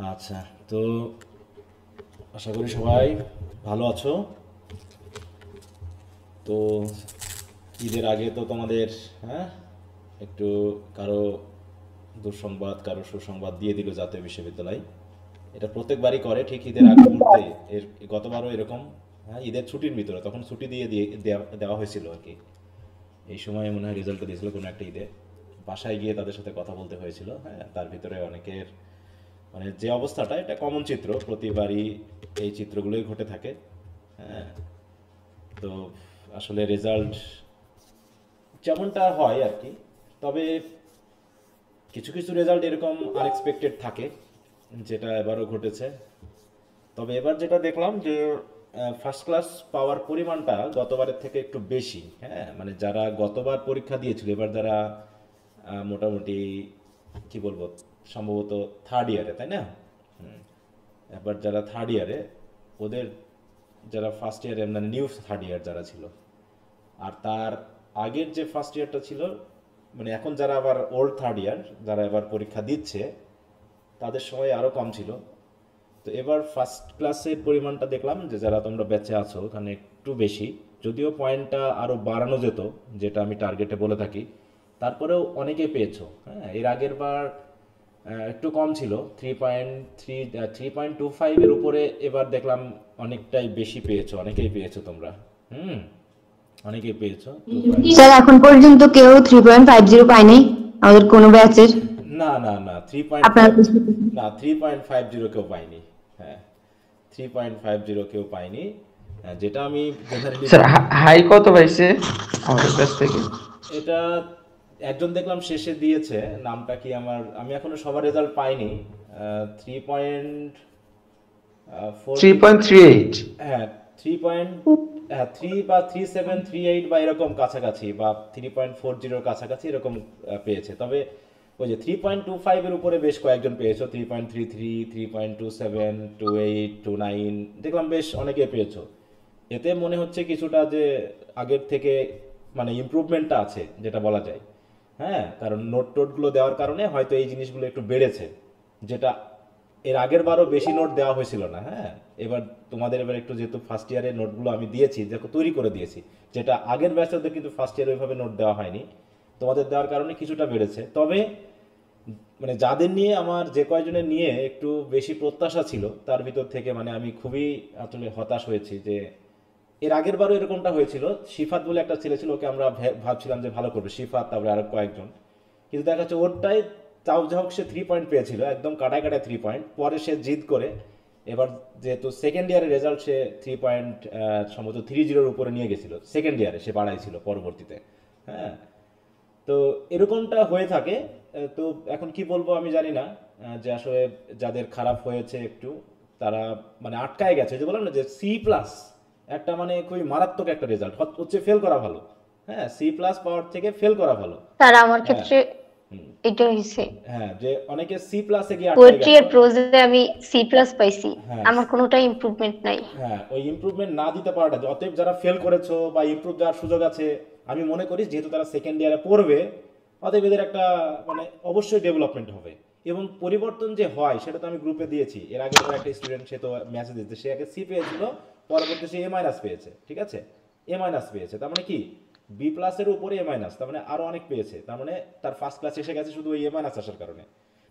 আচ্ছা, তো আশা করি সবাই ভালো আছো। তো ঈদের আগে তো তোমাদের হ্যাঁ একটু কারো দুঃসংবাদ কারো সুসংবাদ দিয়ে দিল জাতীয় বিশ্ববিদ্যালয়। এটা প্রত্যেকবারই করে ঠিক ঈদের আগ মুহূর্তে। এর গতবারও এরকম, হ্যাঁ, ঈদের ছুটির ভিতরে তখন ছুটি দিয়ে দেওয়া হয়েছিল আর কি। এই সময় মনে হয় রেজাল্টটা দিয়েছিল কোনো একটা ঈদে। বাসায় গিয়ে তাদের সাথে কথা বলতে হয়েছিল। হ্যাঁ, তার ভিতরে অনেকের মানে যে অবস্থাটা, এটা কমন চিত্র, প্রতিবারই এই চিত্রগুলোই ঘটে থাকে। হ্যাঁ, তো আসলে রেজাল্ট যেমনটা হয় আর কি। তবে কিছু কিছু রেজাল্ট এরকম আনএক্সপেক্টেড থাকে, যেটা এবারও ঘটেছে। তবে এবার যেটা দেখলাম যে ফার্স্ট ক্লাস পাওয়ার পরিমাণটা গতবারের থেকে একটু বেশি। হ্যাঁ, মানে যারা গতবার পরীক্ষা দিয়েছিল, এবার যারা মোটামুটি কি বলবো, সম্ভবত থার্ড ইয়ারে, তাই না? হুম, এবার যারা থার্ড ইয়ারে, ওদের যারা ফার্স্ট ইয়ারে মানে নিউ থার্ড ইয়ার যারা ছিল, আর তার আগের যে ফার্স্ট ইয়ারটা ছিল, মানে এখন যারা আবার ওল্ড থার্ড ইয়ার যারা এবার পরীক্ষা দিচ্ছে, তাদের সময় আরও কম ছিল। তো এবার ফার্স্ট ক্লাসের পরিমাণটা দেখলাম যে যারা তোমরা ব্যাচে আছো ওখানে একটু বেশি। যদিও পয়েন্টটা আরও বাড়ানো যেত, যেটা আমি টার্গেটে বলে থাকি, তারপরেও অনেকেই পেয়েছো। হ্যাঁ, এর আগের বার একটু কম ছিল, 3.25-এর উপরে। এবার দেখলাম অনেকটাই বেশি পেয়েছো, অনেকেই পেয়েছো তোমরা। হুম, অনেকেই পেয়েছো 25। স্যার এখন পর্যন্ত কেউ 3.50 পায়নি আমাদের কোনো ব্যাচের। না না না, থ্রি পয়েন্ট আপনার ফাইভ না, 3.50 কেউ পায়নি। হ্যাঁ, 3.50 কেউ পায়নি। হ্যাঁ, যেটা আমি জেনারেলি স্যার হাই কত পাইছে আমাদের কাছ থেকে? এটা একজন দেখলাম শেষে দিয়েছে, নামটা কি আমার, আমি এখনো সবার রেজাল্ট পাইনি। 3.4, 3.38। হ্যাঁ, 3. হ্যাঁ, 3 বা 3.738 বা এরকম কাছাকাছি, বা 3.40 কাছাকাছি এরকম পেয়েছে। তবে ওই যে 3.25-এর উপরে বেশ কয়েকজন পেয়েছো, 3.33, 3.27, 28, 29 দেখলাম বেশ অনেকে পেয়েছো। এতে মনে হচ্ছে কিছুটা যে আগের থেকে মানে ইমপ্রুভমেন্টটা আছে, যেটা বলা যায়। হ্যাঁ, কারণ নোট টোটগুলো দেওয়ার কারণে হয়তো এই জিনিসগুলো একটু বেড়েছে, যেটা এর আগের বারও বেশি নোট দেওয়া হয়েছিল না। হ্যাঁ, এবার তোমাদের এবার একটু, যেহেতু ফার্স্ট ইয়ারের নোটগুলো আমি দিয়েছি, দেখো তৈরি করে দিয়েছি, যেটা আগের ব্যাচেদের কিন্তু ফার্স্ট ইয়ারে ওইভাবে নোট দেওয়া হয়নি, তোমাদের দেওয়ার কারণে কিছুটা বেড়েছে। তবে মানে যাদের নিয়ে আমার, যে কয়জনের নিয়ে একটু বেশি প্রত্যাশা ছিল, তার ভিতর থেকে মানে আমি খুবই আসলে হতাশ হয়েছি। যে এর আগের বারও এরকমটা হয়েছিল, শিফাত বলে একটা ছেলে ছিল, ওকে আমরা ভাবছিলাম যে ভালো করবে, শিফাত তারপরে আরো কয়েকজন, কিন্তু দেখা যাচ্ছে ওরটাই তাও যা হোক সে 3 পয়েন্ট পেয়েছিল, একদম কাটায় কাটায় 3 পয়েন্ট। পরে সে জিদ করে এবার, যেহেতু সেকেন্ড ইয়ারের রেজাল্ট, সে 3 পয়েন্ট সম্ভবত 30-এর উপরে নিয়ে গেছিল, সেকেন্ড ইয়ারে সে বাড়াইছিল পরবর্তীতে। হ্যাঁ, তো এরকমটা হয়ে থাকে। তো এখন কি বলবো আমি জানি না, যে আসলে যাদের খারাপ হয়েছে একটু, তারা মানে আটকায় গেছে। যে বললাম না যে C+ একটা মানে খুবই মারাত্মক একটা রেজাল্ট হচ্ছে, ফেল করা ভালো। হ্যাঁ, C+ পাওয়ার থেকে ফেল করা ভালো। স্যার আমার হ্যাঁ, ক্ষেত্রে হুম, এটা হয়েছে, হ্যাঁ, যে অনেকে C+ গিয়ে আটকায় পোয়েট্রি গেছো। আর প্রোজে আমি C+ পাইছি, হ্যাঁ, আমার কোনোটাই ইমপ্রুভমেন্ট নাই। হ্যাঁ, ওই ইমপ্রুভমেন্ট না দিতে পারাটা, অতএব যারা ফেল করেছো বা ইমপ্রুভ দেওয়ার সুযোগ আছে, আমি মনে করি যেহেতু তারা সেকেন্ড ইয়ারে পড়বে, অতএব এদের একটা মানে অবশ্যই ডেভেলপমেন্ট হবে। এবং পরিবর্তন যে হয় সেটা তো আমি গ্রুপে দিয়েছি। এর আগে আমার একটা স্টুডেন্ট, সে তো মেসেজ দিতে, সে আগে সি পেয়েছিল, পরবর্তী সে A- পেয়েছে। ঠিক আছে, A- পেয়েছে, তার মানে কি B+-এর উপরে A-, তার মানে আরো অনেক পেয়েছে। তার মানে তার ফার্স্ট ক্লাস এসে গেছে শুধু ওই A- আসার কারণে।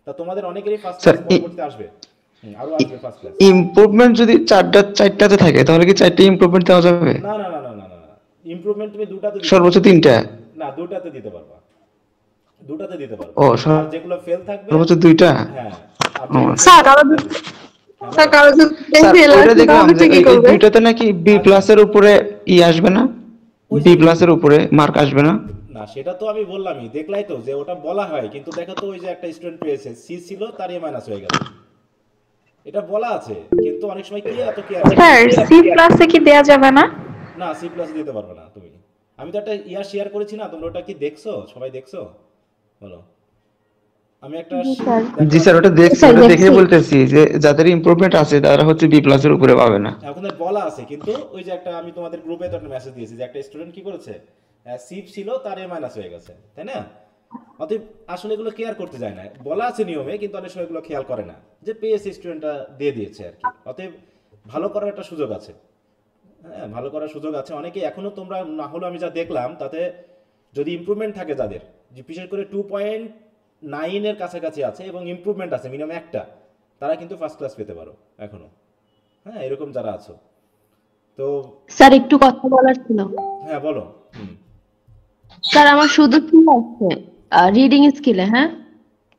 তা তোমাদের অনেকেরই ফার্স্ট স্যার ক্লাস পরবর্তীতে আসবে। আরো আসবে ফার্স্ট ক্লাস। ইমপ্রুভমেন্ট যদি চারটাতে থাকে তাহলে কি চারটে ইমপ্রুভমেন্ট দেওয়া যাবে? না না না না না না না, ইমপ্রুভমেন্ট তুমি দুটাতে দিতে সর্বোচ্চ পারবা। 3টা? না, দুটাতে দিতে পারবা, দুটাতে দিতে পারবা। ও, আর যেগুলো ফেল থাকবে, সর্বোচ্চ 2টা? হ্যাঁ, আর ও যেগুলো আচ্ছা। স্যার ফেল কারো থাকবে, হ্যাঁ স্যার বলো। কারো যদি স্যার ফেল ওইটা আসে দেখলাম তাহলে যে সে কি ওই করবে? দুইটাতে নাকি বি আচ্ছা, প্লাসের উপরে আসবে না, ওই বি যে প্লাসের উপরে মার্ক আসবে না? না, সেটা তো আমি বললামই, দেখলাই তো যে ওটা বলা হয়, কিন্তু দেখো তো ওই যে একটা স্টুডেন্ট পেয়েছে সি ছিল, তার A- হয়ে গেল, এটা বলা আছে। কিন্তু অনেক সময় কে এত কেয়ার করে? স্যার C+-এ কি দেয়া যাবে না? না, C+ দিতে পারবে না তুমি। আমি তো একটা শেয়ার করেছি না, তোমরা ওটা কি দেখছো? সবাই দেখছো? বলো। আমি একটা জি স্যার। দেখো জি স্যার, আমি, ওটা দেখছি, স্যার ওটা দেখে দেখছি। বলতেছি যে যাদের ইমপ্রুভমেন্ট আছে তারা হচ্ছে বি প্লাসের উপরে পাবে না। ওখানে বলা আছে, কিন্তু ওই যে একটা, আমি তোমাদের গ্রুপে তো একটা মেসেজ দিয়েছি যে একটা স্টুডেন্ট কি করেছে, সি ছিল, তার A- হয়ে গেছে, তাই না? অতএব আসলে এগুলো কেয়ার করতে যায় না, বলা আছে নিয়মে কিন্তু অনেক সময় এগুলো খেয়াল করে না যে পিএসসি স্টুডেন্টটা দিয়ে দিয়েছে আর কি। অতএব ভালো করার একটা সুযোগ আছে, হ্যাঁ ভালো করার সুযোগ আছে। অনেকে এখনো তোমরা না হলো আমি যা দেখলাম তাতে যদি ইমপ্রুভমেন্ট থাকে যাদের, যে বিশেষ করে 2.9 এর কাছাকাছি আছে এবং ইমপ্রুভমেন্ট আছে মিনিমাম একটা, তারা কিন্তু ফার্স্ট ক্লাস পেতে পারো এখনো। হ্যাঁ এরকম যারা আছো তো। স্যার একটু কথা বলার ছিল। হ্যাঁ বলো। হুম। স্যার আমার শুধু কি আছে রিডিং স্কিলে, হ্যাঁ,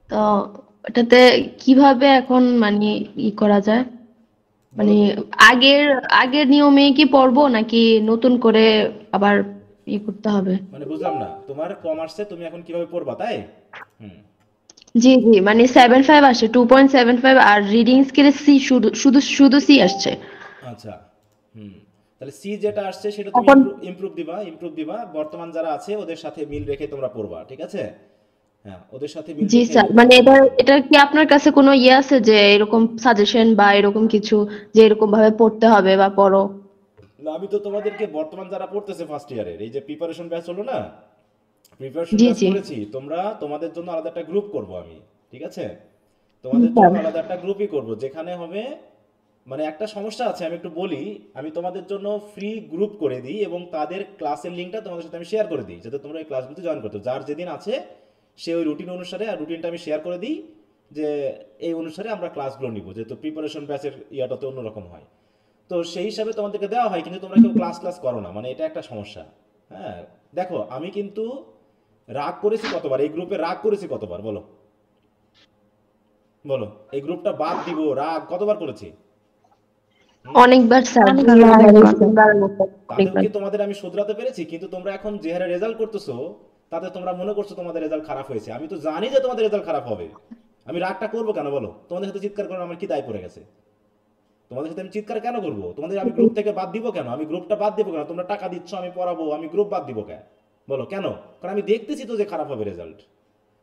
তো এটাতে কিভাবে এখন মানে করা যায়, বলো। মানে আগের আগের নিয়মে কি পড়বো নাকি নতুন করে আবার করতে হবে? মানে বুঝলাম না, তোমার কমার্সে তুমি এখন কিভাবে পড়বা তাই? হুম। জি জি, মানে 7.5 আসছে, 2.75, আর রিডিং স্কিলে সি, শুধু শুধু শুধু সি আসছে আচ্ছা। হুম। তাহলে সি যেটা আসছে সেটা তুমি এখন। ইমপ্রুভ দিবা বর্তমান যারা আছে ওদের সাথে মিল রেখে তোমরা পড়বা, ঠিক আছে? হ্যাঁ ওদের সাথে মিল জি রেখে স্যার, মানে তোমরা এটা পড়বা। এটা কি আপনার কাছে কোনো আছে যে এরকম সাজেশন বা এরকম কিছু, যে এরকম ভাবে পড়তে হবে বা পড়ো? না আমি তো তোমাদেরকে বর্তমান যারা পড়তেছে ফার্স্ট ইয়ারের এই যে প্রিপারেশন ব্যাচ হলো না, প্রিপারেশন জি ব্যাচ জি। করেছি, তোমরা তোমাদের জন্য আলাদা একটা গ্রুপ করব আমি, ঠিক আছে? হুম, তোমাদের জন্য স্যার। আলাদা একটা গ্রুপই করব যেখানে হবে, মানে একটা সমস্যা আছে আমি একটু বলি, আমি তোমাদের জন্য ফ্রি গ্রুপ করে দিই এবং তাদের ক্লাসের লিঙ্কটা তোমাদের সাথে আমি শেয়ার করে দিই যাতে তোমরা এই ক্লাসগুলোতে জয়েন করতে, যার যেদিন আছে সে ওই রুটিন অনুসারে, আর রুটিনটা আমি শেয়ার করে দিই যে এই অনুসারে আমরা ক্লাসগুলো নিব, যেহেতু প্রিপারেশন ব্যাচের ইয়াটাতে অন্যরকম হয়। তো সেই হিসাবে তোমাদেরকে দেওয়া হয় কিন্তু তোমরা কেউ ক্লাস ক্লাস করো না, মানে এটা একটা সমস্যা। হ্যাঁ দেখো আমি কিন্তু রাগ করেছি কতবার, এই গ্রুপে রাগ করেছি কতবার বলো, বলো এই গ্রুপটা বাদ দিব রাগ কতবার করেছি? অনেকবার স্যার, অনেকবার। তাতেও অনেকবার। কি তোমাদের আমি শুধরাতে পেরেছি? কিন্তু তোমরা এখন যে হারে রেজাল্ট করতেছো তাতে তোমরা মনে করছো তোমাদের রেজাল্ট খারাপ হয়েছে, আমি তো জানি যে তোমাদের রেজাল্ট খারাপ হবে। আমি রাগটা করবো কেন বলো? তোমাদের সাথে চিৎকার করার আমার কি দায় পড়ে গেছে? তোমাদের সাথে আমি চিৎকার কেন করবো? তোমাদের আমি গ্রুপ থেকে বাদ দিব কেন? আমি গ্রুপটা বাদ দিব কেন? তোমরা টাকা দিচ্ছ আমি পড়াবো, আমি গ্রুপ বাদ দিব কেন বলো? কেন? কারণ আমি দেখতেছি তো যে খারাপ হবে রেজাল্ট,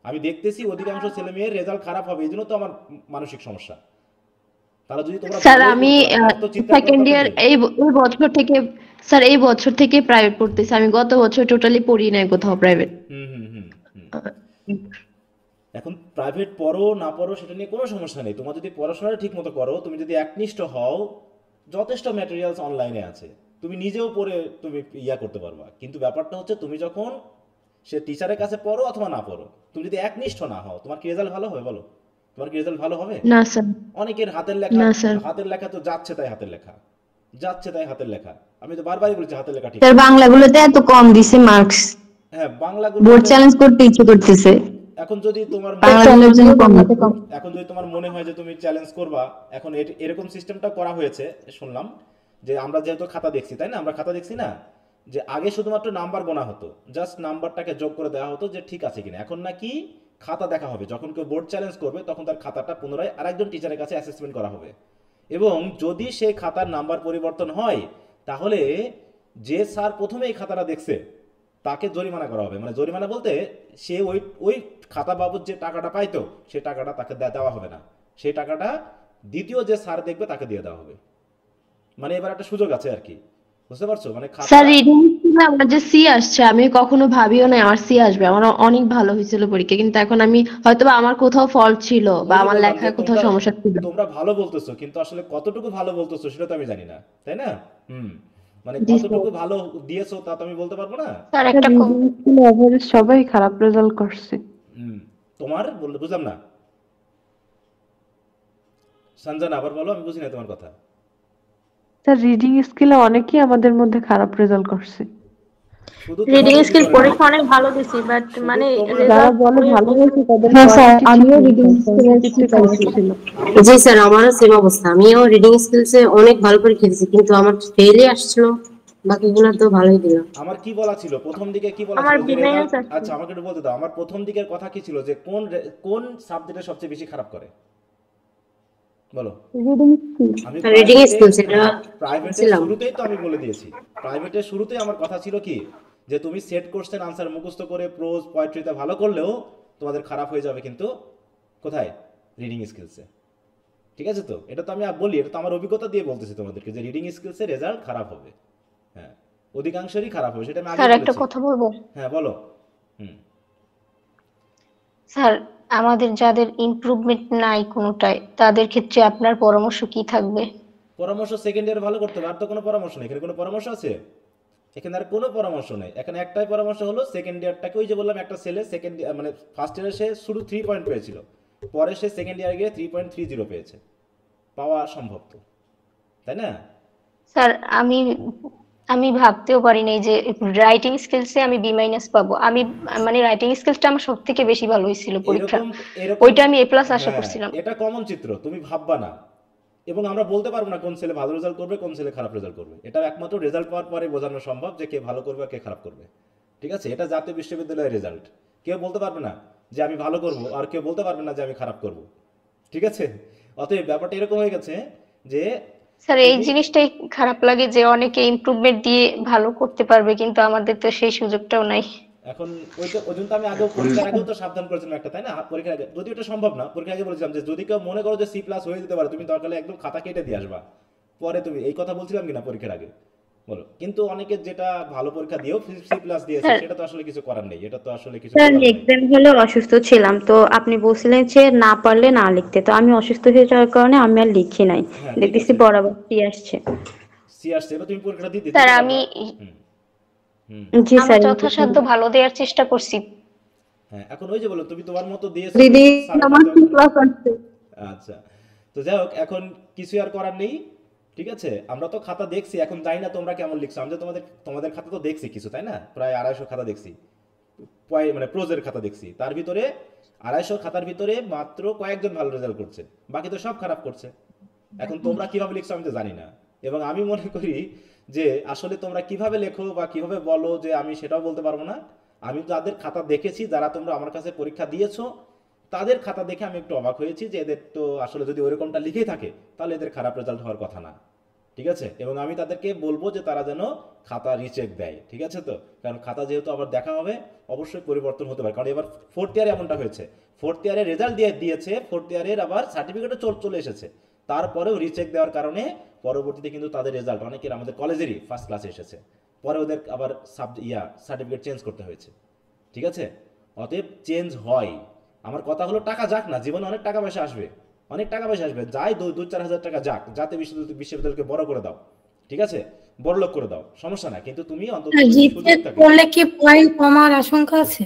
আমি দেখতেছি অধিকাংশ ছেলে মেয়ের রেজাল্ট খারাপ হবে, এই জন্য তো আমার মানসিক সমস্যা। তাহলে যদি তোমরা স্যার ভালোই আমি করতে আমার তো চিৎকার করার সেকেন্ড দরকার ইয়ার নেই। এই বছর থেকে, স্যার এই বছর থেকে প্রাইভেট পড়তেছি, আমি গত বছর টোটালি পড়ি নাই কোথাও প্রাইভেট। হুম হুম হুম হুম। এখন প্রাইভেট পড়ো না পড়ো সেটা নিয়ে কোনো সমস্যা নেই, তোমার যদি পড়াশোনাটা ঠিক মতো করো, তুমি যদি একনিষ্ঠ হও, যথেষ্ট ম্যাটেরিয়ালস অনলাইনে আছে, তুমি নিজেও পড়ে তুমি ইয়া করতে পারবা। কিন্তু ব্যাপারটা হচ্ছে তুমি যখন সে টিচারের কাছে পড়ো অথবা না পড়ো, তুমি যদি একনিষ্ঠ না হও তোমার কি রেজাল্ট ভালো হবে বলো? তোমার কি রেজাল্ট ভালো হবে? না স্যার। অনেকের হাতের লেখা, না স্যার। হাতের লেখা তো যাচ্ছে তাই হাতের লেখা, যাচ্ছে তাই হাতের লেখা। আমি তো বারবারই বলেছি হাতের লেখা ঠিক স্যার না। বাংলাগুলোতে এত কম দিছে মার্কস, হ্যাঁ বোর্ড বাংলাগুলোতে। চ্যালেঞ্জ করতে ইচ্ছে করতেছে, এখন যদি তোমার বাংলাগুলোর জন্য কম। এখন যদি তোমার মনে হয় যে তুমি চ্যালেঞ্জ করবা, এখন এরকম সিস্টেমটা করা হয়েছে শুনলাম, যে আমরা যেহেতু খাতা দেখছি তাই না, আমরা খাতা দেখছি না, যে আগে শুধুমাত্র নাম্বার গোনা হতো, জাস্ট নাম্বারটাকে যোগ করে দেওয়া হতো যে ঠিক আছে কিনা, এখন নাকি খাতা দেখা হবে, যখন কেউ বোর্ড চ্যালেঞ্জ করবে তখন তার খাতাটা পুনরায় আরেকজন টিচারের কাছে অ্যাসেসমেন্ট করা হবে, এবং যদি সেই খাতার নাম্বার পরিবর্তন হয় তাহলে যে স্যার প্রথমে এই খাতাটা দেখছে তাকে জরিমানা করা হবে, মানে জরিমানা বলতে সে ওই ওই খাতা বাবদ যে টাকাটা পাইতো সেই টাকাটা তাকে দেওয়া হবে না, সেই টাকাটা দ্বিতীয় যে স্যার দেখবে তাকে দিয়ে দেওয়া হবে। মানে এবার একটা সুযোগ আছে আর কি, বুঝতে পারছো? মানে খাতা। স্যার রিডিং স্কিলে আমার যে সি আসছে, আমি কখনো ভাবিও না আমার সি আসবে, আমার অনেক ভালো হয়েছিল পরীক্ষা, কিন্তু এখন আমি হয়তোবা আমার কোথাও ফল্ট ছিল বা ওই যে আমার বললাম যে লেখায় কোথাও তোমরা সমস্যা ছিল। তোমরা ভালো বলতেছো কিন্তু আসলে কতটুকু ভালো বলতেছো সেটা তো আমি জানি না, তাই না? হুম। মানে জি স্যার। কতটুকু ভালো দিয়েছো তা তো আমি বলতে পারবো না। স্যার একটা রিডিং স্কিল এভারেজ সবাই খারাপ রেজাল্ট করছে। হুম। তোমার বললে বুঝলাম না, সঞ্জনা আবার বলো, আমি বুঝি না তোমার কথা। স্যার রিডিং স্কিলে অনেকেই আমাদের মধ্যে খারাপ রেজাল্ট করছে। শুধু রিডিং তোমাদের স্কিল ভিতরে না, পরীক্ষা অনেক ভালো দিছি, বাট শুধু মানে তোমার। যারা রেজাল্ট বলে ভালো হয়েছে তাদের হ্যাঁ স্যার, কোয়ালিটি ঠিক আমিও নেই, রিডিং তার স্কিলের কোয়ান্টিটি কম ছিল। জি স্যার, আমারও সেম অবস্থা। আমিও রিডিং স্কিলসে অনেক ভালো পরীক্ষা দিয়েছি, কিন্তু আমার ফেলই আসছিল, বাকিগুলো তো ভালোই দিলাম। আমার কি বলা ছিল প্রথম দিকে, কি বলা আমার ছিল যে রেজাল্ট? বিমেন্স আছে। আচ্ছা আমাকে একটু বলতে দাও, আমার প্রথম দিকের কথা কি ছিল যে কোন সাবজেক্টে সবচেয়ে বেশি খারাপ করে বলো? Reading skill. আমি রিডিং প্রাইভেটে, স্কিলস এটা প্রাইভেটের ছিলাম। শুরুতেই তো আমি বলে দিয়েছি, প্রাইভেটের শুরুতেই আমার কথা ছিল কি, যে তুমি সেট কোশ্চেন আনসার মুখস্থ করে প্রোজ পোয়েট্রিতে ভালো করলেও তোমাদের খারাপ হয়ে যাবে, কিন্তু কোথায়? রিডিং স্কিলসে। ঠিক আছে তো, এটা তো আমি বলি, এটা তো আমার অভিজ্ঞতা দিয়ে বলতেছি তোমাদেরকে যে রিডিং স্কিলসে রেজাল্ট খারাপ হবে। হ্যাঁ অধিকাংশেরই খারাপ হবে, সেটা আমি স্যার আগেই একটা বলেছি। কথা বলবো? হ্যাঁ বলো। হুম। স্যার, আমাদের যাদের ইমপ্রুভমেন্ট নাই কোনোটায়, তাদের ক্ষেত্রে আপনার পরামর্শ কি থাকবে? পরামর্শ সেকেন্ড ইয়ার ভালো করতে হবে, আর তো কোনো পরামর্শ নেই। এখানে কোনো পরামর্শ আছে? এখানে আর কোনো পরামর্শ নেই। এখানে একটাই পরামর্শ হলো সেকেন্ড ইয়ারটাকে, ওই যে বললাম একটা ছেলে সেকেন্ড মানে ফার্স্ট ইয়ারে সে শুধু 3 পয়েন্ট পেয়েছিল, পরে সে সেকেন্ড ইয়ারে গিয়ে 3.30 পেয়েছে। পাওয়া সম্ভব তো, তাই না? স্যার, আমি আমি ভাবতেও পারিনি যে রাইটিং স্কিলসে আমি বি মাইনাস পাবো। আমি মানে রাইটিং স্কিলসটা আমার সব থেকে বেশি ভালো হয়েছিল পরীক্ষা, এরকম এরকম ওইটা আমি এ প্লাস আশা হ্যাঁ, করছিলাম। এটা কমন চিত্র, তুমি ভাববা না। এবং আমরা বলতে পারবো না কোন ছেলে ভালো রেজাল্ট করবে, কোন ছেলে খারাপ রেজাল্ট করবে। এটা একমাত্র রেজাল্ট পাওয়ার পরে বোঝানো সম্ভব যে কে ভালো করবে আর কে খারাপ করবে। ঠিক আছে, এটা জাতীয় বিশ্ববিদ্যালয়ের রেজাল্ট। কেউ বলতে পারবে না যে আমি ভালো করব, আর কেউ বলতে পারবে না যে আমি খারাপ করব। ঠিক আছে, অতএব ব্যাপারটা এরকম হয়ে গেছে যে স্যার, এই তুমি জিনিসটাই খারাপ লাগে যে অনেকে ইমপ্রুভমেন্ট দিয়ে ভালো করতে পারবে, কিন্তু আমাদের তো সেই সুযোগটাও নাই। এখন ওই জন্য তো আমি আগেও পরীক্ষার আগেও তো সাবধান করেছিলাম একটা, তাই না? পরীক্ষার আগে যদি ওটা সম্ভব না, পরীক্ষার আগে বলেছিলাম যে যদি কেউ মনে করো যে সি প্লাস হয়ে যেতে পারে, তুমি দরকার হলে একদম খাতা কেটে দিয়ে আসবা। পরে তুমি এই কথা বলছিলাম কিনা পরীক্ষার আগে, বলো? কিন্তু অনেকে যেটা ভালো পরীক্ষা দিয়েও সি প্লাস দিয়েছে, স্যার সেটা তো আসলে কিছু করার নেই। এটা তো আসলে কিছু স্যার করার নেই। এক্সাম হলে অসুস্থ ছিলাম, তো আপনি বলছিলেন যে না পারলে না লিখতে, তো আমি অসুস্থ হয়ে যাওয়ার কারণে আমি আর লিখি নাই। হ্যাঁ, ঠিক দেখতেছি আছে, বরাবর আসছে। সি আসছে, এবার তুমি পরীক্ষাটা দিতে স্যার, দিতে আমি পারবা। হুম হুম জি আমার স্যার। যথাসাধ্য ভালো দেওয়ার চেষ্টা করছি। হ্যাঁ, এখন ওই যে বলো তুমি তোমার মতো দিয়েছো, রিডিং কিন্তু স্যারের আমার হয়তো সি প্লাস আসছে। আচ্ছা, তো যাই হোক, এখন কিছু আর করার নেই। ঠিক আছে, আমরা তো খাতা দেখছি, এখন জানি না তোমরা কেমন লিখছো। আমি তো তোমাদের তোমাদের খাতা তো দেখছি কিছু, তাই না? প্রায় 250 খাতা দেখছি, মানে প্রোজের খাতা দেখছি। তার ভিতরে 250 খাতার ভিতরে মাত্র কয়েকজন ভালো রেজাল্ট করছে, বাকি তো সব খারাপ করছে। এখন তোমরা কিভাবে লিখছো আমি তো জানি না, এবং আমি মনে করি যে আসলে তোমরা কিভাবে লেখো বা কিভাবে বলো যে আমি সেটাও বলতে পারবো না। আমি যাদের খাতা দেখেছি, যারা তোমরা আমার কাছে পরীক্ষা দিয়েছো, তাদের খাতা দেখে আমি একটু অবাক হয়েছি যে এদের তো আসলে যদি ওইরকমটা লিখেই থাকে তাহলে এদের খারাপ রেজাল্ট হওয়ার কথা না। ঠিক আছে, এবং আমি তাদেরকে বলবো যে তারা যেন খাতা রিচেক দেয়। ঠিক আছে, তো কারণ খাতা যেহেতু আবার দেখা হবে, অবশ্যই পরিবর্তন হতে পারে। কারণ এবার ফোর্থ ইয়ারে এমনটা হয়েছে, ফোর্থ ইয়ারে রেজাল্ট দিয়েছে, ফোর্থ ইয়ারের আবার সার্টিফিকেটও চলে এসেছে, তারপরেও রিচেক দেওয়ার কারণে পরবর্তীতে কিন্তু তাদের রেজাল্ট অনেকের আমাদের কলেজেরই ফার্স্ট ক্লাসে এসেছে, পরে ওদের আবার সার্টিফিকেট চেঞ্জ করতে হয়েছে। ঠিক আছে, অতএব চেঞ্জ হয়। আমার কথা হলো টাকা যাক না, জীবনে অনেক টাকা পয়সা আসবে, অনেক টাকা পয়সা আসবে, যাই 2-4 হাজার টাকা যাক, যাতে বিশ্ববিদ্যালয়কে বড় করে দাও। ঠিক আছে, বড় লোক করে দাও, সমস্যা নাই, কিন্তু তুমি অন্তত সুযোগ রিচেক থাকে। করলে কি পয়েন্ট কমার আশঙ্কা আছে?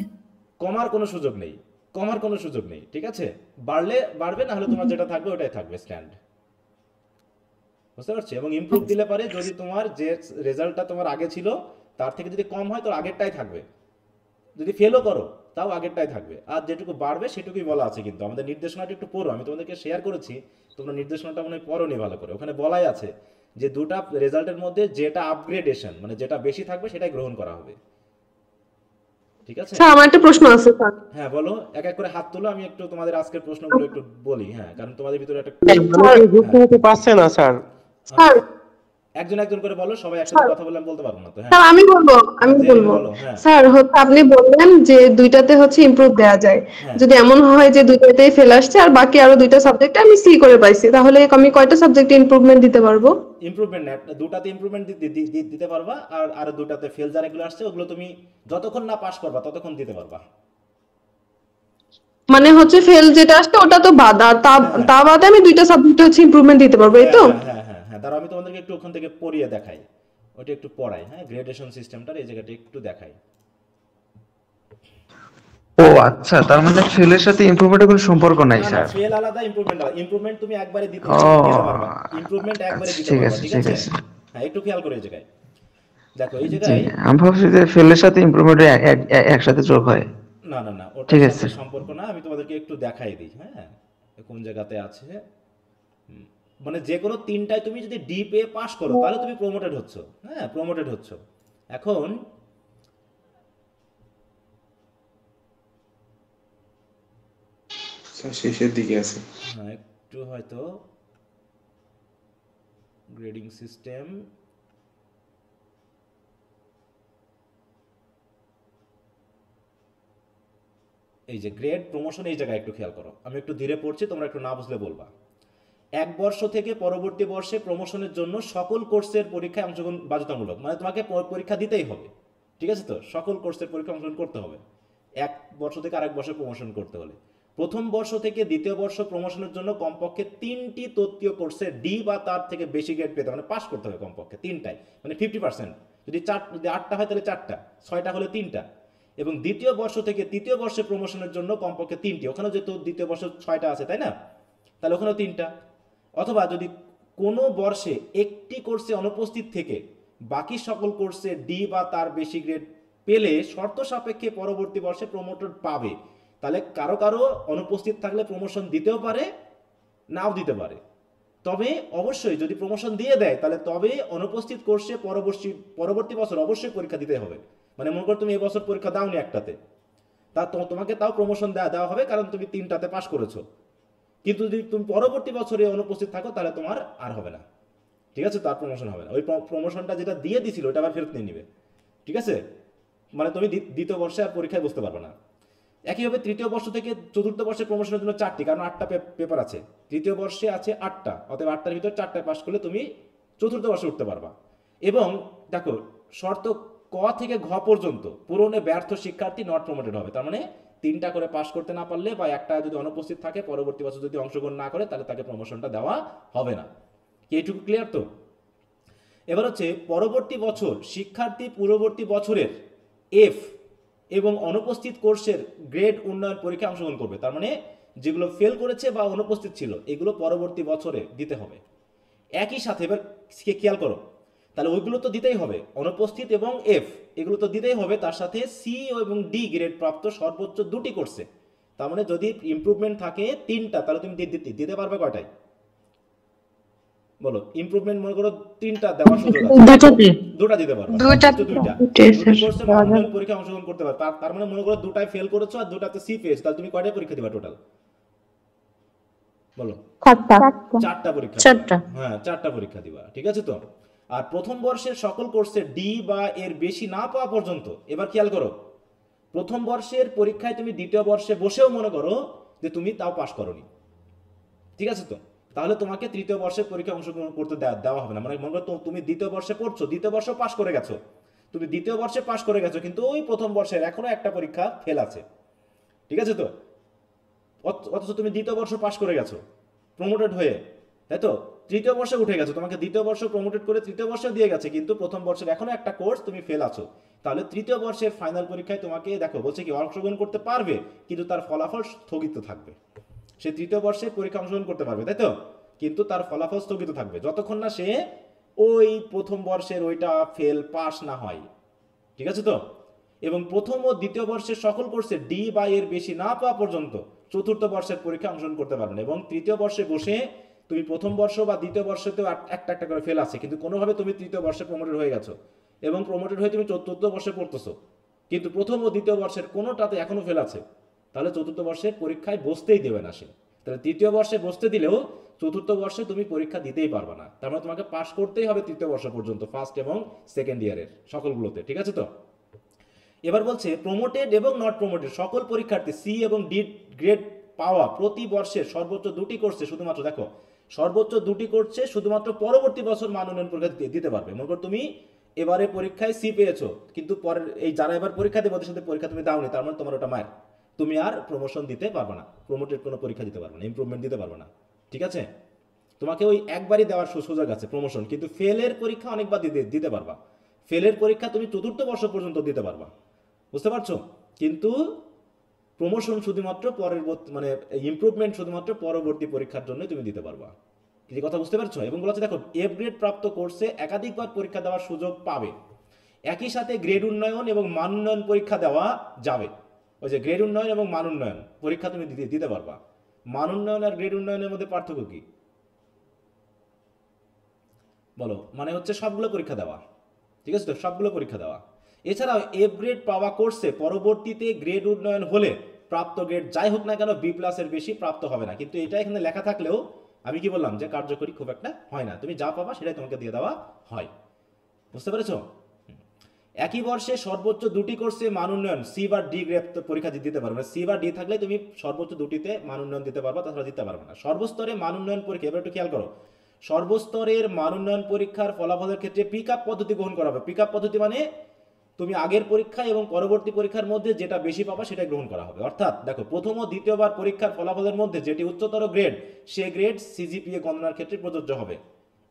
কমার কোনো সুযোগ নেই, কমার কোনো সুযোগ নেই। ঠিক আছে, বাড়লে বাড়বে, না হলে তোমার যেটা থাকবে ওটাই থাকবে স্ট্যান্ড। বুঝতে পারছি? এবং ইমপ্রুভ দিলে পারে, যদি তোমার যে রেজাল্টটা তোমার আগে ছিল তার থেকে যদি কম হয়, তো আগেরটাই থাকবে। যদি ফেলও করো তাও আগেরটাই থাকবে, আর যেটুকু বাড়বে সেটুকুই বলা আছে। কিন্তু আমাদের নির্দেশনাটা একটু পড়ো, আমি তোমাদেরকে শেয়ার করেছি, তোমরা নির্দেশনাটা মনে হয় পড়োনি ভালো করে। ওখানে বলাই আছে যে দুটা রেজাল্টের মধ্যে যেটা আপগ্রেডেশন, মানে যেটা বেশি থাকবে সেটাই গ্রহণ করা হবে। ঠিক আছে, স্যার আমার একটা প্রশ্ন আছে স্যার। হ্যাঁ বলো, এক এক করে হাত তোলো, আমি একটু তোমাদের আজকের প্রশ্নগুলো একটু বলি। হ্যাঁ, কারণ তোমাদের ভিতরে একটা অনেকে যুক্ত হতে পারছে না স্যার। স্যার একজন একজন করে বলো, সবাই একসাথে কথা বললে আমি বলতে পারবো না তো। হ্যাঁ, স্যার আমি বলবো জেরিন বলো। হ্যাঁ স্যার হচ্ছে আপনি বললেন যে দুইটাতে হচ্ছে ইমপ্রুভ দেওয়া যায়, হ্যাঁ, যদি এমন হয় যে দুইটাতেই ফেল আসছে আর বাকি আরো দুইটা সাবজেক্টে আমি সি করে পাইছি, তাহলে আমি কয়টা সাবজেক্টে ইমপ্রুভমেন্ট দিতে পারবো? ইমপ্রুভমেন্ট না, দুটাতে ইমপ্রুভমেন্ট দিতে পারবা, আর আরো দুটাতে ফেল যারা এগুলো আসছে ওগুলো তুমি যতক্ষণ না পাস করবা ততক্ষণ দিতে পারবা। মানে হচ্ছে ফেল যেটা আসছে ওটা তো বাদ, আর হ্যাঁ তা বাদে আমি দুইটা সাবজেক্টে হচ্ছে ইমপ্রুভমেন্ট দিতে পারবো, এই হ্যাঁ তো? হ্যাঁ হ্যাঁ হ্যাঁ হ্যাঁ, দাঁড়াও আমি তোমাদেরকে একটু ওখান থেকে পড়িয়ে দেখাই, ওটা একটু পড়াই। হ্যাঁ, গ্রেডেশন সিস্টেমটার এই জায়গাটা একটু দেখাই। ও আচ্ছা, তার মানে ফেলের সাথে ইমপ্রুভমেন্টের কোনো সম্পর্ক নাই না না, স্যার। ফেল আলাদা, ইমপ্রুভমেন্ট আলাদা। ইমপ্রুভমেন্ট তুমি একবারে দিতে ও পারবা, ইমপ্রুভমেন্ট একবারে আচ্ছা, দিতে ঠিক পারবা। আছে ঠিক ঠিক আছে, আছে। হ্যাঁ একটু খেয়াল করে এই জায়গায় দেখো, এই জি, জায়গায় আমি ভাবছি যে ফেলের সাথে ইমপ্রুভমেন্ট একসাথে যোগ হয়। না না না, ওটার ঠিক সাথে আছে। সম্পর্ক না। আমি তোমাদেরকে একটু দেখাই দিই। হ্যাঁ, কোন জায়গাতে আছে। মানে যে কোনো তিনটায় তুমি যদি ডি পেয়ে পাস করো তাহলে তুমি প্রমোটেড হচ্ছ। হ্যাঁ, প্রমোটেড হচ্ছ। এখন শেষের দিকে আছে। হ্যাঁ, একটু হয়তো গ্রেডিং সিস্টেম, এই যে গ্রেড প্রমোশন, এই জায়গায় একটু খেয়াল করো। আমি একটু ধীরে পড়ছি, তোমরা একটু না বুঝলে বলবা। 1 বর্ষ থেকে পরবর্তী বর্ষে প্রমোশনের জন্য সকল কোর্সের পরীক্ষায় অংশগ্রহণ বাধ্যতামূলক, মানে তোমাকে পরীক্ষা দিতেই হবে। ঠিক আছে, তো সকল কোর্সের পরীক্ষা অংশগ্রহণ করতে হবে। এক বর্ষ থেকে আরেক বর্ষে প্রমোশন করতে হলে। প্রথম বর্ষ থেকে দ্বিতীয় বর্ষ প্রমোশনের জন্য কমপক্ষে 3টি তৃতীয় কোর্সে ডি বা তার থেকে বেশি গ্রেড পেতে মানে পাস করতে হবে কমপক্ষে 3টাই, মানে 50%। যদি 8টা হয় তাহলে 4টা, 6টা হলে 3টা। এবং দ্বিতীয় বর্ষ থেকে তৃতীয় বর্ষে প্রমোশনের জন্য কমপক্ষে 3টি, ওখানেও যেহেতু দ্বিতীয় বর্ষ 6টা আছে তাই না, তাহলে ওখানেও 3টা। অথবা যদি কোনো বর্ষে একটি কোর্সে অনুপস্থিত থেকে বাকি সকল কোর্সে ডি বা তার বেশি গ্রেড পেলে শর্ত সাপেক্ষে পরবর্তী বর্ষে প্রমোটর পাবে। তাহলে কারো কারো অনুপস্থিত থাকলে প্রমোশন দিতেও পারে, নাও দিতে পারে। তবে অবশ্যই যদি প্রমোশন দিয়ে দেয় তাহলে তবে অনুপস্থিত কোর্সে পরবর্তী বছর অবশ্যই পরীক্ষা দিতে হবে। মানে মনে করো তুমি এবছর পরীক্ষা দাওনি একটাতে, তা তোমাকে তাও প্রমোশন দেওয়া হবে, কারণ তুমি 3টাতে পাস করেছো। কিন্তু যদি তুমি পরবর্তী বছরে অনুপস্থিত থাকো তাহলে তোমার আর হবে না, ঠিক আছে, তার প্রমোশন হবে না। ওই প্রমোশনটা যেটা দিয়ে দিছিল ওটা আবার ফেরত নিয়ে নিবে, ঠিক আছে। মানে তুমি দ্বিতীয় বর্ষে আর পরীক্ষায় বসতে পারবে না। একইভাবে তৃতীয় বর্ষ থেকে চতুর্থ বর্ষে প্রমোশনের জন্য 4টি, কারণ 8টা পেপার আছে। তৃতীয় বর্ষে আছে 8টা, অতএব 8টার ভিতর 4টায় পাস করলে তুমি চতুর্থ বর্ষে উঠতে পারবা। এবং দেখো শর্ত ক থেকে ঘ পর্যন্ত পূরণে ব্যর্থ শিক্ষার্থী নট প্রমোটেড হবে। তার মানে 3টা করে পাস করতে না পারলে বা একটা যদি অনুপস্থিত থাকে পরবর্তী বছর যদি অংশগ্রহণ না করে তাহলে তাকে প্রমোশনটা দেওয়া হবে না। কি এইটুকু ক্লিয়ার তো? এবার হচ্ছে পরবর্তী বছর শিক্ষার্থী পূর্ববর্তী বছরের এফ এবং অনুপস্থিত কোর্সের গ্রেড উন্নয়ন পরীক্ষায় অংশগ্রহণ করবে। তার মানে যেগুলো ফেল করেছে বা অনুপস্থিত ছিল এগুলো পরবর্তী বছরে দিতে হবে। একই সাথে এবার খেয়াল করো, তাহলে ওইগুলো তো দিতেই হবে, অনুপস্থিত এবং এফ এগুলো তো দিতেই হবে, তার সাথে সি এবং ডি গ্রেড প্রাপ্ত সর্বোচ্চ 2টি কোর্সে। তার মানে যদি ইমপ্রুভমেন্ট থাকে 3টা তাহলে তুমি দিতে পারবে কয়টাই বলো? ইমপ্রুভমেন্ট মনে করো 3টা দেওয়ার সুযোগ আছে, 2টা দিতে পারবে, 2টা কোর্সে মানদণ্ড পরীক্ষা অংশগ্রহণ করতে পারবে। তার মানে মনে করো 2টায় ফেল করেছো আর 2টাতে সি পেয়েছো, তাহলে তুমি কয়টা পরীক্ষা দিবা টোটাল বলো? 4টা পরীক্ষা। হ্যাঁ 4টা পরীক্ষা দিবা, ঠিক আছে তো। আর প্রথম বর্ষের সকল কোর্সে ডি বা এর বেশি না পাওয়া পর্যন্ত, এবার খেয়াল করো, প্রথম বর্ষের পরীক্ষায় তুমি দ্বিতীয় বর্ষে বসেও মনে করো যে তুমি তাও পাস করোনি, ঠিক আছে তো, তাহলে তোমাকে তৃতীয় বর্ষের পরীক্ষায় অংশগ্রহণ করতে দেওয়া হবে না। মানে মনে করো তুমি দ্বিতীয় বর্ষে পড়ছো, দ্বিতীয় বর্ষ পাস করে গেছো, তুমি দ্বিতীয় বর্ষে পাস করে গেছো, কিন্তু ওই প্রথম বর্ষের এখনো একটা পরীক্ষা ফেল আছে, ঠিক আছে তো। অথচ তুমি দ্বিতীয় বর্ষ পাস করে গেছো প্রমোটেড হয়ে, তাই তো, তৃতীয় বর্ষে উঠে গেছো, তোমাকে দ্বিতীয় বর্ষ প্রমোটেড করে তৃতীয় বর্ষে দিয়ে গেছে, কিন্তু প্রথম বর্ষের এখনো একটা কোর্স তুমি ফেল আছো। তাহলে তৃতীয় বর্ষের ফাইনাল পরীক্ষায় তোমাকে দেখো বলছে কি অংশগ্রহণ করতে পারবে, কিন্তু তার ফলাফল স্থগিত থাকবে। সে তৃতীয় বর্ষে পরীক্ষা অংশগ্রহণ করতে পারবে, তাই তো, কিন্তু তার ফলাফল স্থগিত থাকবে যতক্ষণ না সে ওই প্রথম বর্ষের ওইটা ফেল পাস না হয়, ঠিক আছে তো। এবং প্রথম ও দ্বিতীয় বর্ষের সকল কোর্সে ডি বা এর বেশি না পাওয়া পর্যন্ত চতুর্থ বর্ষের পরীক্ষা অংশগ্রহণ করতে পারবে না। এবং তৃতীয় বর্ষে বসে তুমি প্রথম বর্ষ বা দ্বিতীয় বর্ষেতেও একটা একটা করে ফেল আছে, কিন্তু কোনোভাবে তুমি তৃতীয় বর্ষে প্রমোটেড হয়ে গেছো এবং প্রমোটেড হয়ে তুমি চতুর্থ বর্ষে পড়তেছো, কিন্তু প্রথম ও দ্বিতীয় বর্ষের কোনোটাতে এখনো ফেল আছে, তাহলে চতুর্থ বর্ষের পরীক্ষায় বসতেই দেবে না সে। তাহলে তৃতীয় বর্ষে বসতে দিলেও চতুর্থ বর্ষে তুমি পরীক্ষা দিতেই পারবে না। তার মানে তোমাকে পাস করতেই হবে তৃতীয় বর্ষ পর্যন্ত, ফার্স্ট এবং সেকেন্ড ইয়ারের সকলগুলোতে, ঠিক আছে তো। এবার বলছে প্রমোটেড এবং নট প্রমোটেড সকল পরীক্ষার্থী সি এবং ডি গ্রেড পাওয়া প্রতি বর্ষের সর্বোচ্চ 2টি কোর্সে শুধুমাত্র, দেখো সর্বোচ্চ 2টি কোর্সে শুধুমাত্র পরবর্তী বছর মান উন্নয়ন পরীক্ষা দিতে পারবে। মনে করো তুমি এবারে পরীক্ষায় সি পেয়েছো, কিন্তু পরের এই যারা এবার পরীক্ষা দেবে ওদের সাথে পরীক্ষা তুমি দাওনি, তার মানে তোমার ওটা মায়ের, তুমি আর প্রমোশন দিতে পারবে না, প্রমোটেড কোনো পরীক্ষা দিতে পারবে না, ইমপ্রুভমেন্ট দিতে পারবে না, ঠিক আছে। তোমাকে ওই একবারই দেওয়ার সুযোগ আছে প্রমোশন, কিন্তু ফেলের পরীক্ষা অনেকবার দিতে পারবা। ফেলের পরীক্ষা তুমি চতুর্থ বর্ষ পর্যন্ত দিতে পারবা, বুঝতে পারছো, কিন্তু প্রমোশন শুধুমাত্র মানে ইমপ্রুভমেন্ট শুধুমাত্র পরবর্তী পরীক্ষার জন্য তুমি দিতে পারবা। কি কথা বুঝতে পারছো? এবং বলা হচ্ছে দেখো এফ গ্রেড প্রাপ্ত কোর্সে একাধিকবার পরীক্ষা দেওয়ার সুযোগ পাবে, একই সাথে গ্রেড উন্নয়ন এবং মান উন্নয়ন পরীক্ষা দেওয়া যাবে। ওই যে গ্রেড উন্নয়ন এবং মান উন্নয়ন পরীক্ষা তুমি দিতে পারবা। মান উন্নয়ন আর গ্রেড উন্নয়নের মধ্যে পার্থক্য কি বলো? মানে হচ্ছে সবগুলো পরীক্ষা দেওয়া, ঠিক আছে তো, সবগুলো পরীক্ষা দেওয়া। এছাড়াও এফ গ্রেড পাওয়া কোর্সে পরবর্তীতে গ্রেড উন্নয়ন হলে প্রাপ্ত গ্রেড যাই হোক না কেন বি প্লাসের বেশি প্রাপ্ত হবে না। কিন্তু এটা এখানে লেখা থাকলেও আমি কি বললাম যে কার্যকরী খুব একটা হয় না, তুমি যা পাবা সেটাই তোমাকে দিয়ে দেওয়া হয়, বুঝতে পেরেছো। একই বর্ষে সর্বোচ্চ 2টি কোর্সে মান উন্নয়ন সি বা ডি গ্রেড পরীক্ষা দিতে পারবে না। সি বা ডি থাকলে তুমি সর্বোচ্চ 2টিতে মান উন্নয়ন দিতে পারবা, তাছাড়া দিতে পারবে না। সর্বস্তরে মান উন্নয়ন পরীক্ষা, এবার একটু খেয়াল করো, সর্বস্তরের মান উন্নয়ন পরীক্ষার ফলাফলের ক্ষেত্রে পিক আপ পদ্ধতি গ্রহণ করা হবে। পিক আপ পদ্ধতি মানে তুমি আগের পরীক্ষা এবং পরবর্তী পরীক্ষার মধ্যে যেটা বেশি পাবা সেটা গ্রহণ করা হবে। অর্থাৎ দেখো, প্রথম ও দ্বিতীয়বার পরীক্ষার ফলাফলের মধ্যে যেটি উচ্চতর গ্রেড, সে গ্রেড সিজিপিএ গণনার ক্ষেত্রে প্রযোজ্য হবে।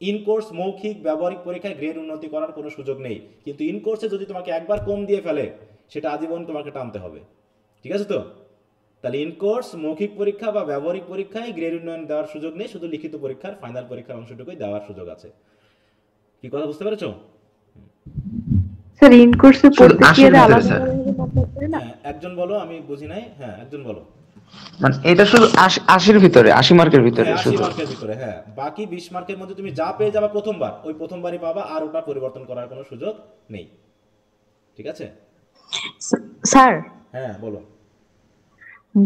ইন কোর্স মৌখিক ব্যবহারিক পরীক্ষায় গ্রেড উন্নতি করার কোনো সুযোগ নেই, কিন্তু ইন কোর্সে যদি তোমাকে একবার কম দিয়ে ফেলে সেটা আজীবন তোমাকে টানতে হবে। ঠিক আছে তো? তাহলে ইন কোর্স মৌখিক পরীক্ষা বা ব্যবহারিক পরীক্ষায় গ্রেড উন্নয়ন দেওয়ার সুযোগ নেই, শুধু লিখিত পরীক্ষার ফাইনাল পরীক্ষার অংশটুকুই দেওয়ার সুযোগ আছে। কি কথা বুঝতে পেরেছো? স্যার ইন কোর্সে শুধু পড়তে 80 গিয়ে ভিতরে আলাদা স্যার। হ্যাঁ, একজন বলো, আমি বুঝি নাই। হ্যাঁ, একজন বলো। মানে এটা শুধু 80 ভিতরে, 80 মার্কের ভিতরে হ্যাঁ, 80 শুধু। মার্কের ভিতরে। হ্যাঁ, বাকি 20 মার্কের মধ্যে তুমি যা পেয়ে যাবে প্রথমবার, ওই প্রথমবারই পাবা, আর ওটা পরিবর্তন করার কোনো সুযোগ নেই। ঠিক আছে? স্যার হ্যাঁ, বলো।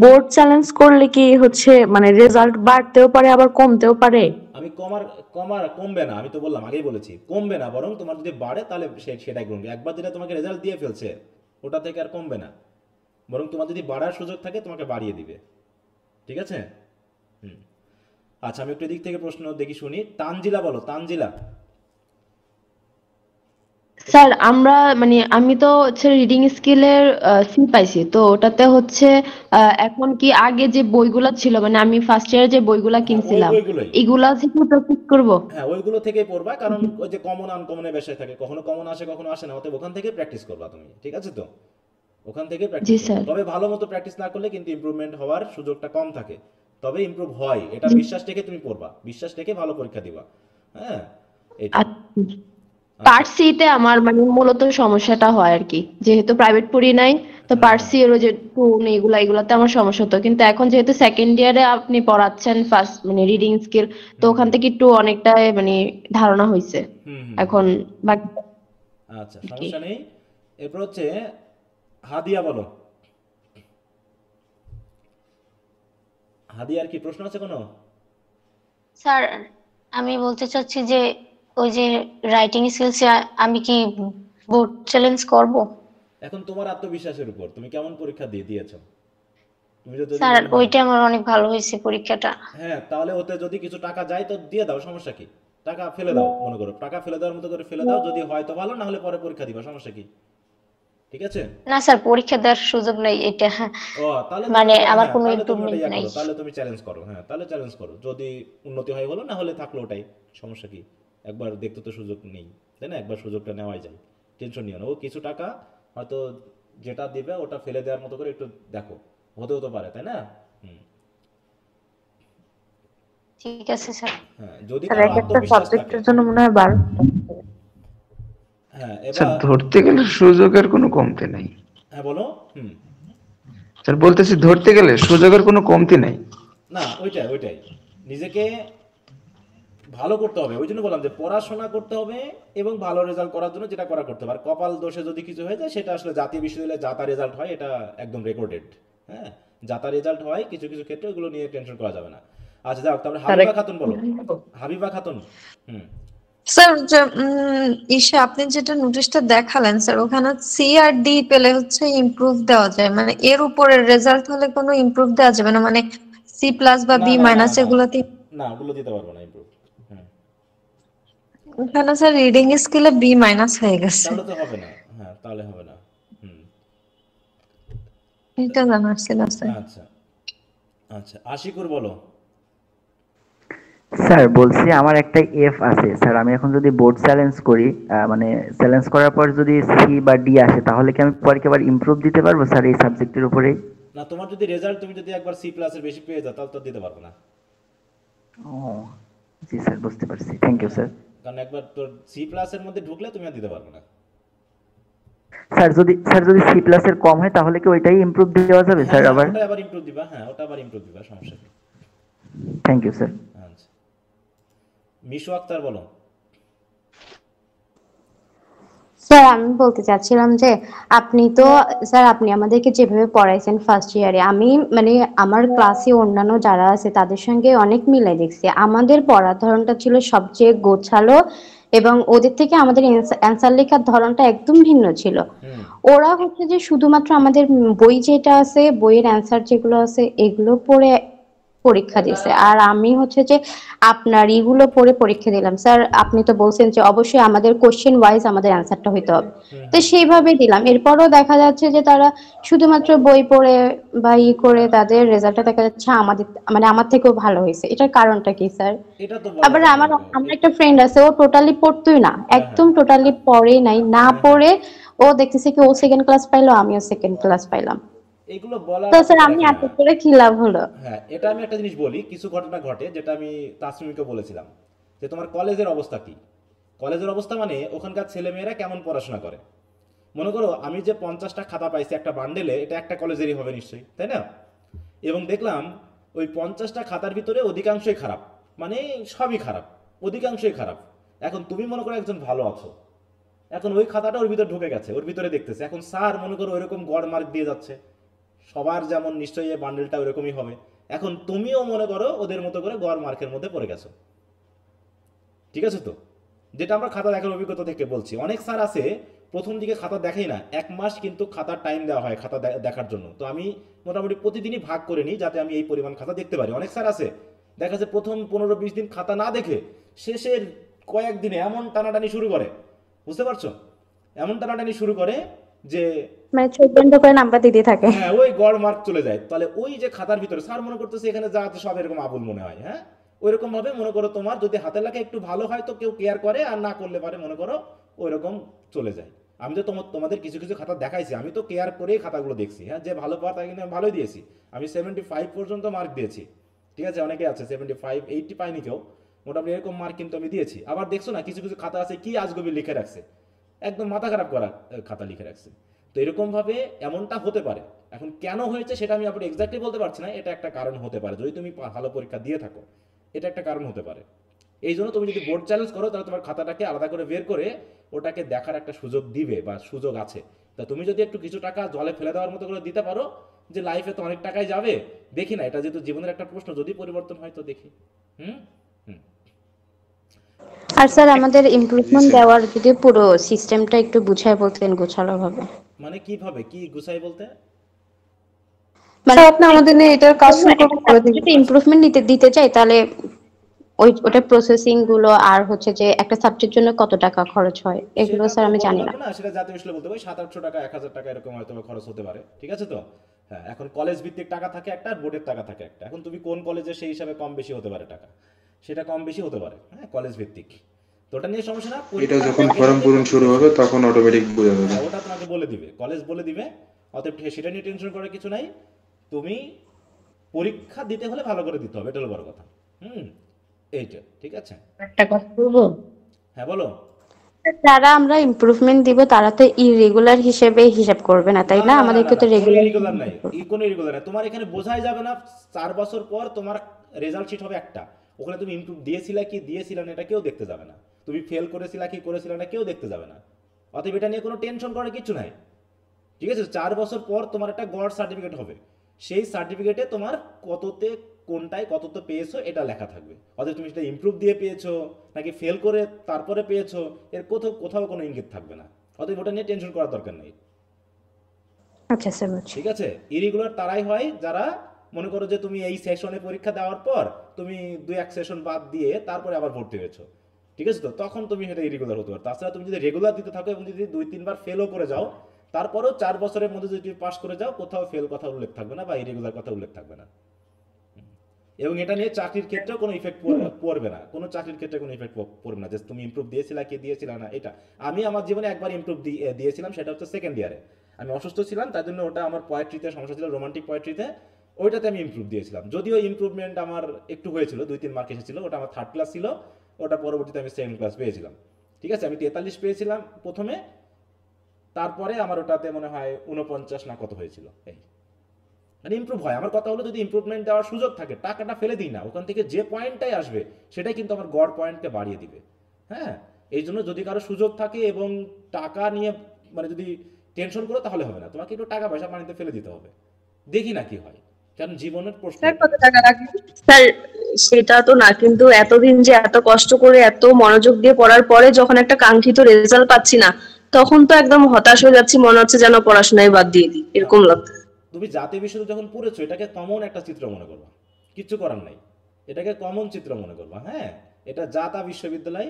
বোর্ড চ্যালেঞ্জ করলে কি হচ্ছে মানে রেজাল্ট বাড়তেও পারে আবার কমতেও পারে? আমি কমবে না, আমি তো বললাম, আগেই বলেছি কমবে না, বরং তোমার যদি বাড়ে তাহলে সেটাই গ্রহণ করবে। একবার যেটা তোমাকে রেজাল্ট দিয়ে ফেলছে ওটা থেকে আর কমবে না, বরং তোমার যদি বাড়ার সুযোগ থাকে তোমাকে বাড়িয়ে দিবে। ঠিক আছে? আচ্ছা, আমি একটু এদিক থেকে প্রশ্ন দেখি শুনি। তানজিলা বলো, তানজিলা। স্যার আমরা মানে আমি তো হচ্ছে রিডিং স্কিলের সি পাইছি, তো ওটাতে হচ্ছে এখন কি আগে যে বইগুলা ছিল, মানে আমি ফার্স্ট ইয়ারে যে বইগুলা হ্যাঁ, ওই কিনছিলাম বইগুলোই। এগুলা থেকে প্র্যাকটিস করব? হ্যাঁ, ওইগুলো থেকেই পড়বা, কারণ ওই যে কমন আনকমনের বিষয় থাকে, কখনো কমন আসে কখনো আসে না, অতএব ওখান থেকে প্র্যাকটিস করবা তুমি। ঠিক আছে তো? ওখান থেকে জি প্র্যাকটিস করবা। স্যার। তবে ভালো মতো প্র্যাকটিস না করলে কিন্তু ইমপ্রুভমেন্ট হওয়ার সুযোগটা কম থাকে, তবে ইমপ্রুভ হয়, এটা বিশ্বাস রেখে তুমি পড়বা, বিশ্বাস রেখে ভালো পরীক্ষা দিবা। হ্যাঁ, এইটা। পার্ট সি তে আমার মানে মূলত সমস্যাটা হয় আর কি, যেহেতু প্রাইভেট পড়ি নাই, তো পার্ট সি এর ওই যে টোন এগুলাতে আমার সমস্যা হতো, কিন্তু এখন যেহেতু সেকেন্ড ইয়ারে আপনি পড়াচ্ছেন ফার্স্ট মানে রিডিং স্কিল, তো ওখান থেকে একটু অনেকটাই মানে ধারণা হয়েছে এখন বাকি। আচ্ছা, সমস্যা নেই। এরপর হচ্ছে হাদিয়া বলো। হাদিয়ার কি প্রশ্ন আছে কোনো? স্যার আমি বলতে চাচ্ছি যে ওই যে রাইটিং স্কিলসে আমি কি বোর্ড চ্যালেঞ্জ করব? এখন তোমার আত্মবিশ্বাসের উপর, তুমি কেমন পরীক্ষা দিয়েছো। তুমি যদি স্যার ওইটা আমার অনেক ভালো হয়েছে পরীক্ষাটা। হ্যাঁ, তাহলে ওতে যদি কিছু টাকা যায় তো দিয়ে দাও, সমস্যা কি? টাকা ফেলে দাও, মনে করো টাকা ফেলে দেওয়ার মতো করে ফেলে দাও, যদি হয় তো ভালো, না হলে পরে পরীক্ষা দিবা, সমস্যা কি? ঠিক আছে? না স্যার, পরীক্ষা দেওয়ার সুযোগ নাই এটা। ও, তাহলে মানে আমার হ্যাঁ, কোনো তাহলে তুমি ওটা ইমপ্রুভমেন্ট নাই। তাহলে তুমি চ্যালেঞ্জ করো। হ্যাঁ, তাহলে চ্যালেঞ্জ করো, যদি উন্নতি হয় হলো, না হলে থাকলো ওটাই, সমস্যা কি? একবার দেখতে তো সুযোগ নেই, তাই না? একবার সুযোগটা নেওয়াই যায়, টেনশন নিও না। ও কিছু টাকা হয়তো যেটা দিবে ওটা ফেলে দেওয়ার মতো করে একটু দেখো, হতেও তো পারে, তাই না? ঠিক আছে স্যার। হ্যাঁ, যদি স্যার কারো এক একটা আত্মবিশ্বাস সাবজেক্টের থাকে। জন্য মনে হয় 12। হ্যাঁ, স্যার এবার ধরতে গেলে সুযোগের কোনো কমতি নেই। হ্যাঁ, বলো। স্যার বলতেছি ধরতে গেলে সুযোগের কোনো কমতি নেই। না, ওইটাই নিজেকে ভালো করতে হবে। ওই জন্য বললাম যে পড়াশোনা করতে হবে এবং ভালো রেজাল্ট করার জন্য যেটা করতে হবে। আর কপাল দোষে যদি কিছু হয়ে যায়, সেটা আসলে জাতীয় বিশ্ববিদ্যালয়ে যাতা রেজাল্ট হয়, এটা একদম রেকর্ডেড। হ্যাঁ, যাতা রেজাল্ট হয় কিছু কিছু ক্ষেত্রে, ওগুলো নিয়ে টেনশন করা যাবে না। আচ্ছা, যাও, তারপরে হাবিবা খাতুন বলো। হাবিবা খাতুন। স্যার যে আপনি যেটা নোটিশটা দেখালেন স্যার, ওখানে সি আর ডি পেলে হচ্ছে ইমপ্রুভ দেওয়া যায়, মানে এর উপরে রেজাল্ট হলে কোনো ইমপ্রুভ দেওয়া যাবে না, মানে সি প্লাস বা বি মাইনাস এগুলোতে? না, ওগুলো দিতে পারবো না ইমপ্রুভ। ওখানে স্যার রিডিং স্কিলে বি মাইনাস হয়ে গেছে। তাহলে তো হবে না। হ্যাঁ, তাহলে হবে না। এটা জানার ছিল স্যার। আচ্ছা আচ্ছা, আশিকুর বলো। স্যার বলছি আমার একটা এফ আছে স্যার, আমি এখন যদি বোর্ড চ্যালেঞ্জ করি, মানে চ্যালেঞ্জ করার পর যদি সি বা ডি আসে, তাহলে কি আমি পরীক্ষা আবার ইমপ্রুভ দিতে পারবো স্যার এই সাবজেক্টের উপরেই? না, তোমার যদি রেজাল্ট তুমি যদি একবার সি প্লাসের বেশি পেয়ে যাও, তাহলে তো দিতে পারবো না। ও জি স্যার, বুঝতে পারছি, থ্যাংক ইউ স্যার। কারণ একবার তোর সি প্লাসের মধ্যে ঢুকলে তুমি আর দিতে পারবে না। স্যার যদি সি প্লাসের কম হয়, তাহলে কি ওইটাই ইমপ্রুভ দেওয়া যাবে স্যার আবার? ওটা আবার ইমপ্রুভ দিবা। হ্যাঁ, ওটা আবার ইমপ্রুভ দিবা, সমস্যা নেই। Thank you sir. আচ্ছা, মিশু আক্তার বলো। স্যার আমি বলতে চাচ্ছিলাম যে আপনি আমাদেরকে যেভাবে পড়াইছেন ফার্স্ট ইয়ারে, আমি মানে আমার ক্লাসে অন্যান্য যারা আছে তাদের সঙ্গে অনেক মিলাই দেখছি। আমাদের পড়ার ধরনটা ছিল সবচেয়ে গোছালো এবং ওদের থেকে আমাদের অ্যান্সার লেখার ধরনটা একদম ভিন্ন ছিল। ওরা হচ্ছে যে শুধুমাত্র আমাদের বই যেটা আছে, বইয়ের অ্যান্সার যেগুলো আছে এগুলো পড়ে পরীক্ষা দিছে, আর আমি হচ্ছে যে আপনার ইগুলো পড়ে পরীক্ষা দিলাম। স্যার আপনি তো বলছেন যে অবশ্যই আমাদের কোশ্চেন ওয়াইজ আমাদের অ্যান্সারটা হইতে হবে, তো সেইভাবেই দিলাম। এরপরও দেখা যাচ্ছে যে তারা শুধুমাত্র বই পড়ে বা ই করে তাদের রেজাল্টটা দেখা যাচ্ছে আমাদের মানে আমার থেকেও ভালো হয়েছে। এটার কারণটা কি স্যার? এটা তো আবার আমার একটা ফ্রেন্ড আছে, ও টোটালি পড়তোই না, একদম টোটালি পড়েই নাই, না পড়ে ও দেখতেছে কি ও সেকেন্ড ক্লাস পাইলো, আমিও সেকেন্ড ক্লাস পাইলাম। এগুলো বলা তো স্যার আমি এত করে কি লাভ হলো? হ্যাঁ, এটা আমি একটা জিনিস বলি, কিছু ঘটনা ঘটে যেটা আমি তাসমিমকে বলেছিলাম যে তোমার কলেজের অবস্থা কি। কলেজের অবস্থা মানে ওখানকার ছেলেমেয়েরা কেমন পড়াশোনা করে। মনে করো আমি যে 50টা খাতা পাইছি একটা বান্ডেলে, এটা একটা কলেজেরই হবে নিশ্চয়ই, তাই না? এবং দেখলাম ওই 50টা খাতার ভিতরে অধিকাংশই খারাপ, মানে সবই খারাপ, অধিকাংশই খারাপ। এখন তুমি মনে করো একজন ভালো আছো, এখন ওই খাতাটা ওর ভিতরে ঢুকে গেছে, ওর ভিতরে দেখতেছে। এখন স্যার মনে করো ওইরকম গড় মার্ক দিয়ে যাচ্ছে, সবার যেমন নিশ্চয়ই এই বান্ডেলটা ওইরকমই হবে। এখন তুমিও মনে করো ওদের মতো করে গড় মার্কের মধ্যে পড়ে গেছো, ঠিক আছে? তো যেটা আমরা খাতা দেখার অভিজ্ঞতা থেকে বলছি, অনেক স্যার আছে প্রথম দিকে খাতা দেখেই না, 1 মাস কিন্তু খাতার টাইম দেওয়া হয় খাতা দেখার জন্য। তো আমি মোটামুটি প্রতিদিনই ভাগ করে নিই যাতে আমি এই পরিমাণ খাতা দেখতে পারি। অনেক স্যার আছে দেখা যাচ্ছে প্রথম 15-20 দিন খাতা না দেখে শেষের কয়েকদিনে এমন টানাটানি শুরু করে, বুঝতে পারছো? এমন টানাটানি শুরু করে যে মানে চোখ বন্ধ করে নাম্বার দিতে থাকে। হ্যাঁ, ওই গড় মার্ক চলে যায়। তাহলে ওই যে খাতার ভিতরে স্যার মনে করতেছে এখানে যা আছে সব এরকম আবুল মনে হয়। হ্যাঁ, ওইরকম ভাবে মনে করো তোমার যদি হাতের লেখা একটু ভালো হয় তো কেউ কেয়ার করে, আর না করলে পারে মনে করো ওইরকম চলে যায়। আমি তো তোমাদের কিছু কিছু খাতা দেখাইছি, আমি তো কেয়ার করেই খাতাগুলো দেখছি। হ্যাঁ, যে ভালো পাওয়া তাকে কিন্তু আমি ভালোই দিয়েছি, আমি 75 পর্যন্ত মার্ক দিয়েছি, ঠিক আছে? অনেকে আছে 75, 80 পাইনি কেউ, মোটামুটি এরকম মার্ক কিন্তু আমি দিয়েছি। আবার দেখছো না কিছু কিছু খাতা আছে কি আজগবি লিখে রাখছে, একদম মাথা খারাপ করা খাতা লিখে রাখছে। তো এরকম ভাবে এমনটা হতে পারে। এখন কেন হয়েছে সেটা আমি আপনার এক্স্যাক্টলি বলতে পারছি না, এটা একটা কারণ হতে পারে। যদি তুমি ভালো পরীক্ষা দিয়ে থাকো এটা একটা কারণ হতে পারে। এই জন্য তুমি যদি বোর্ড চ্যালেঞ্জ করো তাহলে তোমার খাতাটাকে আলাদা করে বের করে ওটাকে দেখার একটা সুযোগ দিবে বা সুযোগ আছে। তা তুমি যদি একটু কিছু টাকা জলে ফেলে দেওয়ার মতো করে দিতে পারো, যে লাইফে তো অনেক টাকাই যাবে, দেখি না এটা যেহেতু জীবনের একটা প্রশ্ন, যদি পরিবর্তন হয় তো দেখি। আর স্যার আমাদের ইমপ্রুভমেন্ট দেওয়ার যদি পুরো সিস্টেমটা একটু বুঝায় বলতেন গোছালো ভাবে। মানে কিভাবে কি গুছাই বলতে? মানে আপনি আমাদের নিয়ে এটার কাজ শুরু করতে যদি ইমপ্রুভমেন্ট দিতে চাই তাহলে ওটা প্রসেসিং গুলো আর হচ্ছে যে একটা সাবজেক্ট জন্য কত টাকা খরচ হয় এগুলো স্যার আমি জানি না। সেটা জাতীয় বিশ্ববিদ্যালয় বলতে পারি 700-800 টাকা 1000 টাকা এরকম হয়তো খরচ হতে পারে, ঠিক আছে? তো হ্যাঁ, এখন কলেজ ভিত্তিক টাকা থাকে একটা আর বোর্ডের টাকা থাকে একটা। এখন তুমি কোন কলেজে সেই হিসাবে কম বেশি হতে পারে টাকা, সেটা কম বেশি হতে পারে। হ্যাঁ, কলেজ ভিত্তিক, তো ওটা নিয়ে সমস্যা না। এটা যখন ফর্ম পূরণ শুরু হবে তখন অটোমেটিক বোঝা যাবে, ওটা তোমাকে বলে দিবে, কলেজ বলে দিবে। অতএব সেটা নিয়ে টেনশন করার কিছু নাই। তুমি পরীক্ষা দিতে হলে ভালো করে দিতে হবে, এটা হলো বড় কথা। এইটা ঠিক আছে। একটা কথা বলবো? হ্যাঁ বলো। যারা আমরা ইমপ্রুভমেন্ট দিব তারা তো ইরেগুলার হিসেবে হিসাব করবে না, তাই না? আমাদেরকে তো রেগুলার নাই, কোনো রেগুলার নাই। তোমার এখানে বোঝাই যাবে না 4 বছর পর তোমার রেজাল্ট শিট হবে একটা, ওখানে তুমি ইমপ্রুভ দিয়েছিলা কি দিয়েছিলা না এটা কেউ দেখতে যাবে না, তুমি ফেল করেছিলা কি করেছিলা না কেউ দেখতে যাবে না। অতএব এটা নিয়ে কোনো টেনশন করার কিছু নাই, ঠিক আছে? 4 বছর পর তোমার একটা গড় সার্টিফিকেট হবে, সেই সার্টিফিকেটে তোমার কততে কোনটায় কততে পেয়েছো এটা লেখা থাকবে। অতএব তুমি সেটা ইমপ্রুভ দিয়ে পেয়েছো নাকি ফেল করে তারপরে পেয়েছো এর কোথাও কোনো ইঙ্গিত থাকবে না। অতএব ওটা নিয়ে টেনশন করার দরকার নেই। আচ্ছা স্যার, ঠিক আছে? ইরেগুলার তারাই হয় যারা মনে করো যে তুমি এই সেশনে পরীক্ষা দেওয়ার পর তুমি 2-1 সেশন বাদ দিয়ে তারপরে আবার ভর্তি হয়েছো, ঠিক আছে? তো তখন তুমি সেটা ইরেগুলার হতে পারো। তাছাড়া তুমি যদি রেগুলার দিতে থাকো এবং যদি 2-3 বার ফেলও করে যাও, তারপরেও 4 বছরের মধ্যে যদি তুমি পাস করে যাও, কোথাও ফেল কথা উল্লেখ থাকবে না বা ইরেগুলার কথা উল্লেখ থাকবে না। এবং এটা নিয়ে চাকরির ক্ষেত্রেও কোনো ইফেক্ট পড়বে না, কোনো চাকরির ক্ষেত্রে কোনো ইফেক্ট পড়বে না যে তুমি ইমপ্রুভ দিয়েছিলা কি দিয়েছিলা না। এটা আমি আমার জীবনে একবার ইমপ্রুভ দিয়েছিলাম, সেটা হচ্ছে সেকেন্ড ইয়ারে। আমি অসুস্থ ছিলাম, তার জন্য ওটা আমার পোয়েট্রিতে সমস্যা ছিল, রোমান্টিক পোয়েট্রিতে, ওইটাতে আমি ইমপ্রুভ দিয়েছিলাম। যদিও ইমপ্রুভমেন্ট আমার একটু হয়েছিল, 2-3 মার্ক এসেছিল, ওটা আমার 3rd ক্লাস ছিল, ওটা পরবর্তীতে আমি 2nd ক্লাস পেয়েছিলাম, ঠিক আছে? আমি 43 পেয়েছিলাম প্রথমে, তারপরে আমার ওটাতে মনে হয় 49 না কত হয়েছিল। এই মানে ইমপ্রুভ হয়। আমার কথা হলো যদি ইমপ্রুভমেন্ট দেওয়ার সুযোগ থাকে টাকাটা ফেলে দিই না, ওখান থেকে যে পয়েন্টটাই আসবে সেটাই কিন্তু আমার গড় পয়েন্টকে বাড়িয়ে দিবে। হ্যাঁ, এই জন্য যদি কারো সুযোগ থাকে এবং টাকা নিয়ে মানে যদি টেনশন করো তাহলে হবে না, তোমাকে একটু টাকা পয়সা পানিতে ফেলে দিতে হবে, দেখি না কি হয়, কারণ জীবনের প্রশ্ন। স্যার সেটা তো না, কিন্তু এতদিন যে এত কষ্ট করে এত মনোযোগ দিয়ে পড়ার পরে যখন একটা কাঙ্ক্ষিত রেজাল্ট পাচ্ছি না, তখন তো একদম হতাশ হয়ে যাচ্ছি, মনে হচ্ছে যেন পড়াশোনায় বাদ দিয়ে দিই, এরকম লাগছে। তুমি জাতীয় বিশ্ববিদ্যালয় যখন পড়েছো এটাকে কমন একটা চিত্র মনে করবা, কিচ্ছু করার নাই, এটাকে কমন চিত্র মনে করবা। হ্যাঁ, এটা যা তা বিশ্ববিদ্যালয়,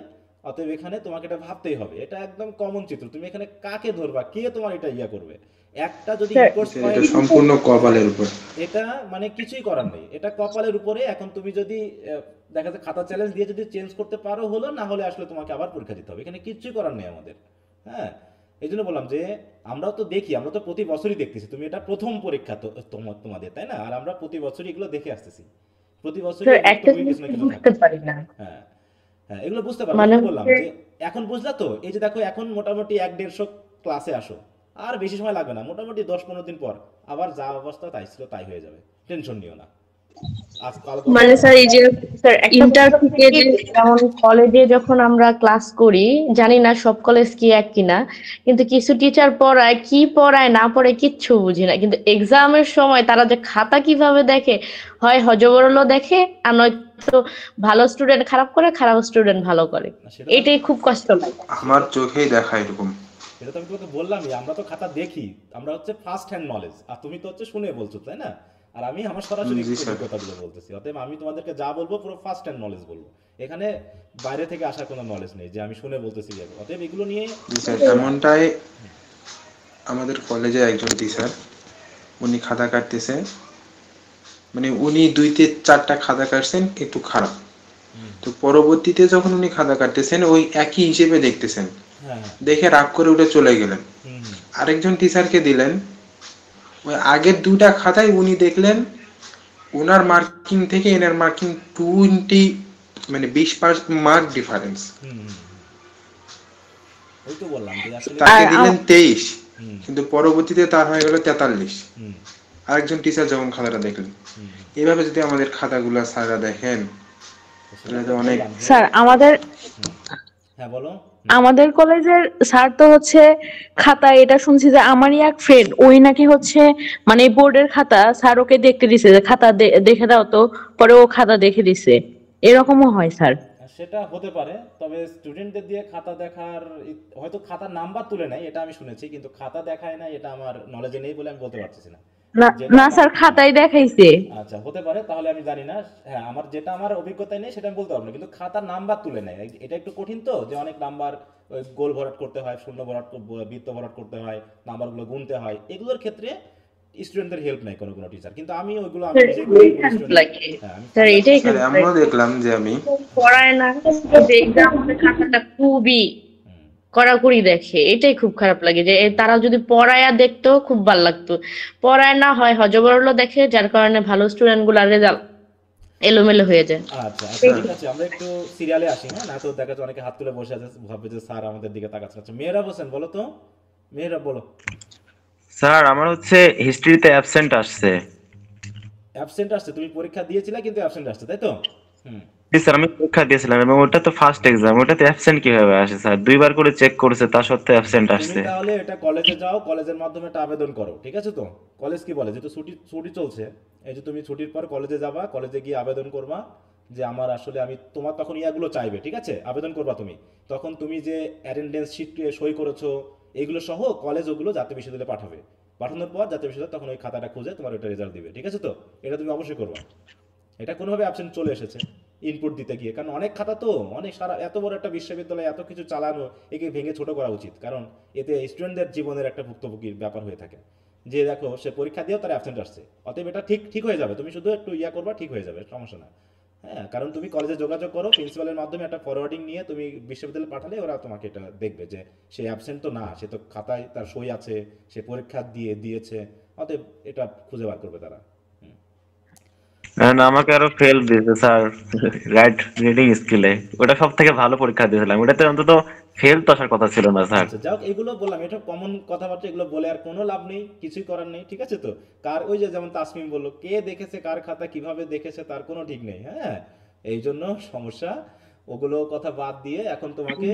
অতএব এখানে তোমাকে এটা ভাবতেই হবে, এটা একদম কমন চিত্র। তুমি এখানে কাকে ধরবা, কে তোমার এটা ইয়া করবে? একটা যদি ইনকোর্স এটা পয়েন্ট, সম্পূর্ণ কপালের উপর। এটা মানে কিছুই করার নেই, এটা কপালের উপরে। এখন তুমি যদি দেখা যাচ্ছে খাতা চ্যালেঞ্জ দিয়ে যদি চেঞ্জ করতে পারো হলো, না হলে আসলে তোমাকে আবার পরীক্ষা দিতে হবে, এখানে কিচ্ছুই করার নেই আমাদের। হ্যাঁ, এই জন্য বললাম যে আমরাও তো দেখি, আমরা তো প্রতি বছরই দেখতেছি, তুমি এটা প্রথম পরীক্ষা তো তোমাদের, তাই না? আর আমরা প্রতি বছরই এগুলো দেখে আসতেছি, প্রতি বছরই স্যার একটা তুমি জিনিস কিছু না কিছু বুঝতে থাকে। পারি না, হ্যাঁ হ্যাঁ, এগুলো বুঝতে পারবো। মানে আমি বললাম যে এখন বুঝলা তো, এই যে দেখো এখন মোটামুটি 1-150 ক্লাসে আসো, আর বেশি সময় লাগবে না, মোটামুটি 10-15 দিন পর আবার যা অবস্থা তাই ছিল তাই হয়ে যাবে, টেনশন নিও না। আজকাল মানে স্যার এই যে স্যার ইন্টার থেকে যে যেমন কলেজে যখন আমরা ক্লাস করি, জানি না সব কলেজ কি এক কিনা, কিন্তু কিছু টিচার পড়ায় কি পড়ায় না পড়ায় কিচ্ছু বুঝি না, কিন্তু এক্সামের সময় তারা যে খাতা কিভাবে দেখে, হয় হজবরল দেখে, আর নয়তো ভালো স্টুডেন্ট খারাপ করে, খারাপ স্টুডেন্ট ভালো করে, এটাই খুব কষ্ট লাগে। আমার চোখেই দেখা এরকম। এটা তো আমি তোমাকে বললামই, আমরা তো খাতা দেখি, আমরা হচ্ছে ফার্স্ট হ্যান্ড নলেজ, আর তুমি তো হচ্ছে শুনে বলছো, তাই না? আর আমি আমার সরাসরি জি স্যার। অভিজ্ঞতাগুলো বলতেছি, অতএব আমি তোমাদেরকে যা বলবো পুরো ফার্স্ট হ্যান্ড নলেজ বলবো, এখানে বাইরে থেকে আসা কোনো নলেজ নেই যে আমি শুনে বলতেছি। অতএব এগুলো নিয়ে জি স্যার, এমনটাই আমাদের কলেজে একজন টিচার, উনি খাতা কাটতেছে, মানে উনি 2-4টা খাতা কাটছেন একটু খারাপ, তো পরবর্তীতে যখন উনি খাতা কাটতেছেন ওই একই হিসেবে দেখতেছেন, হ্যাঁ দেখে রাগ করে উঠে চলে গেলেন। আরেকজন টিচারকে দিলেন, ওই আগের 2টা খাতায় উনি দেখলেন ওনার মার্কিং থেকে এনার মার্কিং 20 মানে 20% মার্ক ডিফারেন্স। ওই তো বললাম যে আসলে তাকে দিলেন 23, কিন্তু পরবর্তীতে তার হয়ে গেল 43। আরেকজন টিচার যখন খাতাটা দেখলেন, এইভাবে যদি আমাদের খাতাগুলো স্যাররা দেখেন তাহলে তো অনেক। স্যার আমাদের হ্যাঁ বলো। আমাদের কলেজের স্যার তো হচ্ছে খাতা, এটা শুনছি যে আমারই এক ফ্রেন্ড, ওই নাকি হচ্ছে মানে বোর্ডের খাতা স্যার ওকে দেখতে দিছে যে খাতা দেখে দাও, তো পরে ও খাতা দেখে দিছে, এরকমও হয় স্যার? সেটা হতে পারে, তবে স্টুডেন্টদের দিয়ে খাতা দেখার হয়তো খাতার নাম্বার তুলে নেয়, এটা আমি শুনেছি, কিন্তু খাতা দেখায় না এটা আমার নলেজে নেই বলে আমি বলতে পারতেছি না। না স্যার খাতায় দেখাইছে। আচ্ছা হতে পারে, তাহলে আমি জানি না। হ্যাঁ, আমার অভিজ্ঞতায় নেই, সেটা আমি বলতে পারবো না, কিন্তু খাতার নাম্বার তুলে নেয়, এটা একটু কঠিন তো, যে অনেক নাম্বার গোল ভরাট করতে হয়, শূন্য ভরাট, বৃত্ত ভরাট করতে হয়, নাম্বারগুলো গুনতে হয়, এগুলোর ক্ষেত্রে স্টুডেন্টদের হেল্প নেই কোনো কোনো টিচার, কিন্তু আমি ওইগুলো আমি নিজে করি। স্যার এটাই স্যার এমনও দেখলাম যে আমি পড়ায় না, এক্সাম খাতাটা খুবই কড়াকড়ি দেখে, এটাই খুব খারাপ লাগে যে তারা যদি পড়ায়া দেখতো খুব ভালো লাগতো, পড়ায় না হয় হজবরল দেখে, যার কারণে ভালো স্টুডেন্ট গুলার রেজাল্ট এলোমেলো হয়ে যায়। আচ্ছা আচ্ছা ঠিক আছে, আমরা একটু সিরিয়ালে আসি। হ্যাঁ, না তো দেখা যাচ্ছে অনেকে হাত তুলে বসে আছে, ভাববে যে স্যার আমাদের দিকে তাকাচ্ছে। আচ্ছা মেহরাব হোসেন বলো তো, মেহরাব বলো। স্যার আমার হচ্ছে হিস্ট্রিতে অ্যাবসেন্ট আসছে। অ্যাবসেন্ট আসছে? তুমি পরীক্ষা দিয়েছিলে কিন্তু অ্যাবসেন্ট আসছে, তাই তো? জি স্যার, আমি পরীক্ষা দিয়েছিলাম এবং ওটা তো ফার্স্ট এক্সাম, ওটাতে অ্যাবসেন্ট কিভাবে আসে স্যার? 2বার করে চেক করেছে, তা সত্ত্বেও অ্যাবসেন্ট তুমি আসছে। তাহলে এটা কলেজে যাও, কলেজের মাধ্যমে একটা আবেদন করো, ঠিক আছে? তো কলেজ কি বলে, যেহেতু ছুটি চলছে, এই যে তুমি ছুটির পর কলেজে যাবা, কলেজে গিয়ে আবেদন করবা যে আমার আসলে আমি তোমার তখন ইয়াগুলো চাইবে, ঠিক আছে? আবেদন করবা তুমি, তখন তুমি যে অ্যাটেন্ডেন্স শিট সই করেছো এগুলো সহ কলেজ ওগুলো জাতীয় বিশ্ববিদ্যালয়ে পাঠাবে, পাঠানোর পর জাতীয় বিশ্ববিদ্যালয় তখন ওই খাতাটা খুঁজে তোমার ওটা রেজাল্ট দিবে, ঠিক আছে? তো এটা তুমি অবশ্যই করবা। এটা কোনোভাবে অ্যাবসেন্ট চলে এসেছে ইনপুট দিতে গিয়ে, কারণ অনেক খাতা তো, অনেক সারা এত বড় একটা বিশ্ববিদ্যালয় এত কিছু চালানো, একে ভেঙে ছোট করা উচিত, কারণ এতে স্টুডেন্টদের জীবনের একটা ভুক্তভোগীর ব্যাপার হয়ে থাকে, যে দেখো সে পরীক্ষা দিয়েও তার অ্যাবসেন্ট আসছে, অতএব এটা ঠিক হয়ে যাবে, তুমি শুধু একটু ইয়া করবা, ঠিক হয়ে যাবে, সমস্যা না। হ্যাঁ, কারণ তুমি কলেজে যোগাযোগ করো, প্রিন্সিপালের মাধ্যমে একটা ফরওয়ার্ডিং নিয়ে তুমি বিশ্ববিদ্যালয়ে পাঠালে ওরা তোমাকে এটা দেখবে যে সে অ্যাবসেন্ট তো না, সে তো খাতায় তার সই আছে, সে পরীক্ষা দিয়েছে, অতএব এটা খুঁজে বার করবে তারা। না আমাকে আরো ফেল দিয়েছে স্যার রাইট রিডিং স্কিলে, ওটা সব থেকে ভালো পরীক্ষা দিয়েছিলাম, ওটাতে অন্তত ফেল তো আসার কথা ছিল না স্যার। আচ্ছা যাও, এগুলো বললাম, এটা কমন কথাবার্তা, এগুলো বলে আর কোনো লাভ নেই, কিছুই করার নেই, ঠিক আছে? তো কার ওই যে যেমন তাসমিম বললো, কে দেখেছে কার খাতা কিভাবে দেখেছে তার কোনো ঠিক নেই। হ্যাঁ, এই জন্য সমস্যা, ওগুলো কথা বাদ দিয়ে এখন তোমাকে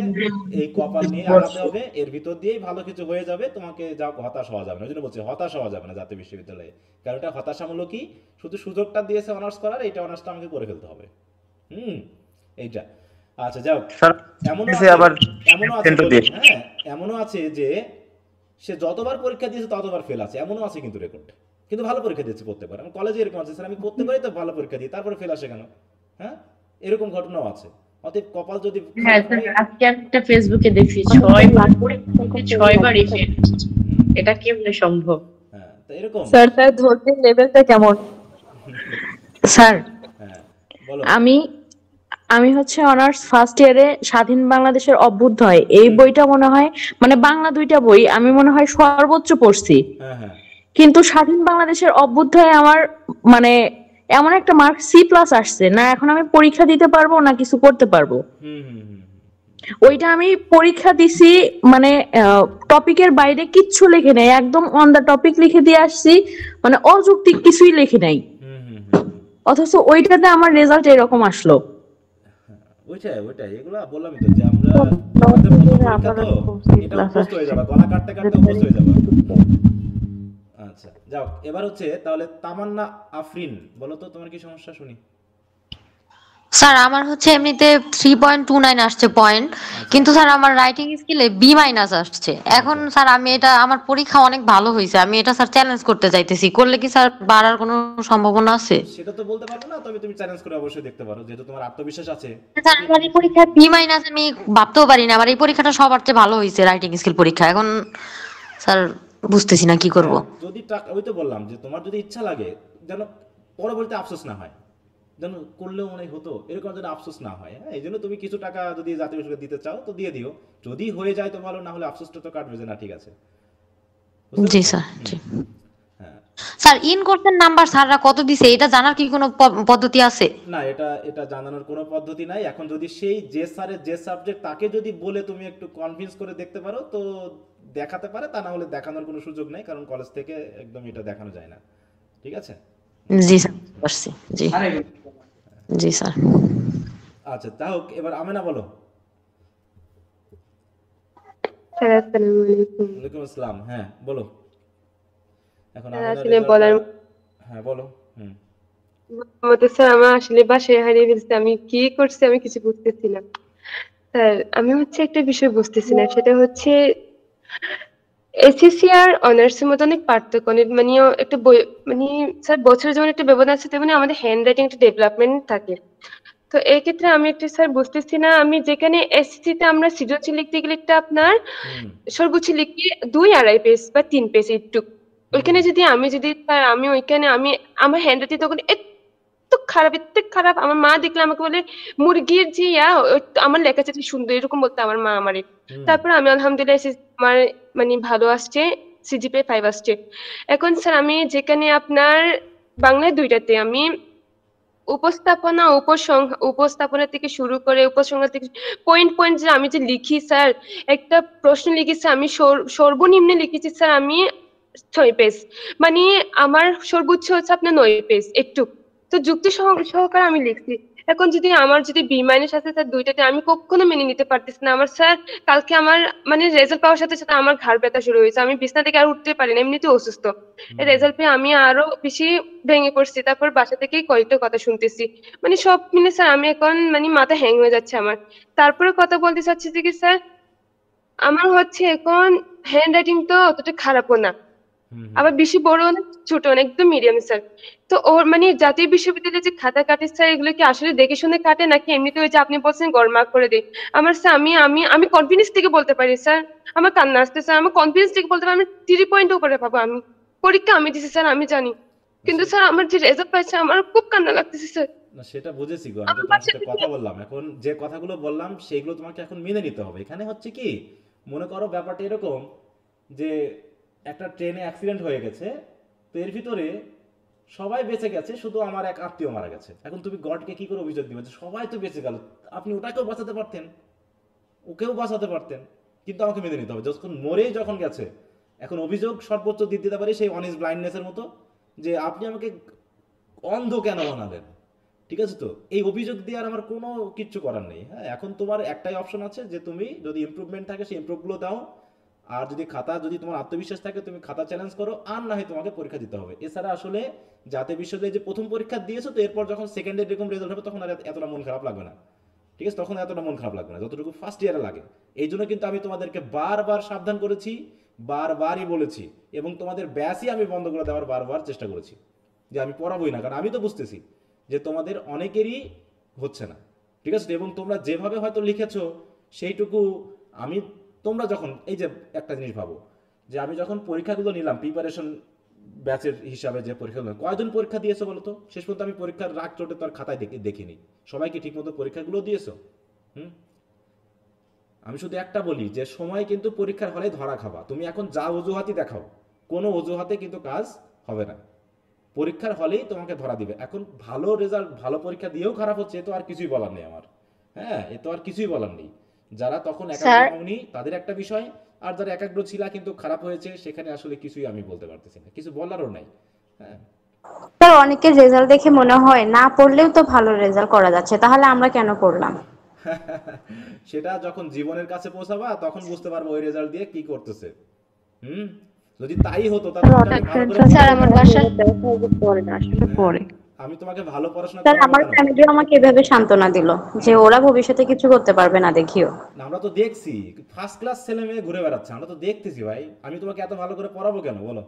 এই কপাল নিয়ে আগাতে হবে, এর ভিতর দিয়েই ভালো কিছু হয়ে যাবে, তোমাকে যা হতাশ হওয়া যাবে না। ওই জন্য বলছি হতাশ হওয়া যাবে না জাতীয় বিশ্ববিদ্যালয়ে, কারণ এটা হতাশামূলক, কি শুধু সুযোগটা দিয়েছে অনার্স করার, এইটা অনার্সটা আমাকে করে ফেলতে হবে। এইটা আচ্ছা যাও। এমনও আছে যে সে যতবার পরীক্ষা দিয়েছে ততবার ফেল আছে, এমনও আছে কিন্তু রেকর্ড, কিন্তু ভালো পরীক্ষা দিয়েছি প্রত্যেকবার। আমি কলেজে এরকম আছে স্যার, আমি প্রত্যেকবারই তো ভালো পরীক্ষা দিই, তারপরে ফেল আসে কেন? হ্যাঁ, এরকম ঘটনাও আছে। অতএব কপাল যদি হ্যাঁ খারাপ হয়, আজকে আমি একটা ফেসবুকে দেখছি 6বার পরীক্ষা দিতে 6বারই ফেল। এটা কেমনে সম্ভব? হ্যাঁ তো এরকম স্যার তার ধৈর্যের লেভেলটা কেমন? স্যার হ্যাঁ বলো। আমি হচ্ছে অনার্স ফার্স্ট ইয়ারে স্বাধীন বাংলাদেশের অভ্যুদয় এই বইটা মনে হয় মানে বাংলা 2টা বই আমি মনে হয় সর্বোচ্চ পড়ছি, হ্যাঁ হ্যাঁ কিন্তু স্বাধীন বাংলাদেশের অভ্যুদয়ে আমার মানে এমন একটা মার্ক C+ আসছে না, এখন আমি পরীক্ষা দিতে পারবো না কিছু করতে পারবো। ওইটা আমি পরীক্ষা দিছি মানে টপিকের বাইরে কিচ্ছু লিখে নাই, একদম অন দা টপিক লিখে দিয়ে আসছি, মানে অযৌক্তিক কিছুই লিখে নাই, অথচ ওইটাতে আমার রেজাল্ট এরকম আসলো। ওইটাই এগুলা বললামই তো যে আমরা আমাদের প্রথম পরীক্ষা তো এটা অভ্যস্ত হয়ে যাবে, গলা কাটতে কাটতে অভ্যস্ত হয়ে যাবে। আচ্ছা যাও, এবার হচ্ছে তাহলে তামান্না আফরিন, বলো তো তোমার কি সমস্যা শুনি। স্যার আমার হচ্ছে এমনিতে 3.29 আসছে পয়েন্ট, কিন্তু স্যার আমার রাইটিং স্কিলে B- আসছে। এখন স্যার আমি এটা আমার পরীক্ষা অনেক ভালো হয়েছে, আমি এটা স্যার চ্যালেঞ্জ করতে চাইতেছি, করলে কি স্যার বাড়ার কোনো সম্ভাবনা আছে? সেটা তো বলতে পারবো না, তবে তুমি চ্যালেঞ্জ করে অবশ্যই দেখতে পারো, যেহেতু তোমার আত্মবিশ্বাস আছে। স্যার আমার এই পরীক্ষা B- আমি ভাবতেও পারি না, আমার এই পরীক্ষাটা সবার চেয়ে ভালো হয়েছে রাইটিং স্কিল পরীক্ষা। এখন স্যার বুঝতেছি না কি করব। যদি ওই তো বললাম যে তোমার যদি ইচ্ছা লাগে যেন পরবর্তীতে আফসোস না হয়, যেন করলেও মনে হতো এরকম যেন আফসোস না হয়। হ্যাঁ, এই জন্য তুমি কিছু টাকা যদি জাতীয় বিশ্ববিদ্যালয়ে দিতে চাও তো দিয়ে দিও, যদি হয়ে যায় তো ভালো, না হলে আফসোসটা তো কাটবে যে না ঠিক আছে। জি স্যার, জি স্যার। ইন কোর্সের নাম্বার স্যাররা কত দিছে এটা জানার কি কোনো পদ্ধতি আছে? না, এটা জানানোর কোনো পদ্ধতি নাই। এখন যদি সেই যে স্যারের যে সাবজেক্ট তাকে যদি বলে তুমি একটু কনভিন্স করে দেখতে পারো তো দেখাতে পারে, তা না হলে দেখানোর কোনো সুযোগ নেই, কারণ কলেজ থেকে একদম এটা দেখানো যায় না। ঠিক আছে? জি স্যার, বুঝছি। জি জি স্যার। আচ্ছা তা হোক, এবার আমেনা বলো। আসসালামু আলাইকুম। ওয়ালাইকুম আসসালাম। হ্যাঁ বলো। এখন আসলে বলার হ্যাঁ বলো। মতো স্যার আমার আসলে বাসায় হারিয়ে ফেলছে, আমি কি করছি আমি কিছু বুঝতেছি না স্যার। আমি হচ্ছে একটা বিষয় বুঝতেছি না, সেটা হচ্ছে এসএসসি আর অনার্সের মধ্যে অনেক পার্থক্য, মানে একটা মানে স্যার বছরের যেমন একটা ব্যবধান আছে তেমনি আমাদের হ্যান্ড রাইটিং একটা ডেভেলপমেন্ট থাকে। তো এই ক্ষেত্রে আমি একটা স্যার বুঝতেছি না, আমি যেখানে এসএসসি তে আমরা সৃজনশীল লিখতে গেলে একটা আপনার সর্বোচ্চ লিখি 2-2.5 পেজ বা 3 পেজ একটু, ওইখানে যদি স্যার আমি ওইখানে আমার হ্যান্ড রাইটিং তখন এত খারাপ, আমার মা দেখলে আমাকে বলে মুরগির যে আমার লেখা চাচ্ছে সুন্দর, এরকম বলতে আমার মা আমারে। তারপর আমি আলহামদুলিল্লাহ আমার মানে ভালো আসছে, CGPA 5 আসছে। এখন স্যার আমি যেখানে আপনার বাংলায় 2টাতে আমি উপস্থাপনা থেকে শুরু করে উপসংহার থেকে পয়েন্ট যে আমি যে লিখি স্যার, একটা প্রশ্ন লিখেছি আমি সর্বনিম্নে লিখেছি স্যার আমি 6 পেজ, মানে আমার সর্বোচ্চ হচ্ছে আপনার 9 পেজ একটু, তো যুক্তি সহকারে আমি লিখছি। এখন যদি আমার B- আছে স্যার 2টাতে, আমি কখনো মেনে নিতে পারতেছি না। আমার স্যার কালকে আমার মানে রেজাল্ট পাওয়ার সাথে সাথে আমার ঘাড় ব্যথা শুরু হয়েছে, আমি বিছানা থেকে আর উঠতে পারি না, এমনিতে অসুস্থ। রেজাল্ট পেয়ে আমি আরো বেশি ভেঙে পড়ছি, তারপর বাসা থেকেই কয়েকটা কথা শুনতেছি, মানে সব মিলে স্যার আমি এখন মানে মাথা হ্যাং হয়ে যাচ্ছে আমার। তারপরে কথা বলতে চাচ্ছি যে কি স্যার, আমার হচ্ছে এখন হ্যান্ড রাইটিং তো অতটা খারাপও না, আবার বেশি বড় না ছোট না, একদম মিডিয়াম স্যার। তো ওর মানে জাতীয় বিশ্ববিদ্যালয়ে যে খাতা কাটে স্যার, এগুলো কি আসলে দেখে শুনে কাটে নাকি এমনিতে ওই যে আপনি বলছেন গড়মার্ক করে দেয়? আমার স্যার আমি কনফিডেন্স থেকে বলতে পারি স্যার, আমার কান্না আসছে স্যার, আমার কনফিডেন্স থেকে বলতে পারি আমি 3 পয়েন্ট উপরে পাবো। আমি পরীক্ষা আমি দিছি স্যার, আমি জানি, কিন্তু স্যার আমার যে রেজাল্ট পাইছে আমার খুব কান্না লাগতেছে স্যার। না সেটা বুঝেছি গো, আমি তো তোমার সাথে কথা বললাম, এখন যে কথাগুলো বললাম সেইগুলো তোমাকে এখন মেনে নিতে হবে। এখানে হচ্ছে কি, মনে করো ব্যাপারটা এরকম যে একটা ট্রেনে অ্যাক্সিডেন্ট হয়ে গেছে, তো এর ভিতরে সবাই বেঁচে গেছে, শুধু আমার এক আত্মীয় মারা গেছে। এখন তুমি গডকে কি করে অভিযোগ দিবে যে সবাই তো বেঁচে গেল, আপনি ওটাকেও বাঁচাতে পারতেন, ওকেও বাঁচাতে পারতেন, কিন্তু আমাকে মেনে নিতে হবে যখন যখন গেছে। এখন অভিযোগ সর্বোচ্চ দিতে পারি সেই অনিস ব্লাইন্ডনেসের মতো, যে আপনি আমাকে অন্ধ কেন বানালেন। ঠিক আছে, তো এই অভিযোগ দিয়ে আর আমার কোনো কিচ্ছু করার নেই। হ্যাঁ, এখন তোমার একটাই অপশন আছে যে তুমি যদি ইমপ্রুভমেন্ট থাকে সেই ইমপ্রুভগুলো দাও, আর যদি তোমার আত্মবিশ্বাস থাকে তুমি খাতা চ্যালেঞ্জ করো, আর না হয় তোমাকে পরীক্ষা দিতে হবে। এছাড়া আসলে জাতীয় বিশ্ববিদ্যালয়ে যে প্রথম পরীক্ষা দিয়েছো, তো এরপর যখন সেকেন্ডের এরকম রেজাল্ট হবে তখন আর এতটা মন খারাপ লাগবে না। ঠিক আছে, তখন এতটা মন খারাপ লাগবে না যতটুকু ফার্স্ট ইয়ারে লাগে। এই জন্য কিন্তু আমি তোমাদেরকে বারবার সাবধান করেছি বারবারই বলেছি, এবং তোমাদের ব্যাচই আমি বন্ধ করে দেওয়ার বারবার চেষ্টা করেছি যে আমি পড়াবোই না, কারণ আমি তো বুঝতেছি যে তোমাদের অনেকেরই হচ্ছে না, ঠিক আছে? এবং তোমরা যেভাবে হয়তো লিখেছো সেইটুকু আমি, তোমরা যখন এই যে একটা জিনিস ভাবো যে আমি যখন পরীক্ষাগুলো নিলাম প্রিপারেশন ব্যাচের হিসাবে, যে পরীক্ষাগুলো কয়জন পরীক্ষা দিয়েছো বলো তো? শেষ পর্যন্ত আমি পরীক্ষার রাগ চোটে তো আর খাতায় দেখিনি সবাইকে ঠিকমতো পরীক্ষাগুলো দিয়েছো। আমি শুধু একটা বলি যে সময় কিন্তু পরীক্ষার হলে ধরা খাবা, তুমি এখন যা অজুহাতই দেখাও কোনো অজুহাতে কিন্তু কাজ হবে না, পরীক্ষার হলেই তোমাকে ধরা দিবে। এখন ভালো রেজাল্ট, ভালো পরীক্ষা দিয়েও খারাপ হচ্ছে, এ তো আর কিছুই বলার নেই আমার, হ্যাঁ এ তো আর কিছুই বলার নেই। যারা তখন একাগ্র হওনি তাদের একটা বিষয়, আর যারা একাগ্র ছিল কিন্তু খারাপ হয়েছে সেখানে আসলে কিছুই আমি বলতে পারতেছি না, কিছু বলারও নাই। হ্যাঁ স্যার অনেকের রেজাল্ট দেখে মনে হয় না পড়লেও তো ভালো রেজাল্ট করা যাচ্ছে, তাহলে আমরা কেন পড়লাম? সেটা যখন জীবনের কাছে পৌঁছাবা তখন বুঝতে পারবো ওই রেজাল্ট দিয়ে কি করতেছে। যদি তাই হতো আমি তোমাকে ভালো পড়াশোনা স্যার আমার ফ্যামিলিও আমাকে এভাবে সান্ত্বনা দিল যে ওরা ভবিষ্যতে কিছু করতে পারবে না, দেখিও। আমরা তো দেখছি ফার্স্ট ক্লাস ছেলে মেয়ে ঘুরে বেড়াচ্ছে, আমরা তো দেখতেছি ভাই। আমি তোমাকে এত ভালো করে পড়াবো কেন বলো?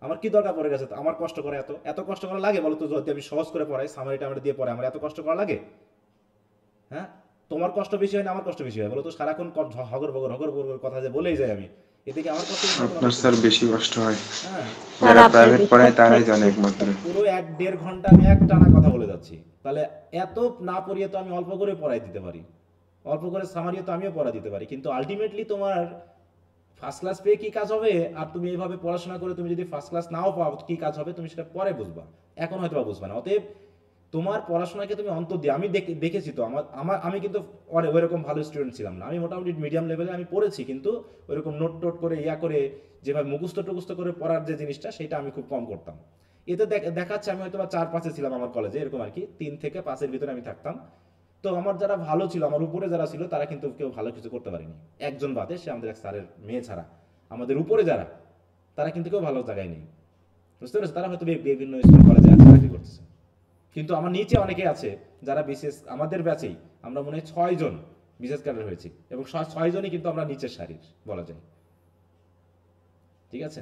আমার কি দরকার পড়ে গেছে? আমার কষ্ট করে এত কষ্ট করা লাগে বলো তো? যদি আমি সহজ করে পড়াই, সামারিটা আমরা দিয়ে পড়াই, আমার এত কষ্ট করা লাগে? হ্যাঁ তোমার কষ্ট বেশি হয় না আমার কষ্ট বেশি হয় বলো তো? সারাক্ষণ হগর বগর কথা যে বলেই যাই আমি, এতে কি আমার কষ্ট বেশি? আপনার স্যার বেশি কষ্ট হয়, যারা প্রাইভেট পড়ায় তারাই জানে একমাত্র। পুরো 1.5 ঘন্টা আমি একটানা কথা বলে যাচ্ছি, তাহলে এত না পড়িয়ে তো আমি অল্প করে পড়াই দিতে পারি, অল্প করে সামারিও তো আমিও পড়া দিতে পারি, কিন্তু আলটিমেটলি তোমার ফার্স্ট ক্লাস পেয়ে কি কাজ হবে? আর তুমি এইভাবে পড়াশোনা করে তুমি যদি ফার্স্ট ক্লাস নাও পাও কি কাজ হবে তুমি সেটা পরে বুঝবা, এখন হয়তো বুঝবা না। অতএব তোমার পড়াশোনাকে তুমি অন্তর দিয়ে, আমি দেখেছি তো আমি কিন্তু ওইরকম ভালো স্টুডেন্ট ছিলাম না, আমি মোটামুটি মিডিয়াম লেভেলে আমি পড়েছি, কিন্তু ওইরকম নোট টোট করে করে যেভাবে মুখস্থ করে পড়ার যে জিনিসটা সেটা আমি খুব কম করতাম। এতে দেখাচ্ছে আমি হয়তো 4-5-এ ছিলাম আমার কলেজে, এরকম আর কি 3 থেকে 5-এর ভিতরে আমি থাকতাম। তো আমার যারা ভালো ছিল, আমার উপরে যারা ছিল তারা কিন্তু কেউ ভালো কিছু করতে পারেনি, একজন বাদে, সে আমাদের এক স্যারের মেয়ে ছাড়া। আমাদের উপরে যারা তারা কিন্তু কেউ ভালো জায়গায় নেই, বুঝতে পেরেছো? তারা হয়তো বিভিন্ন স্কুল কলেজে চাকরি করতেছে, কিন্তু আমার নিচে অনেকে আছে যারা বিশেষ, আমাদের ব্যাচেই আমরা মনে হয় 6 জন বিশেষ ক্যাডার হয়েছি, এবং 6 জনই কিন্তু আমরা নিচের সারির বলা যায়, ঠিক আছে?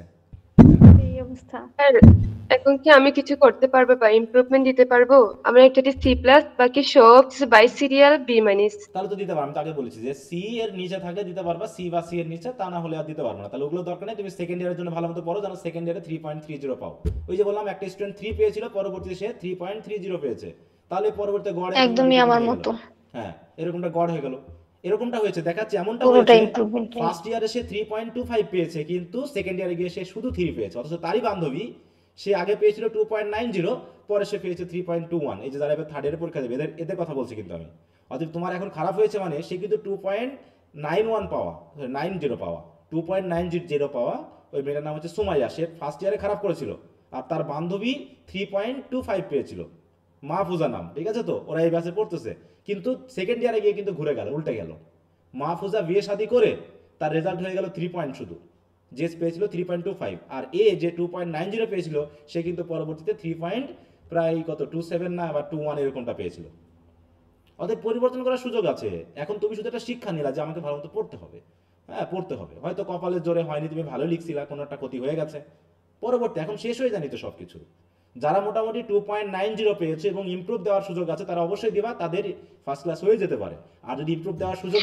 এখন কি আমি কিছু করতে পারবো বা ইমপ্রুভমেন্ট দিতে পারবো? আমরা একটা সি প্লাস, বাকি সব বাই সিরিয়াল বি মাইনাস। তাহলে তো দিতে পারবো, আমি তাকে বলেছি যে সি এর নিচে থাকলে দিতে পারবা, সি বা সি এর নিচে, তা না হলে আর দিতে পারবো না। তাহলে ওগুলো দরকার নেই, তুমি সেকেন্ড ইয়ারের জন্য ভালো মতো পড়ো, যেন সেকেন্ড ইয়ারে 3.30 পাও। ওই যে বললাম একটা স্টুডেন্ট 3 পেয়েছিল, পরবর্তীতে সে 3.30 পেয়েছে, তাহলে পরবর্তীতে গড় একদমই আমার মতো, হ্যাঁ এরকমটা গড় হয়ে গেল, এরকমটা হয়েছে দেখাচ্ছে। এমনটা হয়েছে ফার্স্ট ইয়ারে সে 3.25 পেয়েছে, কিন্তু সেকেন্ড ইয়ারে গিয়ে সে শুধু 3 পেয়েছে, অথচ তারই বান্ধবী সে আগে পেয়েছিল 2.90, পরে সে পেয়েছে 3.21। এই যে যারা এবার থার্ড ইয়ারে পরীক্ষা দেবে এদের কথা বলছি কিন্তু আমি। অতএব তোমার এখন খারাপ হয়েছে মানে সে কিন্তু 2.91 পাওয়া, 90 পাওয়া, 2.90 পাওয়া। ওই মেয়েটার নাম হচ্ছে সুমাইয়া, সে ফার্স্ট ইয়ারে খারাপ করেছিল, আর তার বান্ধবী 3.25 পেয়েছিল, মাহফুজা নাম, ঠিক আছে? তো ওরা এই ব্যাচে পড়তেছে, কিন্তু সেকেন্ড ইয়ারে গিয়ে কিন্তু ঘুরে গেল, উল্টে গেল। মাহফুজা বিয়ে শাদী করে তার রেজাল্ট হয়ে গেল 3 পয়েন্ট, শুধু যে পেয়েছিল 3.25, আর এ যে 2.90 পেয়েছিল সে কিন্তু পরবর্তীতে 3.27 না বা 21 এরকমটা পেয়েছিল। অতএব পরিবর্তন করার সুযোগ আছে। এখন তুমি শুধু একটা শিক্ষা নিলা যে আমাকে ভালো মতো পড়তে হবে, হ্যাঁ পড়তে হবে, হয়তো কপালের জোরে হয়নি, তুমি ভালো লিখছিলা, কোনো একটা ক্ষতি হয়ে গেছে, পরবর্তী এখন শেষ হয়ে জানি তো সবকিছু। যারা মোটামুটি 2.90 পেয়েছে এবং ইমপ্রুভ দেওয়ার সুযোগ আছে তারা অবশ্যই দিবা, তাদের ফার্স্ট ক্লাস হয়ে যেতে পারে। আর যদি ইমপ্রুভ দেওয়ার সুযোগ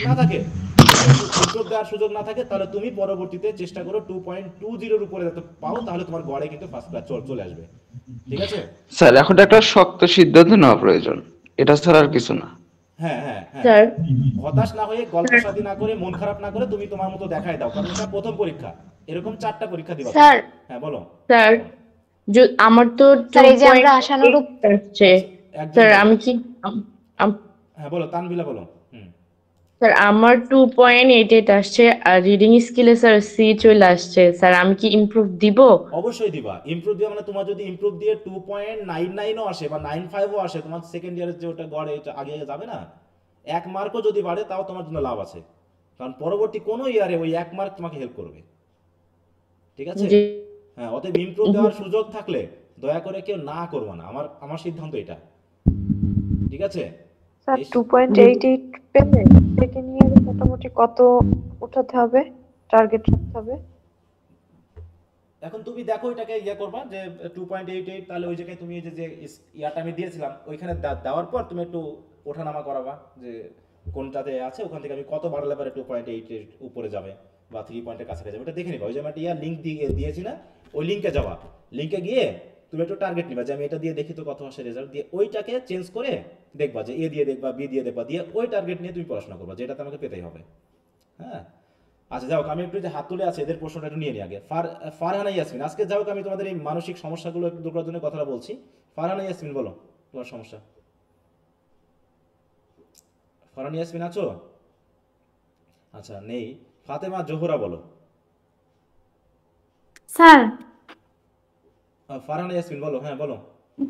না থাকে তাহলে তুমি পরবর্তীতে চেষ্টা করো 2.20 উপরে যাতে পাও, তাহলে তোমার গড়ে কিন্তু ফার্স্ট ক্লাস চলে আসবে, ঠিক আছে? স্যার এখন একটা শক্ত সিদ্ধান্ত নেওয়া প্রয়োজন, এটা ছাড়া আর কিছু না। হ্যাঁ হ্যাঁ হ্যাঁ, হতাশ না হয়ে, গল্পসাদি না করে, মন খারাপ না করে তুমি তোমার মতো দেখাই দাও, কারণ এটা প্রথম পরীক্ষা, এরকম 4টা পরীক্ষা দিবা। স্যার হ্যাঁ বলো। স্যার আমার তো স্যার এই যে আমরা আশানুরূপ আসছে, স্যার আমি কি হ্যাঁ বলো তানবিলা বলো। স্যার আমার 2.88 আসছে, আর রিডিং স্কিলে স্যার সি চলে আসছে, স্যার আমি কি ইমপ্রুভ দিব? অবশ্যই দিবা। ইমপ্রুভ দিবা মানে তোমার যদি ইমপ্রুভ দিয়ে 2.99ও আসে বা 95ও আসে, তোমার সেকেন্ড ইয়ারের যে ওটা গড়ে এটা আগে যাবে না। 1 মার্কও যদি বাড়ে তাও তোমার জন্য লাভ আছে, কারণ পরবর্তী কোনো ইয়ারে ওই 1 মার্ক তোমাকে হেল্প করবে, ঠিক আছে? হ্যাঁ অতএব ইমপ্রুভ দেওয়ার সুযোগ থাকলে দয়া করে কেউ না করবে না, আমার সিদ্ধান্ত এটা, ঠিক আছে? স্যার 2.88 পেলে সেকেন্ড ইয়ারে মোটামুটি কত উঠাতে হবে, টার্গেট রাখতে হবে? এখন তুমি দেখো এটাকে ইয়া করবা যে 2.88, তাহলে ওই জায়গায় তুমি এই যে ইয়াটা আমি দিয়েছিলাম ওইখানে দেওয়ার পর তুমি একটু ওঠানামা করাবা যে কোনটাতে আছে, ওখান থেকে আমি কত বাড়ালে পারে 2.8 এর উপরে যাবে বা 3 পয়েন্টের কাছাকাছি যাবে, ওটা দেখে নিবা। ওই যে আমি একটা লিঙ্ক দিয়েছি না, ওই লিঙ্কে যাবা, লিঙ্কে গিয়ে তুমি একটু টার্গেট নিবা যে আমি এটা দিয়ে দেখি তো কত আসে রেজাল্ট, দিয়ে ওইটাকে চেঞ্জ করে দেখবা যে এ দিয়ে দেখবা, বি দিয়ে দেখবা, দিয়ে ওই টার্গেট নিয়ে তুমি পড়াশোনা করবা, যেটাতে আমাকে পেতেই হবে। হ্যাঁ, আচ্ছা যাও, আমি একটু যে হাত তুলে আছে এদের প্রশ্নটা একটু নিয়ে নিই আগে। ফারহানা ইয়াসমিন, আজকে যাও আমি তোমাদের এই মানসিক সমস্যাগুলো একটু দূর করার জন্য কথাটা বলছি। ফারহানা ইয়াসমিন বলো তোমার সমস্যা। ফারহানা ইয়াসমিন আছো? আচ্ছা নেই। ফাতেমা জোহরা বলো। স্যার ফারহানা ইয়াসমিন বলো। হ্যাঁ বলো।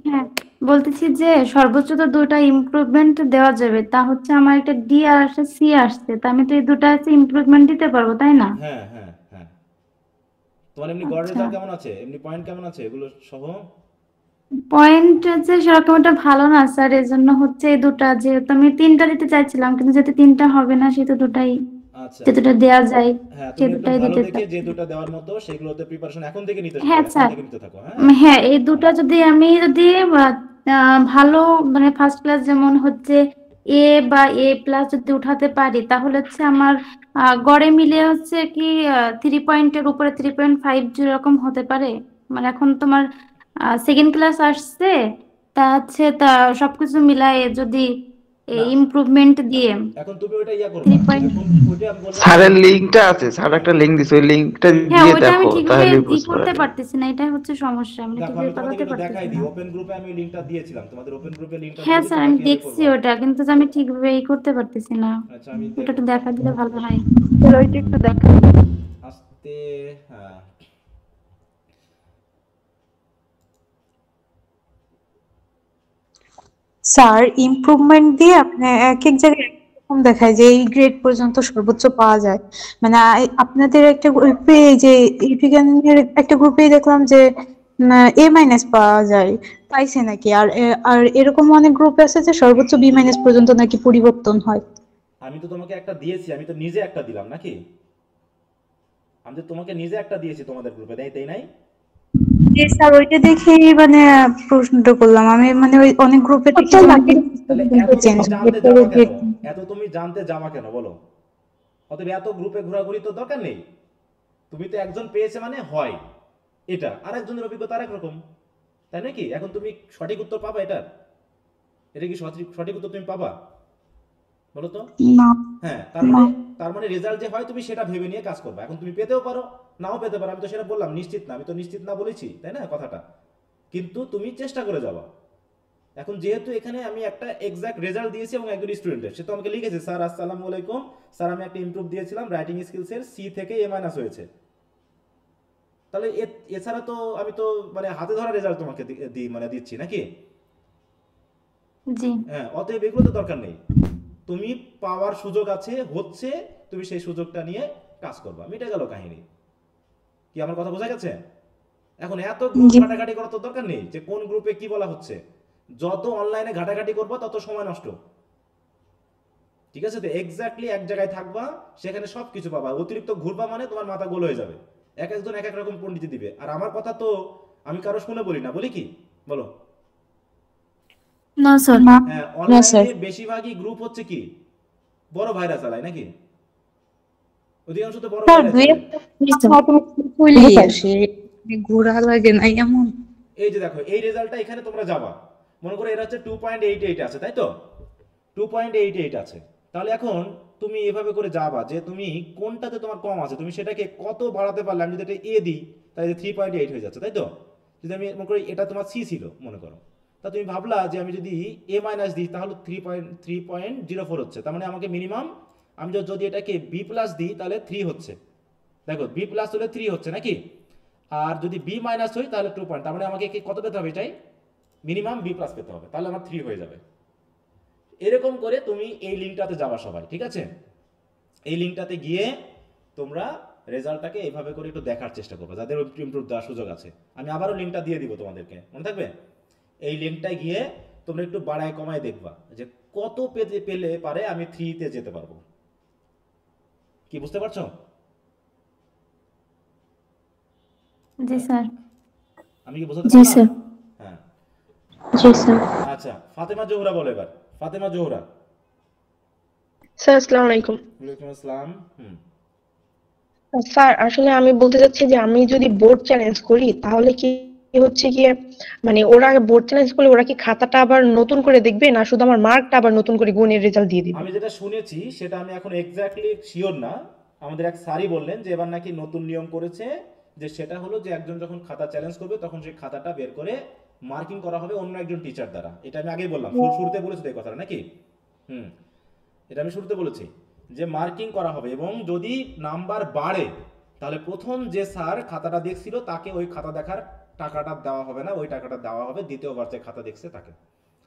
হ্যাঁ, বলতেছি যে সর্বোচ্চ তো 2টা ইমপ্রুভমেন্ট দেওয়া যাবে, তা হচ্ছে আমার একটা ডি আর একটা সি আসছে, তা আমি তো এই 2টা ইমপ্রুভমেন্ট দিতে পারবো তাই না? হ্যাঁ হ্যাঁ হ্যাঁ। তোমার এমনি গড় রেজাল্ট কেমন আছে, এমনি পয়েন্ট কেমন আছে এগুলো সহ? পয়েন্ট যে সেরকম একটা ভালো না স্যার, এর জন্য হচ্ছে এই 2টা, যেহেতু আমি 3টা দিতে চাইছিলাম কিন্তু যেহেতু 3টা হবে না সেহেতু 2টাই, আচ্ছা যেটা দেওয়া যায় হ্যাঁ, সে তুমি একটু 2টাই ভালো দিতে দেখে চাই। যে দুটো দেওয়ার মতো সেগুলোতে প্রিপারেশন এখন থেকে নিতে হ্যাঁ এখন স্যার, থেকে নিতে থাকো। হ্যাঁ হ্যাঁ এই 2টা যদি আমি ভালো মানে ফার্স্ট ক্লাস যেমন হচ্ছে এ বা এ প্লাস যদি উঠাতে পারি তাহলে হচ্ছে আমার গড়ে মিলে হচ্ছে কি 3 পয়েন্টের উপরে 3.5 যেরকম হতে পারে। মানে এখন তোমার সেকেন্ড ক্লাস আসছে, তা হচ্ছে তা সবকিছু মিলায়ে যদি ইমপ্রুভমেন্ট দিয়ে এখন তুমি ওইটা ইয়া করবা। 3 পয়েন্ট, এখন ওইটা আমি বললাম স্যারের লিঙ্কটা আছে, স্যার একটা লিঙ্ক দিছে, ওই লিঙ্কটা হ্যাঁ দিয়ে ওইটা আমি দেখো ঠিকভাবে তাহলে ই বুঝতে করতে পারবে। পারতেছি না, এটাই হচ্ছে সমস্যা, আমি দেখো ঠিকভাবে আমি তোমাদেরকে পাঠাতে একটু দেখাই পারতেছি দিই, না। ওপেন গ্রুপে আমি লিংকটা দিয়েছিলাম, তোমাদের ওপেন গ্রুপে লিংকটা হ্যাঁ দিয়েছি, স্যার তোমরা আমি কিভাবে দেখছি করবা। ওটা, কিন্তু আমি ঠিকভাবে করতে পারতেছি না, আচ্ছা আমি ওটা একটু দেখা দিলে ভালো হয়। ওইটা একটু দেখা। আস্তে। হ্যাঁ স্যার ইমপ্রুভমেন্ট দিয়ে আপনি এক এক জায়গায় এক রকম দেখায় যে এই গ্রেড পর্যন্ত সর্বোচ্চ পাওয়া যায়। মানে আপনাদের একটা গ্রুপে যে ইপিগানের একটা গ্রুপেই দেখলাম যে এ মাইনাস পাওয়া যায়, পাইছে নাকি? আর আর এরকম অনেক গ্রুপ আছে যে সর্বোচ্চ বি মাইনাস পর্যন্ত নাকি পরিবর্তন হয়। আমি তো তোমাকে একটা দিয়েছি, আমি তো নিজে একটা দিলাম নাকি? আমি তো তোমাকে নিজে একটা দিয়েছি তোমাদের গ্রুপে, তাই নাই? জি স্যার, ওইটা দেখেই মানে প্রশ্নটা করলাম আমি, মানে ওই অনেক গ্রুপে দেখি তাহলে এত তুমি জানতে যাওয়া কেন, এত তুমি জানতে যাওয়া কেন বলো? অতএব এত গ্রুপে ঘোরাঘুরি তো দরকার নেই। তুমি তো একজন পেয়েছে মানে হয় এটা, আর একজনের অভিজ্ঞতা আরেক রকম, তাই নাকি? এখন তুমি সঠিক উত্তর পাবা এটার? এটা কি সঠিক উত্তর তুমি পাবা বলো তো? না। হ্যাঁ, তার মানে রেজাল্ট যে হয় তুমি সেটা ভেবে নিয়ে কাজ করবে। এখন তুমি পেতেও পারো, নাও পেতে পারো, আমি তো সেটা বললাম নিশ্চিত না, আমি তো নিশ্চিত না বলেছি তাই না কথাটা, কিন্তু তুমি চেষ্টা করে যাবা। এখন যেহেতু এখানে আমি একটা এক্সাক্ট রেজাল্ট দিয়েছি এবং একজন স্টুডেন্টের, সে তো আমাকে লিখেছে, স্যার আসসালামু আলাইকুম স্যার, আমি একটা ইমপ্রুভ দিয়েছিলাম রাইটিং স্কিলসের সি থেকে এ মাইনাস হয়েছে। তাহলে এছাড়া তো আমি তো মানে হাতে ধরা রেজাল্ট তোমাকে মানে দিচ্ছি নাকি? জি হ্যাঁ, অতএব এগুলো তো দরকার নেই, তুমি পাওয়ার সুযোগ আছে হচ্ছে, তুমি সেই সুযোগটা নিয়ে কাজ করবা, মিটে গেল কাহিনী। কি আমার কথা বোঝা গেছে? এখন এত গ্রুপ ঘাটাঘাটি করার তো দরকার নেই যে কোন গ্রুপে কি বলা হচ্ছে, যত অনলাইনে ঘাটাঘাটি করবা তত সময় নষ্ট। ঠিক আছে, তো এক্স্যাক্টলি এক জায়গায় থাকবা, সেখানে সবকিছু পাবা। অতিরিক্ত ঘুরবা মানে তোমার মাথা গোল হয়ে যাবে, এক একজন এক এক রকম পণ্ডিতি দিবে। আর আমার কথা তো আমি কারো শুনে বলি না, বলি কি বলো? না স্যার, হ্যাঁ, অনলাইনে বেশিরভাগই গ্রুপ হচ্ছে কি বড় ভাইরা চালায় নাকি? অধিকাংশ তো বড় ভাইরা ঘোরা লাগে না এমন। এই যে দেখো এই রেজাল্টটা এখানে তোমরা যাবা, মনে করো এটা হচ্ছে 2.88 আছে, তাই তো? 2.88 আছে। তাহলে এখন তুমি এভাবে করে যাবা যে তুমি কোনটাতে তোমার কম আছে, তুমি সেটাকে কত বাড়াতে পারলে। আমি যদি এটা এ দিই তাহলে 3.8 হয়ে যাচ্ছে, তাই তো? যদি আমি মনে করি এটা তোমার সি ছিল মনে করো, তা তুমি ভাবলা যে আমি যদি এ মাইনাস দিই তাহলে 3.04 হচ্ছে, তার মানে আমাকে মিনিমাম আমি যদি এটাকে বি প্লাস দিই তাহলে 3 হচ্ছে। দেখো বি প্লাস হলে 3 হচ্ছে নাকি? আর যদি বি মাইনাস হই তাহলে 2 পয়েন্ট, তার মানে আমাকে কত পেতে হবে? এটাই মিনিমাম বি প্লাস পেতে হবে, তাহলে আমার 3 হয়ে যাবে। এরকম করে তুমি এই লিঙ্কটাতে যাবা সবাই, ঠিক আছে? এই লিঙ্কটাতে গিয়ে তোমরা রেজাল্টটাকে এইভাবে করে একটু দেখার চেষ্টা করবে, যাদের ইমপ্রুভ দেওয়ার সুযোগ আছে। আমি আবারও লিঙ্কটা দিয়ে দিব তোমাদেরকে, মনে থাকবে? এই লিঙ্কটায় গিয়ে তোমরা একটু বাড়ায় কমায় দেখবা যে কত পেলে পারে আমি 3-তে যেতে পারবো। কি বুঝতে পারছো? জি স্যার। আমি কি বোঝাতে জি পারলাম? স্যার। হ্যাঁ জি স্যার। আচ্ছা, ফাতেমা জোহরা বলো এবার। ফাতেমা জোহরা। স্যার আসসালামু আলাইকুম। ওয়ালাইকুম আসসালাম। স্যার আসলে আমি বলতে চাচ্ছি যে আমি যদি বোর্ড চ্যালেঞ্জ করি তাহলে কি হচ্ছে গিয়ে মানে ওরা বোর্ড চ্যালেঞ্জ করলে ওরা কি খাতাটা আবার নতুন করে দেখবে না শুধু আমার মার্কটা আবার নতুন করে গুণের রেজাল্ট দিয়ে দিবে? আমি যেটা শুনেছি সেটা আমি এখন এক্স্যাক্টলি শিওর না। আমাদের এক স্যারই বললেন যে এবার নাকি নতুন নিয়ম করেছে, যে সেটা হলো যে একজন যখন খাতা চ্যালেঞ্জ করবে তখন সেই খাতাটা বের করে মার্কিং করা হবে অন্য একজন টিচার দ্বারা। এটা আমি আগেই বললাম, শুরুতে বলেছি এই কথাটা নাকি? এটা আমি শুরুতে বলেছি যে মার্কিং করা হবে, এবং যদি নাম্বার বাড়ে তাহলে প্রথম যে স্যার খাতাটা দেখছিল তাকে ওই খাতা দেখার টাকাটা দেওয়া হবে না, ওই টাকাটা দেওয়া হবে দ্বিতীয়বার যে খাতা দেখছে তাকে।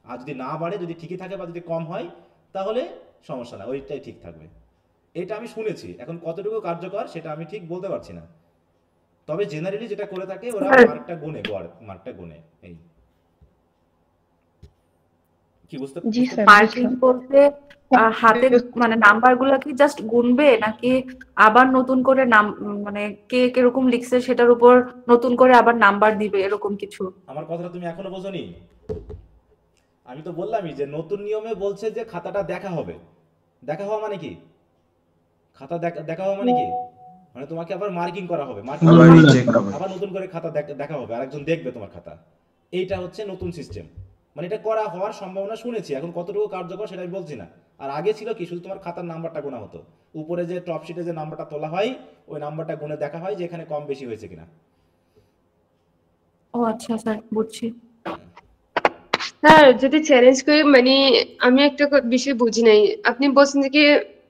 আর যদি না বাড়ে, যদি ঠিকই থাকে বা যদি কম হয় তাহলে সমস্যা না, ওইটাই ঠিক থাকবে। এটা আমি শুনেছি, এখন কতটুকু কার্যকর সেটা আমি ঠিক বলতে পারছি না, তবে জেনারেলি যেটা করে থাকে ওরা মার্কটা গুনে, মার্কটা গুনে। এই কি বুঝতে মার্কিং বলতে হাতে মানে নাম্বার গুলা কি জাস্ট গুনবে নাকি আবার নতুন করে নাম মানে কে কিরকম লিখছে সেটার উপর নতুন করে আবার নাম্বার দিবে এরকম কিছু? আমার কথাটা তুমি এখনো বোঝোনি? আমি তো বললামই যে নতুন নিয়মে বলছে যে খাতাটা দেখা হবে। দেখা হওয়া মানে কি? খাতা দেখা হওয়া মানে কি? মানে তোমাকে আবার মার্কিং করা হবে, আবার নতুন করে খাতা দেখা হবে, আরেকজন দেখবে তোমার খাতা। এইটা হচ্ছে নতুন সিস্টেম, মানে এটা করা হওয়ার সম্ভাবনা শুনেছি, এখন কতটুকু কার্যকর সেটা আমি বলছি না। আর আগে ছিল কি, শুধু তোমার খাতার নাম্বারটা গোনা হতো, উপরে যে টপ শিটে যে নাম্বারটা তোলা হয় ওই নাম্বারটা গুনে দেখা হয় যে এখানে কম বেশি হয়েছে কিনা। ও আচ্ছা স্যার, বুঝছি। স্যার যদি চ্যালেঞ্জ করি মানে আমি একটা বিষয় বুঝি নাই, আপনি বলছেন যে কি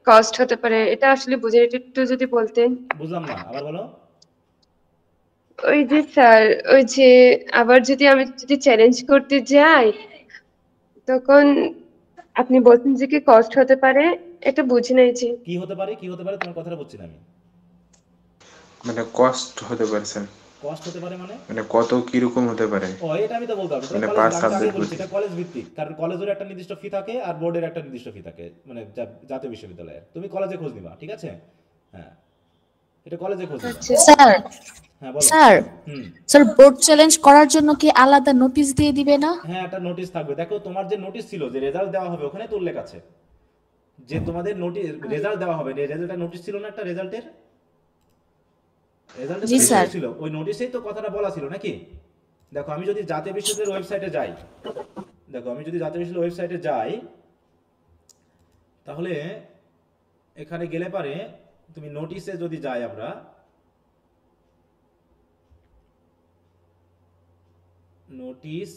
কস্ট হতে পারে, এটা আসলে বুঝি এটা একটু যদি বলতেন। বুঝলাম না, আবার বলো। ওই যে স্যার ওই যে আবার যদি আমি যদি চ্যালেঞ্জ করতে যাই তখন আপনি বলছেন যে কি কস্ট হতে পারে, এটা বুঝি নাই। যে কি হতে পারে, কি হতে পারে তোমার কথাটা বুঝছি না আমি। মানে কস্ট হতে পারছেন, কস্ট হতে পারে মানে কত কি রকম হতে পারে? ও এটা আমি তো বলতে পারবো, মানে পার সাবজেক্ট বলছি এটা কলেজ ভিত্তিক, কারণ কলেজের একটা নির্দিষ্ট ফি থাকে আর বোর্ডের একটা নির্দিষ্ট ফি থাকে, মানে জাতীয় বিশ্ববিদ্যালয়ের। তুমি কলেজে খোঁজ নিবা, ঠিক আছে? হ্যাঁ এটা কলেজে খোঁজ নিবা। স্যার হ্যাঁ বলো। স্যার বোর্ড চ্যালেঞ্জ করার জন্য কি আলাদা নোটিশ দিয়ে দিবে না? হ্যাঁ একটা নোটিশ থাকবে। দেখো তোমার যে নোটিশ ছিল যে রেজাল্ট দেওয়া হবে ওখানে তো উল্লেখ আছে যে তোমাদের নোটিশ রেজাল্ট দেওয়া হবে, রেজাল্টের নোটিশ ছিল না একটা রেজাল্টের? জি স্যার। ছিল ওই নোটিশেই তো কথাটা বলা ছিল নাকি? দেখো আমি যদি জাতীয় বিশ্ববিদ্যালয়ের ওয়েবসাইটে যাই, তাহলে এখানে গেলে পারে তুমি নোটিশে যদি যাই, আমরা নোটিশ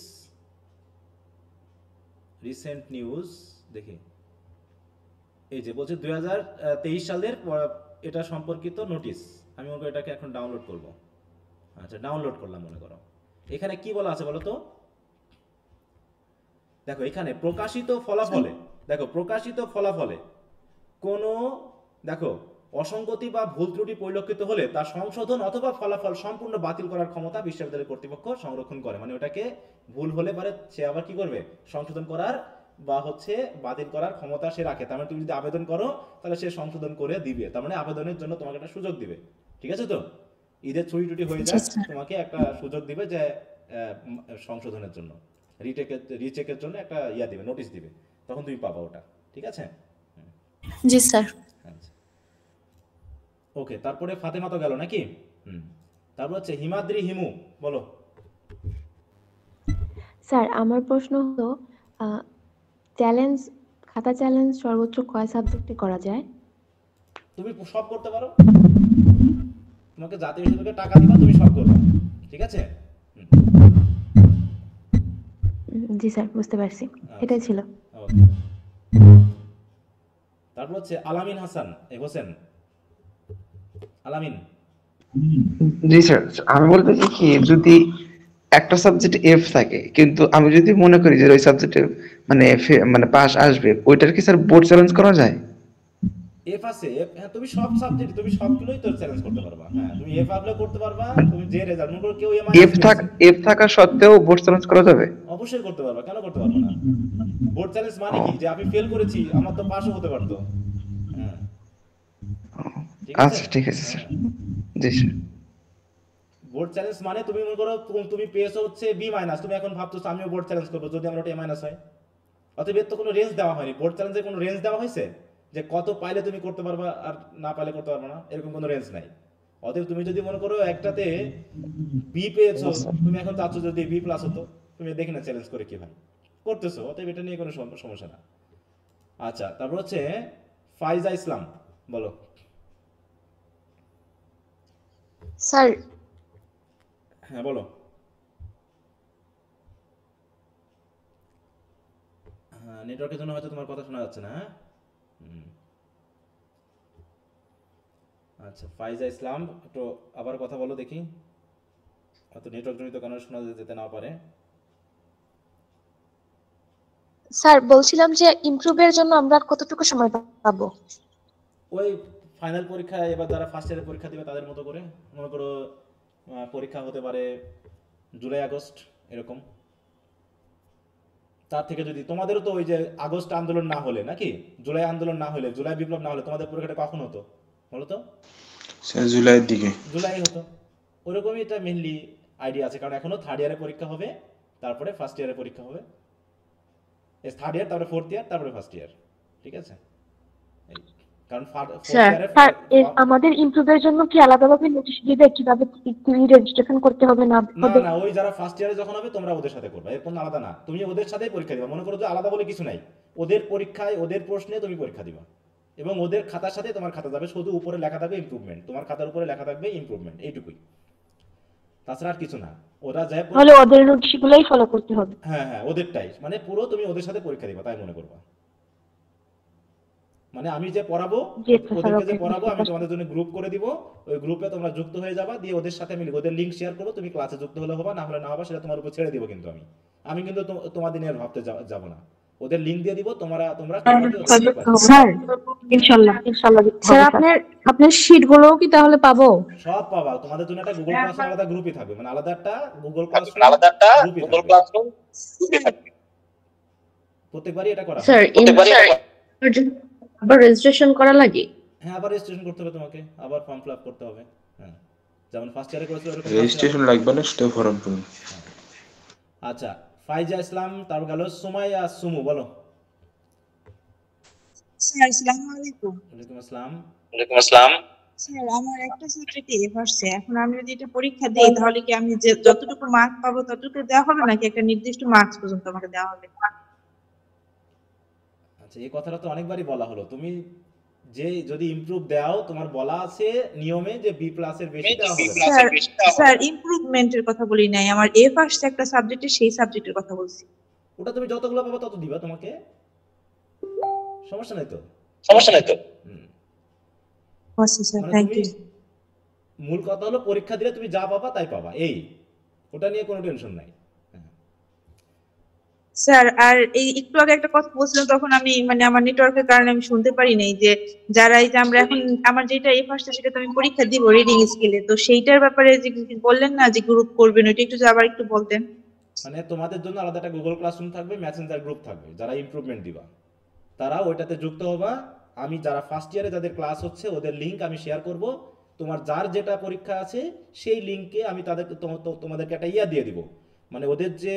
রিসেন্ট নিউজ দেখি, এই যে বলছে 2023 সালের এটা সম্পর্কিত নোটিশ। আমি মনে করি এটাকে এখন ডাউনলোড করব। আচ্ছা ডাউনলোড করলাম মনে করো। এখানে কি বলা আছে বলো তো? দেখো এখানে প্রকাশিত ফলাফলে কোনো দেখো অসঙ্গতি বা ভুল ত্রুটি পরিলক্ষিত হলে তা সংশোধন অথবা ফলাফল সম্পূর্ণ বাতিল করার ক্ষমতা বিশ্ববিদ্যালয় কর্তৃপক্ষ সংরক্ষণ করে। মানে ওটাকে ভুল হলে পারে সে আবার কি করবে, সংশোধন করার বা হচ্ছে বাতিল করার ক্ষমতা সে রাখে। তার মানে তুমি যদি আবেদন করো তাহলে সে সংশোধন করে দিবে, তার মানে আবেদনের জন্য তোমাকে একটা সুযোগ দিবে। ঠিক আছে তো? ঈদের ছুটি টুটি হয়ে যায় তোমাকে একটা সুযোগ দিবে যে সংশোধনের জন্য, রিচেকের জন্য একটা দিবে, নোটিশ দিবে, তখন তুমি পাবা ওটা। ঠিক আছে? জি স্যার। ওকে, তারপরে ফাতেমা তো গেল নাকি? তারপর হচ্ছে হিমাদ্রি, হিমু বলো। স্যার আমার প্রশ্ন হলো খাতা চ্যালেঞ্জ সর্বোচ্চ কয় সাবজেক্টে করা যায়? তুমি সব করতে পারো, তোমাকে জাতীয় বিশ্ববিদ্যালয়ে টাকা দিবা, তুমি সব করবে। ঠিক আছে? জি স্যার বুঝতে পারছি, এটাই ছিল। তারপর হচ্ছে আলামিন হোসেন। আলামিন। জি স্যার, আমি বলতে চাই কি, যদি একটা সাবজেক্ট এফ থাকে কিন্তু আমি যদি মনে করি যে ওই সাবজেক্টে মানে পাস আসবে, ওইটার কি স্যার বোর্ড চ্যালেঞ্জ করা যায়? এফ আছে, হ্যাঁ তুমি সব সাবজেক্ট তুমি সবগুলোই তো চ্যালেঞ্জ করতে পারবা। হ্যাঁ তুমি এফ আপলোড করতে পারবা, তুমি যে রেজাল্ট মনে করো কেউ এফ থাকা সত্ত্বেও বোর্ড চ্যালেঞ্জ করা যাবে? অবশ্যই করতে পারবা, কেন করতে পারবো না? বোর্ড চ্যালেঞ্জ মানে কি, যে আমি ফেল করেছি আমার তো পাসও হতে পারতো। হ্যাঁ আচ্ছা ঠিক আছে স্যার। জি স্যার। বোর্ড চ্যালেঞ্জ মানে তুমি মনে করো তুমি পেয়েছো হচ্ছে বি মাইনাস, তুমি এখন ভাবতেছো আমিও বোর্ড চ্যালেঞ্জ করবো যদি আমার ওটা এ মাইনাস হয়। অতএব এর তো কোনো রেঞ্জ দেওয়া হয়নি, বোর্ড চ্যালেঞ্জের কোনো রেঞ্জ দেওয়া হয়েছে যে কত পাইলে তুমি করতে পারবা আর না পাইলে করতে পারবে না, এরকম কোনো রেঞ্জ নাই। অতএব তুমি যদি মনে করো একটাতে বি পেয়েছো, তুমি এখন চাচ্ছ যদি বি প্লাস হতো, তুমি দেখি না চ্যালেঞ্জ করে কি ভাই করতেছো, অতএব এটা নিয়ে কোনো সমস্যা না। আচ্ছা, তারপর হচ্ছে ফাইজা ইসলাম, বলো। স্যার হ্যাঁ বলো। হ্যাঁ, নেটওয়ার্কের জন্য হয়তো তোমার কথা শোনা যাচ্ছে না। হ্যাঁ, আচ্ছা ফাইজা ইসলাম, একটু আবার কথা বলো দেখি, হয়তো নেটওয়ার্ক জনিত কারণে শোনা যেতে না পারে। স্যার বলছিলাম যে ইমপ্রুভের জন্য আমরা আর কতটুকু সময় পাবো? ওই ফাইনাল পরীক্ষা এবার যারা ফার্স্ট ইয়ারের পরীক্ষা দিবে তাদের মতো করে মনে করো পরীক্ষা হতে পারে জুলাই আগস্ট এরকম। তার থেকে যদি তোমাদেরও তো ওই যে আগস্ট আন্দোলন না হলে নাকি জুলাই আন্দোলন না হলে, জুলাই বিপ্লব না হলে তোমাদের পরীক্ষাটা কখন হতো বলো তো? জুলাইয়ের দিকে, জুলাই হতো। ওরকমই এটা মেনলি আইডিয়া আছে, কারণ এখনো থার্ড ইয়ারের পরীক্ষা হবে, তারপরে ফার্স্ট ইয়ারের পরীক্ষা হবে, থার্ড ইয়ার তারপরে ফোর্থ ইয়ার তারপরে ফার্স্ট ইয়ার, ঠিক আছে? কারণ স্যার আমাদের ইমপ্রুভের জন্য কি আলাদাভাবে নোটিশ দিবে কিভাবে রেজিস্ট্রেশন করতে হবে না হবে? না, ওই যারা ফার্স্ট ইয়ারে যখন হবে তোমরা ওদের সাথে করবে, এর কোনো আলাদা না, তুমি ওদের সাথেই পরীক্ষা দিবা। মনে করো যে আলাদা বলে কিছু নাই, ওদের পরীক্ষায় ওদের প্রশ্নে তুমি পরীক্ষা দিবা এবং ওদের খাতার সাথে তোমার খাতা যাবে, শুধু উপরে লেখা থাকবে ইমপ্রুভমেন্ট, তোমার খাতার উপরে লেখা থাকবে ইমপ্রুভমেন্ট, এইটুকুই, তাছাড়া আর কিছু না। ওরা যায় তাহলে ওদের নোটিশগুলোই ফলো করতে হবে। হ্যাঁ হ্যাঁ, ওদেরটাই, মানে পুরো তুমি ওদের সাথে পরীক্ষা দিবা তাই মনে করবা। মানে আমি যে পড়াবো, ওদেরকে যে পড়াবো আমি তোমাদের জন্য গ্রুপ করে দিব, ওই গ্রুপে তোমরা যুক্ত হয়ে যাবা, দিয়ে ওদের সাথে আমি ওদের লিংক শেয়ার করবো, তুমি ক্লাসে যুক্ত হলে হবা, না হলে না হবা সেটা তোমার উপর ছেড়ে দিব। কিন্তু আমি কিন্তু তোমাদের নিয়ে ভাবতে যাব না, ওদের লিংক দিয়ে দিব, তোমরা স্যার ইনশাআল্লাহ স্যার আপনার শীটগুলোও কি তাহলে পাবো? সব পাবা, তোমাদের জন্য একটা গুগল ক্লাসরুম আলাদা গ্রুপই থাকবে, মানে আলাদা একটা গুগল ক্লাসরুম প্রত্যেকবারই এটা করা। স্যার আবার রেজিস্ট্রেশন করা লাগে? হ্যাঁ, আবার রেজিস্ট্রেশন করতে হবে তোমাকে, আবার ফর্ম ফিল আপ করতে হবে। হ্যাঁ, যেমন ফার্স্ট ইয়ারে করেছিল এরকম রেজিস্ট্রেশন লাগবে না, সেটা ফর্ম পূরণ। আচ্ছা, ফাইজা ইসলাম, তারপর গেল সুমাইয়া সুমু, বলো। স্যার আসসালামু আলাইকুম। ওয়ালাইকুম আসসালাম। ওয়ালাইকুম আসসালাম। স্যার আমার একটা সাবজেক্টে এফ আসছে, এখন আমি যদি এটা পরীক্ষা দেই তাহলে কি আমি যে যতটুকু মার্ক পাবো ততটুকু দেওয়া হবে নাকি একটা নির্দিষ্ট মার্কস পর্যন্ত আমাকে দেওয়া হবে? আচ্ছা, এই কথাটা তো অনেকবারই বলা হলো, তুমি যে যদি ইমপ্রুভ দাও তোমার বলা আছে নিয়মে যে বি প্লাস এর বেশি দেওয়া হবে। স্যার ইমপ্রুভমেন্টের কথা বলি নাই, আমার এফ আসছে একটা সাবজেক্টে, সেই সাবজেক্টের কথা বলছি। ওটা তুমি যতগুলো পাবে তত দিবা, তোমাকে সমস্যা নাই তো। আচ্ছা স্যার, থ্যাংক ইউ। মূল কথা হলো পরীক্ষা দিলে তুমি যা পাবা তাই পাবা, এই ওটা নিয়ে কোনো টেনশন নাই। স্যার আর এই একটু আগে একটা কথা বলছিলাম, তখন আমি মানে আমার নেটওয়ার্কের কারণে আমি শুনতে পারি নাই, যে যারা এই যে আমরা এখন আমার যেটা এফ আসছে সেটা তো আমি পরীক্ষা দিব রিডিং স্কিলে, তো সেইটার ব্যাপারে যে বললেন না যে গ্রুপ করবেন, ওইটা একটু আবার একটু বলতেন। মানে তোমাদের জন্য আলাদা একটা গুগল ক্লাসরুম থাকবে, মেসেঞ্জার গ্রুপ থাকবে, যারা ইমপ্রুভমেন্ট দিবা তারা ওইটাতে যুক্ত হবা। আমি যারা ফার্স্ট ইয়ারে যাদের ক্লাস হচ্ছে ওদের লিংক আমি শেয়ার করব, তোমার যার যেটা পরীক্ষা আছে সেই লিংকে আমি তোমাদেরকে একটা ইয়া দিয়ে দিব, মানে ওদের যে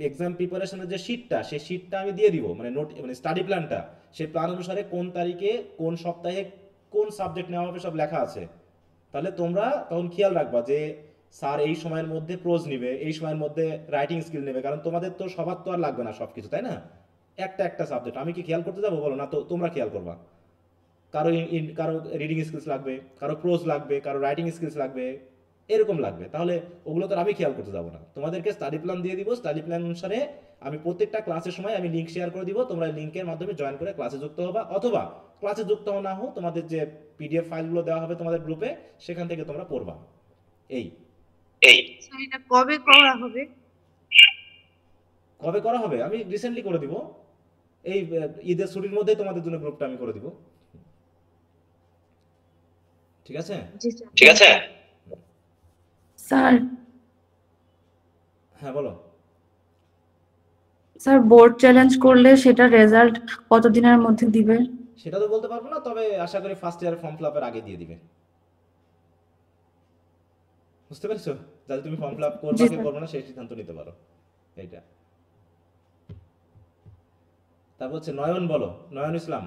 এক্সাম প্রিপারেশনের যে শীটটা, সেই শীটটা আমি দিয়ে দিব, মানে মানে স্টাডি প্ল্যানটা, সেই প্ল্যান অনুসারে কোন তারিখে কোন সপ্তাহে কোন সাবজেক্ট নেওয়া হবে সব লেখা আছে। তাহলে তোমরা তখন খেয়াল রাখবা যে স্যার এই সময়ের মধ্যে প্রোজ নেবে, এই সময়ের মধ্যে রাইটিং স্কিল নেবে, কারণ তোমাদের তো সবার তো আর লাগবে না সবকিছু, তাই না? একটা সাবজেক্ট আমি কি খেয়াল করতে যাবো বলো না? তো তোমরা খেয়াল করবা, কারো রিডিং স্কিলস লাগবে, কারো প্রোজ লাগবে, কারো রাইটিং স্কিলস লাগবে, এরকম লাগবে, তাহলে ওগুলো তো আমি খেয়াল করতে যাবো না। তোমাদেরকে স্টাডি প্ল্যান দিয়ে দিব, স্টাডি প্ল্যান অনুসারে আমি প্রত্যেকটা ক্লাসের সময় আমি লিংক শেয়ার করে দিব, তোমরা লিংকের মাধ্যমে জয়েন করে ক্লাসে যুক্ত হবা, অথবা ক্লাসে যুক্ত না হও তোমাদের যে পিডিএফ ফাইলগুলো দেওয়া হবে তোমাদের গ্রুপে, সেখান থেকে তোমরা পড়বা। এই এটা কবে করা হবে? কবে করা হবে আমি রিসেন্টলি করে দিব, এই ঈদের ছুটির মধ্যেই তোমাদের জন্য গ্রুপটা আমি করে দিব, ঠিক আছে? ঠিক আছে স্যার। হ্যাঁ বলো। স্যার বোর্ড চ্যালেঞ্জ করলে সেটা রেজাল্ট কতদিনের মধ্যে দিবে? সেটা তো বলতে পারবো না, তবে আশা করি ফার্স্ট ইয়ার ফর্ম ফিল আপের আগে দিয়ে দিবে, বুঝতে পেরেছো? যাতে তুমি ফর্ম ফিল আপ করবা জি কি স্যার। করবে না সেই সিদ্ধান্ত নিতে পারো। এইটা। তারপর হচ্ছে নয়ন বলো, নয়ন ইসলাম।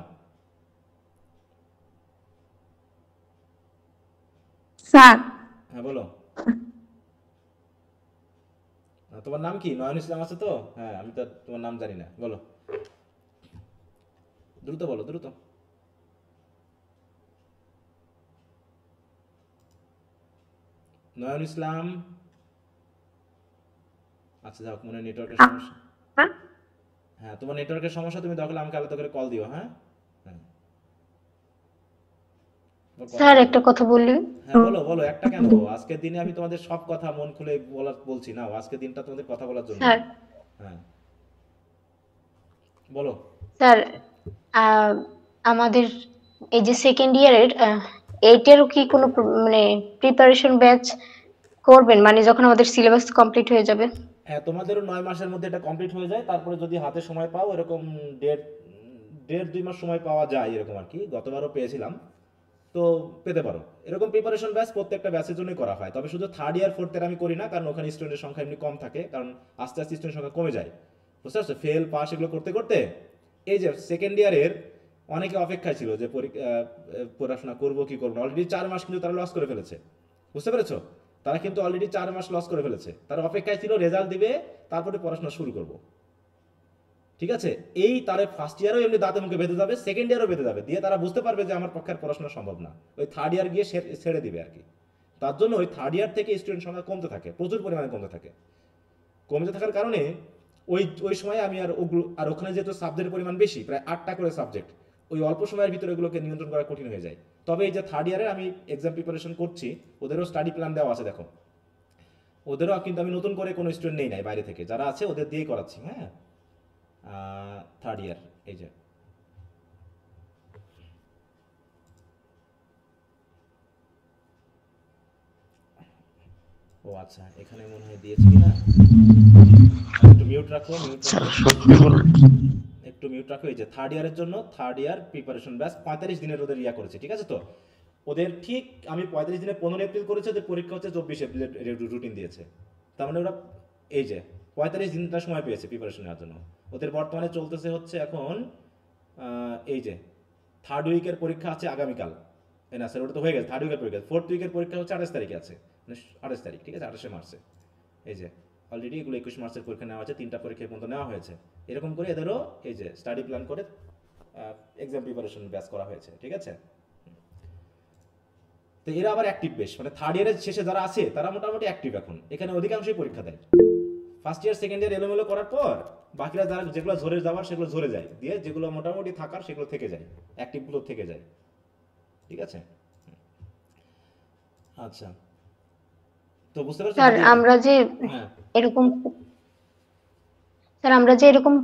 স্যার হ্যাঁ বলো। তোমার নাম কি? নয়ন ইসলাম আছে তো? হ্যাঁ আমি তো তোমার নাম জানি না, বলো দ্রুত বলো, দ্রুত। নয়ন ইসলাম। আচ্ছা যাক, মনে হয় নেটওয়ার্কের সমস্যা। হ্যাঁ তোমার নেটওয়ার্কের সমস্যা, তুমি দরকার আমাকে আলাদা করে কল দিও। হ্যাঁ হ্যাঁ স্যার একটা কথা বলি। হ্যাঁ বলো বলো, একটা কেন? আজকের দিনে আমি তোমাদের সব কথা মন খুলে বলছি না, আজকের দিনটা তোমাদের কথা বলার জন্য। স্যার হ্যাঁ বলো। স্যার আমাদের এই যে সেকেন্ড ইয়ারের এইটারও কি কোনো মানে প্রিপারেশন ব্যাচ করবেন, মানে যখন আমাদের সিলেবাস কমপ্লিট হয়ে যাবে? হ্যাঁ তোমাদেরও 9 মাসের মধ্যে এটা কমপ্লিট হয়ে যায়, তারপরে যদি হাতে সময় পাও এরকম দেড় 2 মাস সময় পাওয়া যায় এরকম আর কি, গতবারও পেয়েছিলাম, তো পেতে পারো। এরকম প্রিপারেশন ব্যাচ প্রত্যেকটা ব্যাচের জন্যই করা হয়, তবে শুধু থার্ড ইয়ার ফোর্থ ইয়ার আমি করি না, কারণ ওখানে স্টুডেন্টের সংখ্যা এমনি কম থাকে, কারণ আস্তে আস্তে স্টুডেন্টের সংখ্যা কমে যায়, বুঝতে পারছো? ফেল পাস এগুলো করতে করতে এই যে সেকেন্ড ইয়ারের অনেকে অপেক্ষায় ছিল যে পড়াশোনা করবো কি করবো না, অলরেডি 4 মাস কিন্তু তারা লস করে ফেলেছে, বুঝতে পেরেছো? তারা কিন্তু অলরেডি 4 মাস লস করে ফেলেছে, তারা অপেক্ষায় ছিল রেজাল্ট দিবে তারপরে পড়াশোনা শুরু করব, ঠিক আছে? এই তারা ফার্স্ট ইয়ারও এমনি দাঁতে মুখে বেঁধে যাবে, সেকেন্ড ইয়ারও বেঁধে যাবে, দিয়ে তারা বুঝতে পারবে যে আমার পক্ষে আর পড়াশোনা সম্ভব না, ওই থার্ড ইয়ার গিয়ে ছেড়ে দিবে আর কি। তার জন্য ওই থার্ড ইয়ার থেকে স্টুডেন্ট সংখ্যা কমতে থাকে, প্রচুর পরিমাণে কমতে থাকে। কমতে থাকার কারণে ওই সময় আমি আর ওখানে যেহেতু সাবজেক্টের পরিমাণ বেশি, প্রায় 8টা করে সাবজেক্ট, ওই অল্প সময়ের ভিতরে এগুলোকে নিয়ন্ত্রণ করা কঠিন হয়ে যায়। তবে এই যে থার্ড ইয়ারে আমি এক্সাম প্রিপারেশন করছি, ওদেরও স্টাডি প্ল্যান দেওয়া আছে, দেখো ওদেরও কিন্তু আমি নতুন করে কোনো স্টুডেন্ট নেই নাই বাইরে থেকে, যারা আছে ওদের দিয়েই করাচ্ছি। হ্যাঁ থার্ড ইয়ার এই যে ও আচ্ছা, এখানে মনে হয় দিয়েছি কিনা, একটু মিউট রাখো, একটু মিউট রাখো। এই যে থার্ড ইয়ারের জন্য থার্ড ইয়ার প্রিপারেশন ব্যাচ 45 দিনের ওদের ইয়া করেছে, ঠিক আছে? তো ওদের ঠিক আমি 35 দিনে 15 এপ্রিল করেছে, ওদের পরীক্ষা হচ্ছে 24 এপ্রিল রুটিন দিয়েছে, তার মানে ওরা এই যে 45 দিনটা সময় পেয়েছে প্রিপারেশন নেওয়ার জন্য। ওদের বর্তমানে চলতেছে হচ্ছে এখন এই যে থার্ড উইকের পরীক্ষা আছে আগামীকাল, না স্যার ওটা তো হয়ে গেছে, থার্ড উইকের পরীক্ষা, ফোর্থ উইকের পরীক্ষা হচ্ছে 28 তারিখে আছে, মানে 28 তারিখ, ঠিক আছে? 28 মার্চে এই যে অলরেডি এগুলো 21 মার্চের পরীক্ষা নেওয়া হয়েছে, 3টা পরীক্ষা পর্যন্ত নেওয়া হয়েছে, এরকম করে এদেরও এই যে স্টাডি প্ল্যান করে এক্সাম প্রিপারেশন ব্যাচ করা হয়েছে, ঠিক আছে? তো এরা আবার অ্যাক্টিভ বেশ, মানে থার্ড ইয়ারের শেষে যারা আছে তারা মোটামুটি অ্যাক্টিভ এখন, এখানে অধিকাংশই পরীক্ষা দেয়। ফার্স্ট ইয়ার সেকেন্ড ইয়ার এলোমেলো করার পর বাকিরা যারা যেগুলো ঝরে যাওয়ার সেগুলো ঝরে যায়, দিয়ে যেগুলো মোটামুটি থাকার সেগুলো থেকে যায়, অ্যাক্টিভগুলো থেকে যায়, ঠিক আছে? আচ্ছা তো বুঝতে পারছেন স্যার আমরা যে এরকম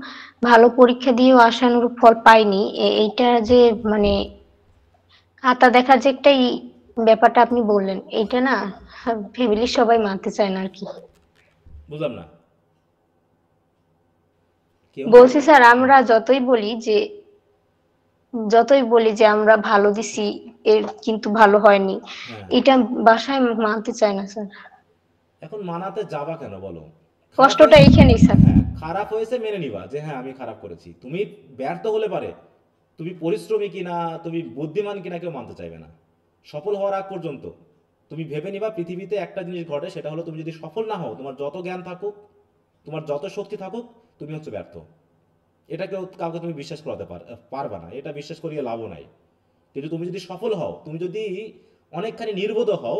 ভালো পরীক্ষা দিয়েও আশানুরূপ ফল পাইনি, এইটা যে মানে খাতা দেখার যে একটা ব্যাপারটা আপনি বললেন, এইটা না ফ্যামিলি সবাই মানতে চায় না আর কি। বুঝলাম না বলছি স্যার, আমরা যতই বলি যে আমরা ভালো দিছি এর কিন্তু ভালো হয়নি, এটা বাসায় মানতে চায় না স্যার। এখন মানাতে যাবা কেন বলো? কষ্টটা এইখানেই স্যার। খারাপ হয়েছে মেনে নিবা যে হ্যাঁ আমি খারাপ করেছি, তুমি ব্যর্থ হলে পারে তুমি পরিশ্রমী কিনা তুমি বুদ্ধিমান কিনা কেউ মানতে চাইবে না। সফল হওয়ার আগ পর্যন্ত তুমি ভেবে নিবা পৃথিবীতে একটা জিনিস ঘটে, সেটা হলো তুমি যদি সফল না হও, তোমার যত জ্ঞান থাকুক তোমার যত শক্তি থাকুক তুমি হচ্ছে ব্যর্থ। এটা কাউকে তুমি বিশ্বাস করাতে পারবা না, এটা বিশ্বাস করিয়ে লাভও নাই। কিন্তু তুমি যদি সফল হও, তুমি যদি অনেকখানি নির্বোধ হও,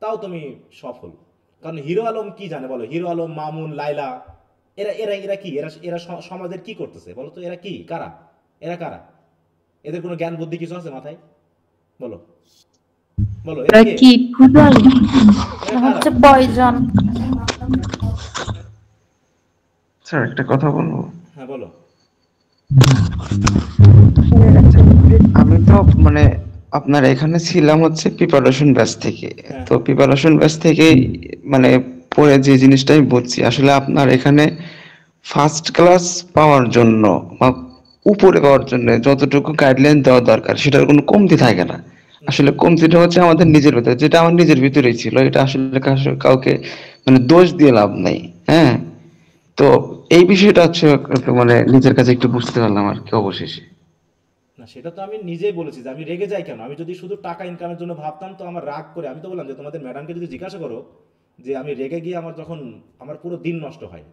তাও তুমি সফল। কারণ হিরো আলম কি জানে বলো? হিরো আলম, মামুন, লাইলা, এরা এরা এরা কি এরা সমাজের কি করতেছে বলো তো? এরা কি কারা? এরা কারা? এদের কোনো জ্ঞান বুদ্ধি কিছু আছে মাথায়? বলো বলো এরা কি? হচ্ছে পয়জন। স্যার একটা কথা বলবো? হ্যাঁ বলো। আমি তো মানে আপনার এখানে ছিলাম হচ্ছে প্রিপারেশন ব্যাচ থেকে, তো প্রিপারেশন ব্যাচ থেকে মানে পরে যে জিনিসটা আমি বলছি, আসলে আপনার এখানে ফার্স্ট ক্লাস পাওয়ার জন্য বা উপরে পাওয়ার জন্য যতটুকু গাইডলাইন দেওয়া দরকার সেটার কোনো কমতি থাকে না। আসলে কমতিটা হচ্ছে আমাদের নিজের ভিতরে, যেটা আমার নিজের ভিতরেই ছিল, এটা আসলে কাউকে মানে দোষ দিয়ে লাভ নাই। হ্যাঁ, তো এই বিষয়টা হচ্ছে একটু মানে নিজের কাছে একটু বুঝতে পারলাম আর কি অবশেষে। না সেটা তো আমি নিজেই বলেছি যে আমি রেগে যাই কেন, আমি যদি শুধু টাকা ইনকামের জন্য ভাবতাম তো আমার রাগ করে, আমি তো বললাম যে তোমাদের ম্যাডামকে যদি জিজ্ঞাসা করো যে আমি রেগে গিয়ে আমার যখন আমার পুরো দিন নষ্ট হয়,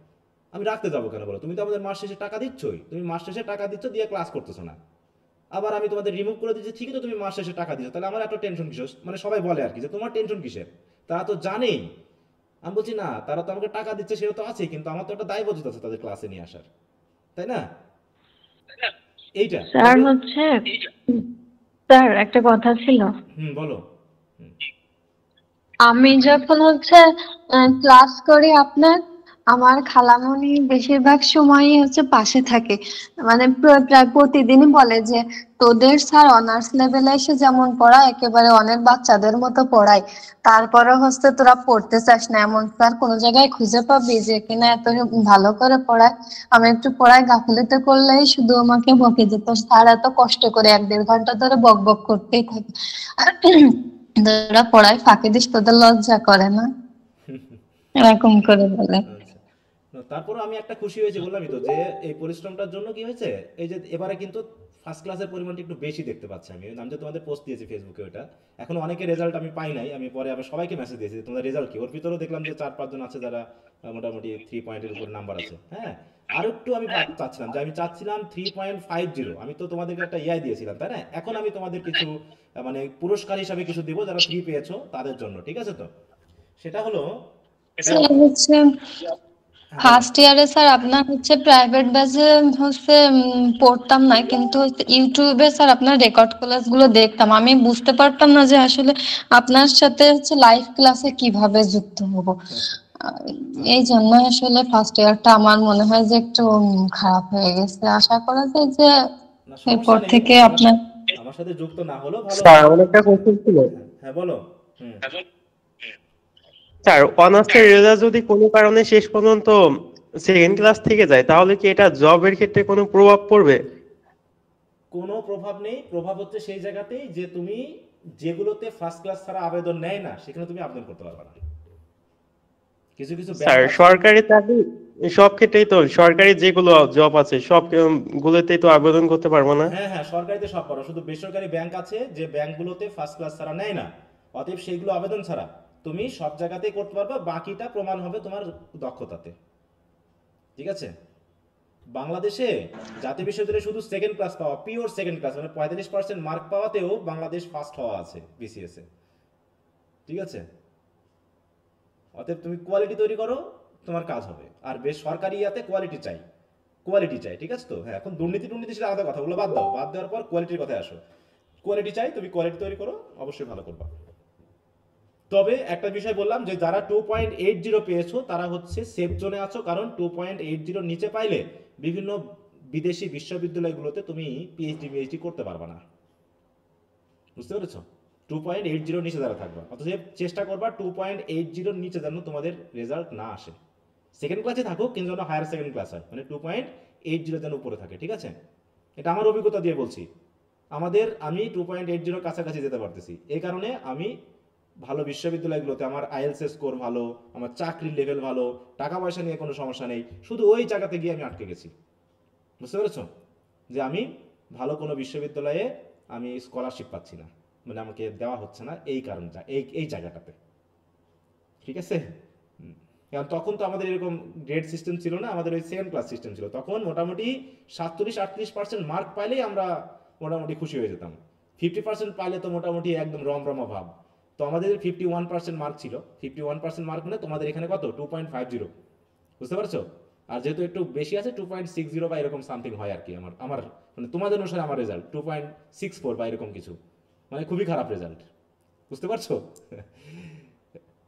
আমি রাখতে যাবো কেন বলো? তুমি তো আমাদের মাস শেষে টাকা দিচ্ছই, তুমি মাস শেষে টাকা দিচ্ছ দিয়ে ক্লাস করতেছো না, আবার আমি তোমাদের রিমুভ করে দিচ্ছি, ঠিকই তো তুমি মাস শেষে টাকা দিচ্ছ, তাহলে আমার এত টেনশন কিসের? মানে সবাই বলে আর কি যে তোমার টেনশন কিসের, তারা তো জানেই। আমি বলছি না, তারা তো আমাকে টাকা দিচ্ছে সেটা তো আছে, কিন্তু আমার তো একটা দায়বদ্ধতা আছে তাদের ক্লাসে নিয়ে আসার, তাই না? এইটা স্যার হচ্ছে স্যার একটা কথা ছিল। বলো। আমি যখন হচ্ছে ক্লাস করি আপনার, আমার খালামণি বেশিরভাগ সময়ই হচ্ছে পাশে থাকে, মানে প্রায় প্রতিদিনই বলে যে তোদের স্যার অনার্স লেভেলে এসে যেমন পড়ায় একেবারে অনেক বাচ্চাদের মতো পড়ায়, তারপরে হচ্ছে তোরা পড়তে চাস না, এমন স্যার কোনো জায়গায় খুঁজে পাবি যে কিনা এত ভালো করে পড়ায়? আমি একটু পড়ায় গাফিলতি করলেই শুধু আমাকে বকে যেত, স্যার এত কষ্ট করে 1-1.5 ঘন্টা ধরে বক বক করতেই থাকে, তোরা পড়ায় ফাঁকি দিস, তোদের লজ্জা করে না? এরকম করে বলে। তারপরে আমি একটা খুশি হয়েছি, বললামই তো যে এই পরিশ্রমটার জন্য কি হয়েছে, এই যে এবারে কিন্তু ফার্স্ট ক্লাসের পরিমাণটা একটু বেশি দেখতে পাচ্ছি আমি যে তোমাদের পোস্ট দিয়েছি ফেসবুকে, ওটা এখন অনেকে রেজাল্ট আমি পাই নাই, আমি পরে আবার সবাইকে মেসেজ দিয়েছি যে তোমাদের রেজাল্ট কি। ওর ভিতরেও দেখলাম যে 4-5 জন আছে যারা মোটামুটি 3 পয়েন্টের উপর নাম্বার আছে। হ্যাঁ, আর একটু আমি চাচ্ছিলাম যে আমি চাচ্ছিলাম 3.50, আমি তো তোমাদেরকে একটা ইআই দিয়েছিলাম তাই না? এখন আমি তোমাদের কিছু মানে পুরস্কার হিসাবে কিছু দিব যারা 3 পেয়েছো তাদের জন্য, ঠিক আছে? তো সেটা হলো হচ্ছে ফার্স্ট ইয়ারে স্যার আপনার হচ্ছে প্রাইভেট ব্যাচে হচ্ছে পড়তাম না, কিন্তু ইউটিউবে স্যার আপনার রেকর্ড ক্লাস গুলো দেখতাম, আমি বুঝতে পারতাম না যে আসলে আপনার সাথে হচ্ছে লাইভ ক্লাসে কিভাবে যুক্ত হব। এই জন্য আসলে ফার্স্ট ইয়ারটা আমার মনে হয় যে একটু খারাপ হয়ে গেছে। আশা করা যায় যে এরপর থেকে আপনার আমার সাথে যুক্ত না হলো ভালো। স্যার আমার একটা কোশ্চেন ছিল। হ্যাঁ বলো। স্যার অনার্সের রেজাল্ট যদি কোনো কারণে শেষ পর্যন্ত সেকেন্ড ক্লাস থেকে যায়, তাহলে কি এটা জবের ক্ষেত্রে কোনো প্রভাব পড়বে? কোনো প্রভাব নেই, প্রভাব হচ্ছে সেই জায়গাতেই যে তুমি যেগুলোতে ফার্স্ট ক্লাস ছাড়া আবেদন নেয় না সেখানে তুমি আবেদন করতে পারবে না। কিছু কিছু স্যার সরকারি চাকরি সব ক্ষেত্রেই তো, সরকারি যেগুলো জব আছে সব গুলোতেই তো আবেদন করতে পারবো না? হ্যাঁ হ্যাঁ, সরকারিতে সব পারো, শুধু বেসরকারি ব্যাংক আছে যে ব্যাংকগুলোতে ফার্স্ট ক্লাস ছাড়া নেয় না, অতএব সেইগুলো আবেদন ছাড়া তুমি সব জায়গাতেই করতে পারবে, বাকিটা প্রমাণ হবে তোমার দক্ষতাতে, ঠিক আছে? বাংলাদেশে জাতীয় বিশ্ববিদ্যালয়ে শুধু সেকেন্ড ক্লাস পাওয়া, পিওর সেকেন্ড ক্লাস মানে 45% মার্ক পাওয়াতেও বাংলাদেশ ফার্স্ট হওয়া আছে বিসিএস এ, ঠিক আছে? অতএব তুমি কোয়ালিটি তৈরি করো, তোমার কাজ হবে। আর বেশ সরকারি ইয়াতে কোয়ালিটি চাই, কোয়ালিটি চাই, ঠিক আছে? তো হ্যাঁ, এখন দুর্নীতি সেটা আলাদা কথা, ওগুলো বাদ দাও, বাদ দেওয়ার পর কোয়ালিটির কথায় আসো। কোয়ালিটি চাই, তুমি কোয়ালিটি তৈরি করো, অবশ্যই ভালো করবা। তবে একটা বিষয় বললাম যে যারা 2.80 পেয়েছো তারা হচ্ছে সেফ জোনে আছো, কারণ 2.80 নিচে পাইলে বিভিন্ন বিদেশি বিশ্ববিদ্যালয়গুলোতে তুমি পিএইচডি করতে পারবা না, বুঝতে পেরেছো? 2.80 নিচে যারা থাকবা, অতএব চেষ্টা করবা 2.80 নিচে যেন তোমাদের রেজাল্ট না আসে। সেকেন্ড ক্লাসে থাকো কিন্তু যেন হায়ার সেকেন্ড ক্লাস হয়, মানে 2.80 যেন উপরে থাকে, ঠিক আছে? এটা আমার অভিজ্ঞতা দিয়ে বলছি। আমি 2.80 কাছাকাছি যেতে পারতেছি, এই কারণে আমি ভালো বিশ্ববিদ্যালয়গুলোতে আমার আইএলটিএস স্কোর ভালো, আমার চাকরির লেভেল ভালো, টাকা পয়সা নিয়ে কোনো সমস্যা নেই, শুধু ওই জায়গাতে গিয়ে আমি আটকে গেছি, বুঝতে পেরেছো? যে আমি ভালো কোনো বিশ্ববিদ্যালয়ে আমি স্কলারশিপ পাচ্ছি না, মানে আমাকে দেওয়া হচ্ছে না এই কারণটা, এই জায়গাটাতে, ঠিক আছে? কারণ তখন তো আমাদের এরকম গ্রেড সিস্টেম ছিল না, আমাদের ওই সেকেন্ড ক্লাস সিস্টেম ছিল। তখন মোটামুটি 37-38% মার্ক পাইলেই আমরা মোটামুটি খুশি হয়ে যেতাম। 50% পাইলে তো মোটামুটি একদম রমরমা ভাব। তো আমাদের 51% মার্ক ছিল, 51% মার্ক মানে তোমাদের এখানে কত 2.50, বুঝতে পারছো? আর যেহেতু একটু বেশি আছে 2.60 বা এরকম সামথিং হয় আর কি। আমার মানে তোমাদের অনুসারে আমার রেজাল্ট 2.64 বা এরকম কিছু, মানে খুবই খারাপ রেজাল্ট, বুঝতে পারছো?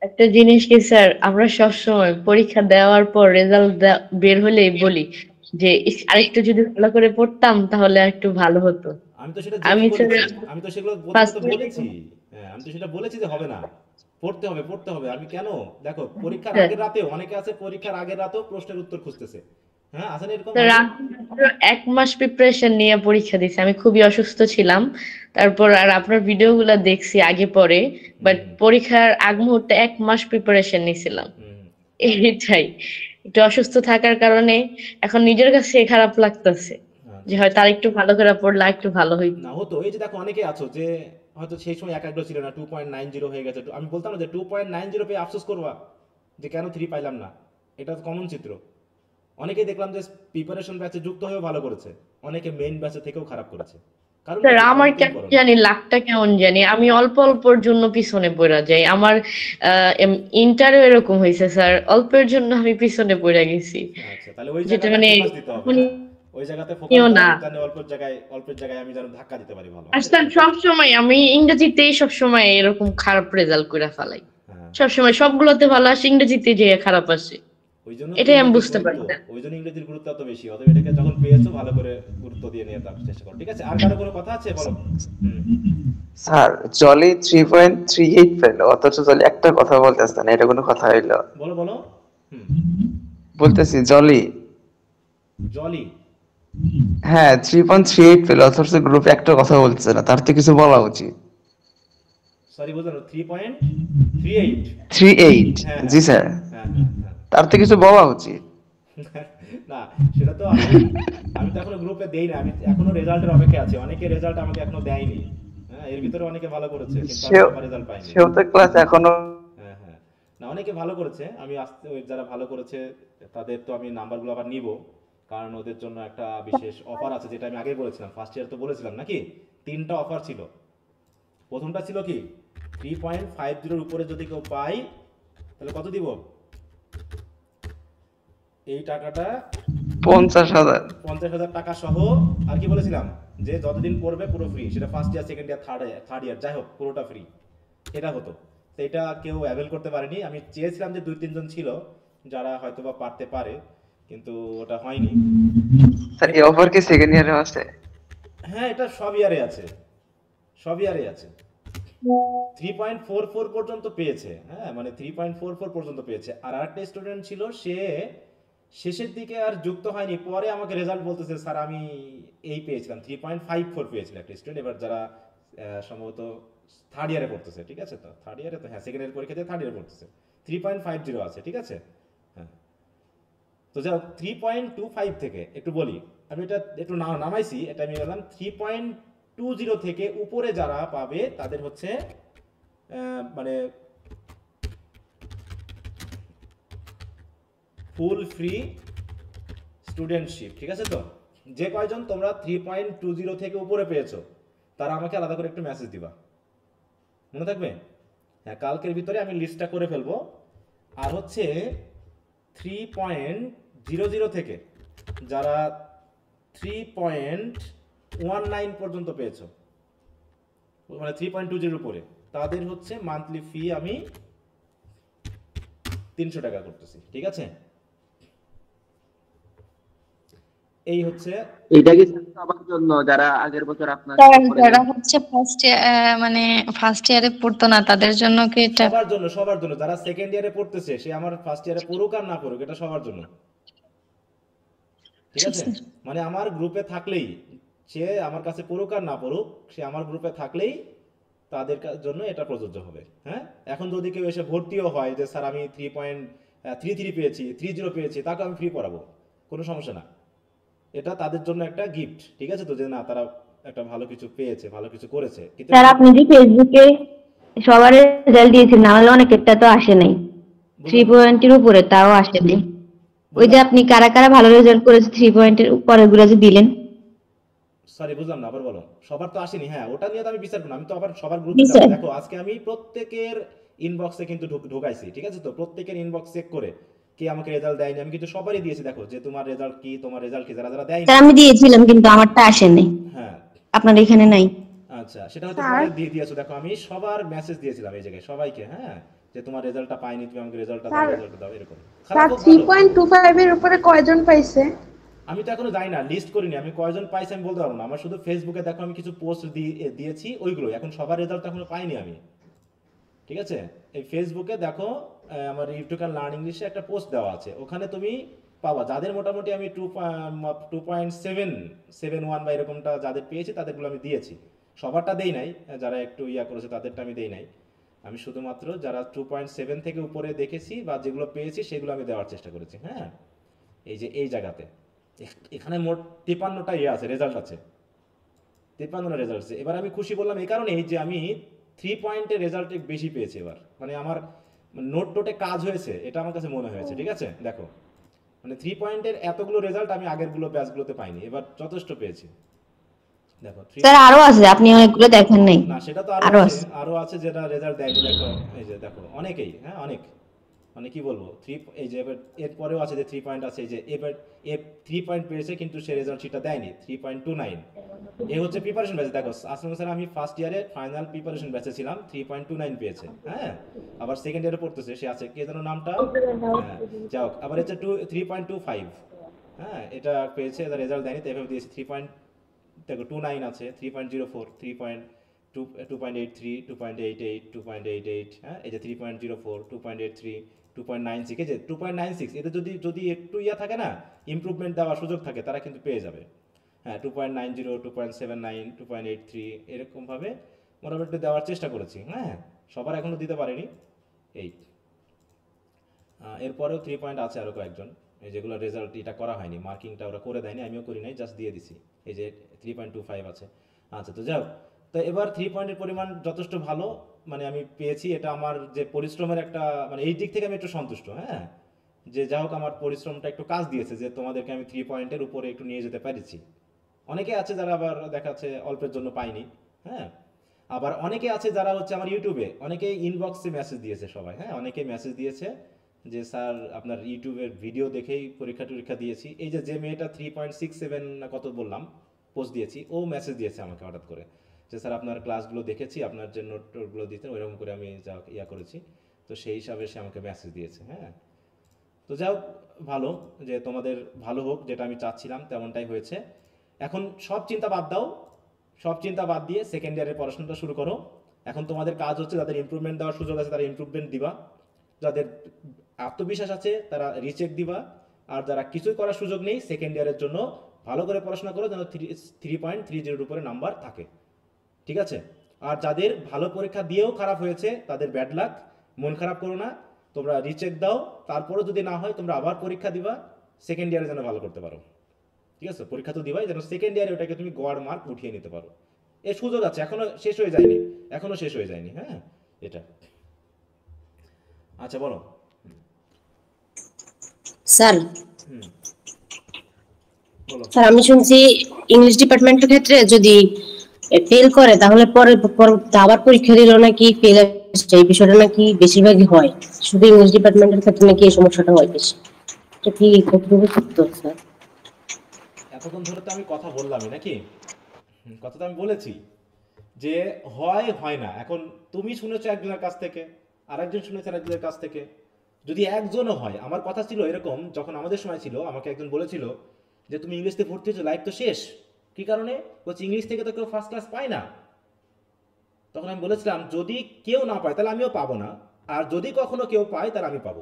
একটা জিনিস কি স্যার, আমরা সবসময় পরীক্ষা দেওয়ার পর রেজাল্ট বের হলেই বলি যে আরেকটু যদি ভালো করে পড়তাম তাহলে একটু ভালো হতো। আমি তো সেটা বলেছি, আমি তো সেগুলো বলেছি। হ্যাঁ, আমি তো সেটা বলেছি যে হবে না, পড়তে হবে। আমি কেন, দেখো পরীক্ষার আগের রাতে অনেকে আছে পরীক্ষার আগের রাতেও প্রশ্নের উত্তর খুঁজতেছে, হ্যাঁ আছেন এরকম স্যার অনেকে? আমি মাত্র 1 মাস প্রিপারেশন নিয়ে পরীক্ষা দিছি। আমি খুবই অসুস্থ ছিলাম। তারপর আর আপনার ভিডিওগুলা দেখছি আগে পরে। বাট পরীক্ষার আগ মুহূর্তে 1 মাস প্রিপারেশন নিছিলাম। এটাই। একটু অসুস্থ থাকার কারণে এখন নিজের কাছে খারাপ লাগতেছে। যে হয়তো আরেকটু ভালো করে পড়লে আরেকটু ভালো হইতো। না হতো এই যে দেখো অনেকে আছো যে হয়তো সেই সময় একাগ্র ছিল না 2.90 হয়ে গেছে আমি বলতাম না যে 2.90 পেয়ে আফসোস করবা যে কেন 3 পাইলাম না, এটা তো কমন চিত্র। অনেকেই দেখলাম যে প্রিপারেশন ব্যাচে যুক্ত হয়েও ভালো করেছে, অনেকে মেইন ব্যাচে থেকেও খারাপ করেছে। কারণ স্যার কি আমার কমিটমেন্ট কেন করো না। জানি লাকটা কেমন জানি আমি অল্প অল্পর জন্য পিছনে পড়ে যাই। আমার ইন্টারও এরকম হয়েছে স্যার, অল্পের জন্য আমি পিছনে পড়ে গেছি। আচ্ছা তাহলে ওই যেটা জায়গাটায় মানে ফোকাস দিতে হবে, হ্যাঁ ওই জায়গাতে ফোকাস আপনিও দাও না। জানি অল্পের জায়গায় আমি যেন ধাক্কা দিতে পারি ভালো। আর স্যার সবসময় আমি ইংরেজিতেই সবসময় এরকম খারাপ রেজাল্ট করে ফেলাই। সবসময় সবগুলোতে ভালো আসে, ইংরেজিতে যে খারাপ আসে। ওই জন্য এটাই আমি বুঝতে পারি না। ওই জন্য ইংরেজির গুরুত্ব এত বেশি, অতএব এটাকে যখন পেয়েছো ভালো করে গুরুত্ব দিয়ে নিয়ে তার চেষ্টা করো, ঠিক আছে? আর কারো কোনো কথা আছে বলো? স্যার জলি 3.38 পেল অথচ জলি একটা কথা বলতেছে না, এটা কোনো কথা হইলো? বলো বলো। বলতেছি জলি জলি হ্যাঁ 3.38 পেল অথচ গ্রুপে একটা কথা বলতেছে না, তার তো কিছু বলা উচিত। সরি বুঝলাম 3.38 38 জি স্যার, তার তো কিছু বলা উচিত। না সেটা তো আমি তো এখনো গ্রুপে দেই না, আমি এখনো রেজাল্টের অপেক্ষায় আছি। অনেকে রেজাল্ট আমাকে এখনো দেয়নি, হ্যাঁ এর ভিতরে অনেকে ভালো করেছে কিন্তু আমি আমার রেজাল্ট পাইনি। সেও তো ক্লাস এখনো হ্যাঁ হ্যাঁ না অনেকে ভালো করেছে, আমি আস্তে ওই যারা ভালো করেছে তাদের তো আমি নাম্বারগুলো আবার নিব, কারণ ওদের জন্য একটা বিশেষ অফার আছে যেটা আমি আগেই বলেছিলাম, ফার্স্ট ইয়ার তো বলেছিলাম নাকি 3টা অফার ছিল। প্রথমটা ছিল কি 3.50 উপরে যদি কেউ পাই তাহলে কত দিব? এই টাকাটা 50,000 টাকা সহ। আর কি বলেছিলাম যে যতদিন পড়বে পুরো ফ্রি, সেটা first year second year third year যাই হোক পুরোটা ফ্রি, এটা হতো। তো এটা কেউ অ্যাভেল করতে পারেনি। আমি চেয়েছিলাম যে 2-3 জন ছিল যারা হয়তো বা পারতে পারে, কিন্তু ওটা হয়নি। স্যার এই অফার কি সেকেন্ড ইয়ারে আছে? হ্যাঁ এটা সব ইয়ারে আছে, সব ইয়ারে আছে। 3.44 পর্যন্ত পেয়েছে, হ্যাঁ মানে 3.44 পর্যন্ত পেয়েছে। আর আরেকটা স্টুডেন্ট ছিল সে শেষের দিকে আর যুক্ত হয়নি, পরে আমাকে রেজাল্ট বলতেছে স্যার আমি এই পেয়েছিলাম 3.54 পেয়েছিল একটা স্টুডেন্ট। এবার যারা সম্ভবত থার্ড ইয়ারে পড়তেছে, ঠিক আছে? তো থার্ড ইয়ারে তো হ্যাঁ সেকেন্ড ইয়ার পরীক্ষা দিয়ে থার্ড ইয়ারে পড়তেছে, 3.50 আছে, ঠিক আছে? হ্যাঁ তো যাও 3.25 থেকে একটু বলি, আমি এটা একটু নামাইছি, এটা আমি বললাম 3.20 থেকে উপরে যারা পাবে তাদের হচ্ছে মানে ফুল ফ্রি স্টুডেন্টশিপ, ঠিক আছে? তো যে কয়জন তোমরা 3.20 থেকে উপরে পেয়েছো তারা আমাকে আলাদা করে একটু মেসেজ দিবা, মনে থাকবে? হ্যাঁ কালকের ভিতরে আমি লিস্টটা করে ফেলবো। আর হচ্ছে 3.00 থেকে যারা 3.19 পর্যন্ত পেয়েছো, মানে 3.20 উপরে, তাদের হচ্ছে মান্থলি ফি আমি 300 টাকা করতেছি, ঠিক আছে? এই হচ্ছে এটা কি সবার জন্য যারা আগের বছর আপনার যারা হচ্ছে ফার্স্ট ইয়ারে পড়তো না তাদের জন্য কি এটা? সবার জন্য যারা সেকেন্ড ইয়ারে পড়তেছে, সে আমার ফার্স্ট ইয়ারে পড়ুক আর না পড়ুক, এটা সবার জন্য, ঠিক আছে? মানে আমার গ্রুপে থাকলেই, সে আমার কাছে পড়ুক আর না পড়ুক, সে আমার গ্রুপে থাকলেই তাদের জন্য এটা প্রযোজ্য হবে। হ্যাঁ এখন যদি কেউ এসে ভর্তিও হয় যে স্যার আমি 3.33 পেয়েছি, 30 পেয়েছি, তাকে আমি ফ্রি পড়াবো, কোনো সমস্যা না। এটা তাদের জন্য একটা গিফট, ঠিক আছে? তো যে না তারা একটা ভালো কিছু পেয়েছে, ভালো কিছু করেছে। স্যার আপনি যে ফেসবুকে সবার রেজাল্ট দিয়েছেন, নাহলে অনেকেরটা তো আসে নাই, 3 এর উপরে তাও আসে নাই। ওই যে আপনি কারা কারা ভালো রেজাল্ট করেছে 3 এর উপরে গুলো যে দিলেন। সরি বুঝলাম না, আবার বলো। সবার তো আসেনি, হ্যাঁ ওটা নিয়ে তো আমি বিচার করব না, আমি তো আবার সবার গ্রুপে যাব। দেখো আজকে আমি প্রত্যেকের ইনবক্সে কিন্তু ঢোকাইছি, ঠিক আছে? তো প্রত্যেকের ইনবক্স চেক করে কে আমাকে রেজাল্ট দেয়নি আমি কিন্তু সবারই দিয়েছি। দেখো যে তোমার রেজাল্ট কি, তোমার রেজাল্ট কি, যারা যারা দেয়নি স্যার আমি দিয়েছিলাম কিন্তু আমারটা আসেনি। হ্যাঁ আপনার এখানে নাই। আচ্ছা সেটা হয়তো পরে দিয়ে দিয়েছো। দেখো আমি সবার মেসেজ দিয়েছিলাম এই জায়গায় সবাইকে, হ্যাঁ যে তোমার রেজাল্টটা পাইনি, তুমি আমাকে রেজাল্টটা দাও এরকম। স্যার 3.25 এর উপরে কয়জন পাইছে? আমি তো এখনো জানি না, লিস্ট করিনি আমি কয়জন পাইছে আমি বলতে পারবো না। আমার শুধু ফেসবুকে দেখো আমি কিছু পোস্ট দিয়েছি ওইগুলো, এখন সবার রেজাল্ট এখনো পাইনি আমি, ঠিক আছে? এই ফেসবুকে দেখো আমার ইউটিউব লার্ন ইংলিশে একটা পোস্ট দেওয়া আছে, ওখানে তুমি পাবা। যাদের মোটামুটি আমি 2.771 বা এরকমটা যাদের পেয়েছি তাদেরগুলো আমি দিয়েছি, সবারটা দেই নাই, যারা একটু করেছে তাদেরটা আমি দেই নাই। আমি শুধুমাত্র যারা 2.7 থেকে উপরে দেখেছি বা যেগুলো পেয়েছি সেগুলো আমি দেওয়ার চেষ্টা করেছি। হ্যাঁ, এই যে এই জায়গাতে এখানে মোট 53টা আছে, রেজাল্ট আছে, 53টা রেজাল্ট আছে। এবার আমি খুশি বললাম এই কারণেই যে আমি 3 পয়েন্টের রেজাল্ট বেশি পেয়েছি এবার, মানে আমার নোট টোটে কাজ হয়েছে এটা আমার কাছে মনে হয়েছে। ঠিক আছে, দেখো মানে 3 পয়েন্টের এতগুলো রেজাল্ট আমি আগেরগুলো ব্যাচগুলোতে পাইনি, এবার যথেষ্ট পেয়েছি। দেখো স্যার আরো আছে, আপনি অনেকগুলো দেখেন নাই। না সেটা তো আরো আছে যেটা রেজাল্ট দেয়নি। দেখো এই যে দেখো অনেকেই, হ্যাঁ অনেক, মানে কি বলবো, এই যে এবার এর পরেও আছে যে 3 পয়েন্ট আছে, এই যে এবার 3 পয়েন্ট পেয়েছে কিন্তু সে রেজাল্ট শিটটা দেয়নি 3.29। এই হচ্ছে প্রিপারেশন ব্যাচ। দেখো আসলে স্যার আমি ফার্স্ট ইয়ারে ফাইনাল প্রিপারেশন ব্যাচে ছিলাম, 3.29 পেয়েছে। হ্যাঁ, আবার সেকেন্ড ইয়ারে পড়তেছে, সে আছে কে যেন নামটা, হ্যাঁ যাও, আবার হচ্ছে 3.25। হ্যাঁ, এটা পেয়েছে, এটা রেজাল্ট দেয়নি, তো এভাবে দিয়েছি 3.29 আছে, 3.04, 2.83, 2.88, 2.88, হ্যাঁ এই যে 3.04, 2.83, 2.96, এই যে 2.96, এতে যদি একটু থাকে না, ইমপ্রুভমেন্ট দেওয়ার সুযোগ থাকে, তারা কিন্তু পেয়ে যাবে। হ্যাঁ 2.90, 2.79, 2.83 এরকমভাবে মোটামুটি দেওয়ার চেষ্টা করেছি। হ্যাঁ, সবার এখনও দিতে পারিনি। এই এরপরেও 3 পয়েন্ট আছে আরও কয়েকজন, এই যেগুলো রেজাল্ট এটা করা হয়নি, মার্কিংটা ওরা করে দেয়নি, আমিও করি নাই, জাস্ট দিয়ে দিছি। এই যে 3.25 আছে। আচ্ছা, তো যাও, তো এবার 3 পয়েন্টের পরিমাণ যথেষ্ট ভালো, মানে আমি পেয়েছি, এটা আমার যে পরিশ্রমের একটা, মানে এই দিক থেকে আমি একটু সন্তুষ্ট। হ্যাঁ, যে যাই হোক আমার পরিশ্রমটা একটু কাজ দিয়েছে, যে তোমাদেরকে আমি 3 পয়েন্টের উপরে একটু নিয়ে যেতে পেরেছি। অনেকে আছে যারা আবার দেখাচ্ছে অল্পের জন্য পাইনি। হ্যাঁ, আবার অনেকে আছে যারা হচ্ছে আমার ইউটিউবে অনেকে ইনবক্সে মেসেজ দিয়েছে সবাই। হ্যাঁ, অনেকে মেসেজ দিয়েছে যে স্যার আপনার ইউটিউবের ভিডিও দেখেই পরীক্ষা দিয়েছি। এই যে মেয়েটা 3.67 না কত বললাম পোস্ট দিয়েছি, ও মেসেজ দিয়েছে আমাকে হঠাৎ করে যে স্যার আপনার ক্লাসগুলো দেখেছি, আপনার যে নোটগুলো দিতেন ওইরকম করে আমি যা করেছি, তো সেই হিসাবে সে আমাকে মেসেজ দিয়েছে। হ্যাঁ, তো যাও ভালো, যে তোমাদের ভালো হোক, যেটা আমি চাচ্ছিলাম তেমনটাই হয়েছে। এখন সব চিন্তা বাদ দাও, সব চিন্তা বাদ দিয়ে সেকেন্ড ইয়ারের পড়াশোনাটা শুরু করো। এখন তোমাদের কাজ হচ্ছে যাদের ইমপ্রুভমেন্ট দেওয়ার সুযোগ আছে তারা ইমপ্রুভমেন্ট দিবা, যাদের আত্মবিশ্বাস আছে তারা রিচেক দিবা, আর যারা কিছুই করার সুযোগ নেই সেকেন্ড ইয়ারের জন্য ভালো করে পড়াশোনা করো যেন 3.30 উপরে নাম্বার থাকে। ঠিক আছে, আর যাদের ভালো পরীক্ষা দিয়েও খারাপ হয়েছে তাদের ব্যাড লাক, মন খারাপ করো না, তোমরা রিচেক দাও, তারপরও যদি না হয় তোমরা আবার পরীক্ষা দিবা, সেকেন্ড ইয়ারে যেন ভালো করতে পারো। ঠিক আছে, পরীক্ষা তো দিবাই, যেন সেকেন্ড ইয়ারে ওটাকে তুমি গড় মার্ক উঠিয়ে নিতে পারো। এর সুযোগ আছে, এখনো শেষ হয়ে যায়নি। হ্যাঁ, এটা আচ্ছা বলো স্যার। স্যার আমি শুনছি ইংলিশ ডিপার্টমেন্টের ক্ষেত্রে যদি ফেল করে তাহলে পরে আবার পরীক্ষা দিল নাকি ফেল আসছে, এই বিষয়টা নাকি বেশিরভাগই হয়, শুধু ইংলিশ ডিপার্টমেন্টের ক্ষেত্রে নাকি এই সমস্যাটা হয় বেশি, এটা কি কতটুকু সত্য স্যার? এতক্ষণ ধরে তো আমি কথা বললামই নাকি, কথা তো আমি বলেছি যে হয় না। এখন তুমি শুনেছো একজনের কাছ থেকে, আরেকজন শুনেছে আরেকজনের কাছ থেকে, যদি একজনও হয়। আমার কথা ছিল এরকম, যখন আমাদের সময় ছিল আমাকে একজন বলেছিল যে তুমি ইংলিশতে ভর্তি হয়েছো, লাইফ তো শেষ। কি কারণে? বলছি ইংলিশ থেকে তো কেউ ফার্স্ট ক্লাস পায় না। তখন আমি বলেছিলাম যদি কেউ না পায় তাহলে আমিও পাবো না, আর যদি কখনো কেউ পায় তাহলে আমি পাবো।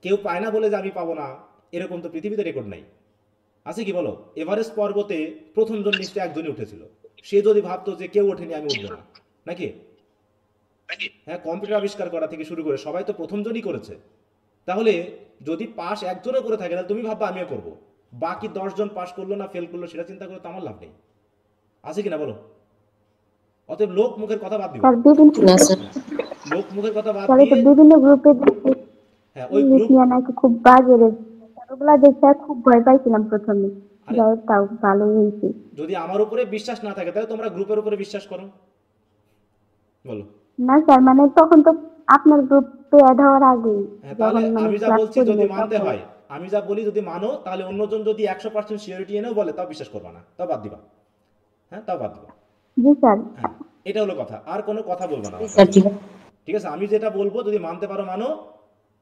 কেউ পায় না বলে যে আমি পাবো না এরকম তো পৃথিবীতে রেকর্ড নাই, আছে কি বলো? এভারেস্ট পর্বতে প্রথমজন নিশ্চয় একজনই উঠেছিল, সে যদি ভাবতো যে কেউ ওঠেনি আমি উঠবো না, নাকি? হ্যাঁ, কম্পিউটার আবিষ্কার করা থেকে শুরু করে সবাই তো প্রথমজনই করেছে। তাহলে যদি পাস একজনও করে থাকে তাহলে তুমি ভাববা আমিও করবো, বাকি 10 জন পাস করলো না ফেল করলো সেটা চিন্তা করে তো আমার লাভ নেই, আছে কিনা বলো? অতএব লোক মুখের কথা বাদ দিও, লোক মুখের কথা বাদ দিয়ে বিভিন্ন গ্রুপে হ্যাঁ ওই গ্রুপ নাকি খুব বাজে ওগুলা দেখে খুব ভয় পাইছিলাম প্রথমে, তাও ভালো হয়েছে। যদি আমার উপরে বিশ্বাস না থাকে তাহলে তোমরা গ্রুপের উপরে বিশ্বাস করো, বলো। না স্যার, মানে তখন তো আপনার গ্রুপে অ্যাড হওয়ার আগে, তাহলে আমি যা বলছি যদি মানতে হয়, আমি যা বলি যদি মানো, তাহলে অন্যজন যদি 100% সিওরিটি এনেও বলে তাও বিশ্বাস করবা না, তাও বাদ দিবা। হ্যাঁ, তাও বাদ দিবা। জি স্যার, হ্যাঁ এটা হলো কথা, আর কোনো কথা বলবো না। ঠিক আছে, আমি যেটা বলবো যদি মানতে পারো মানো,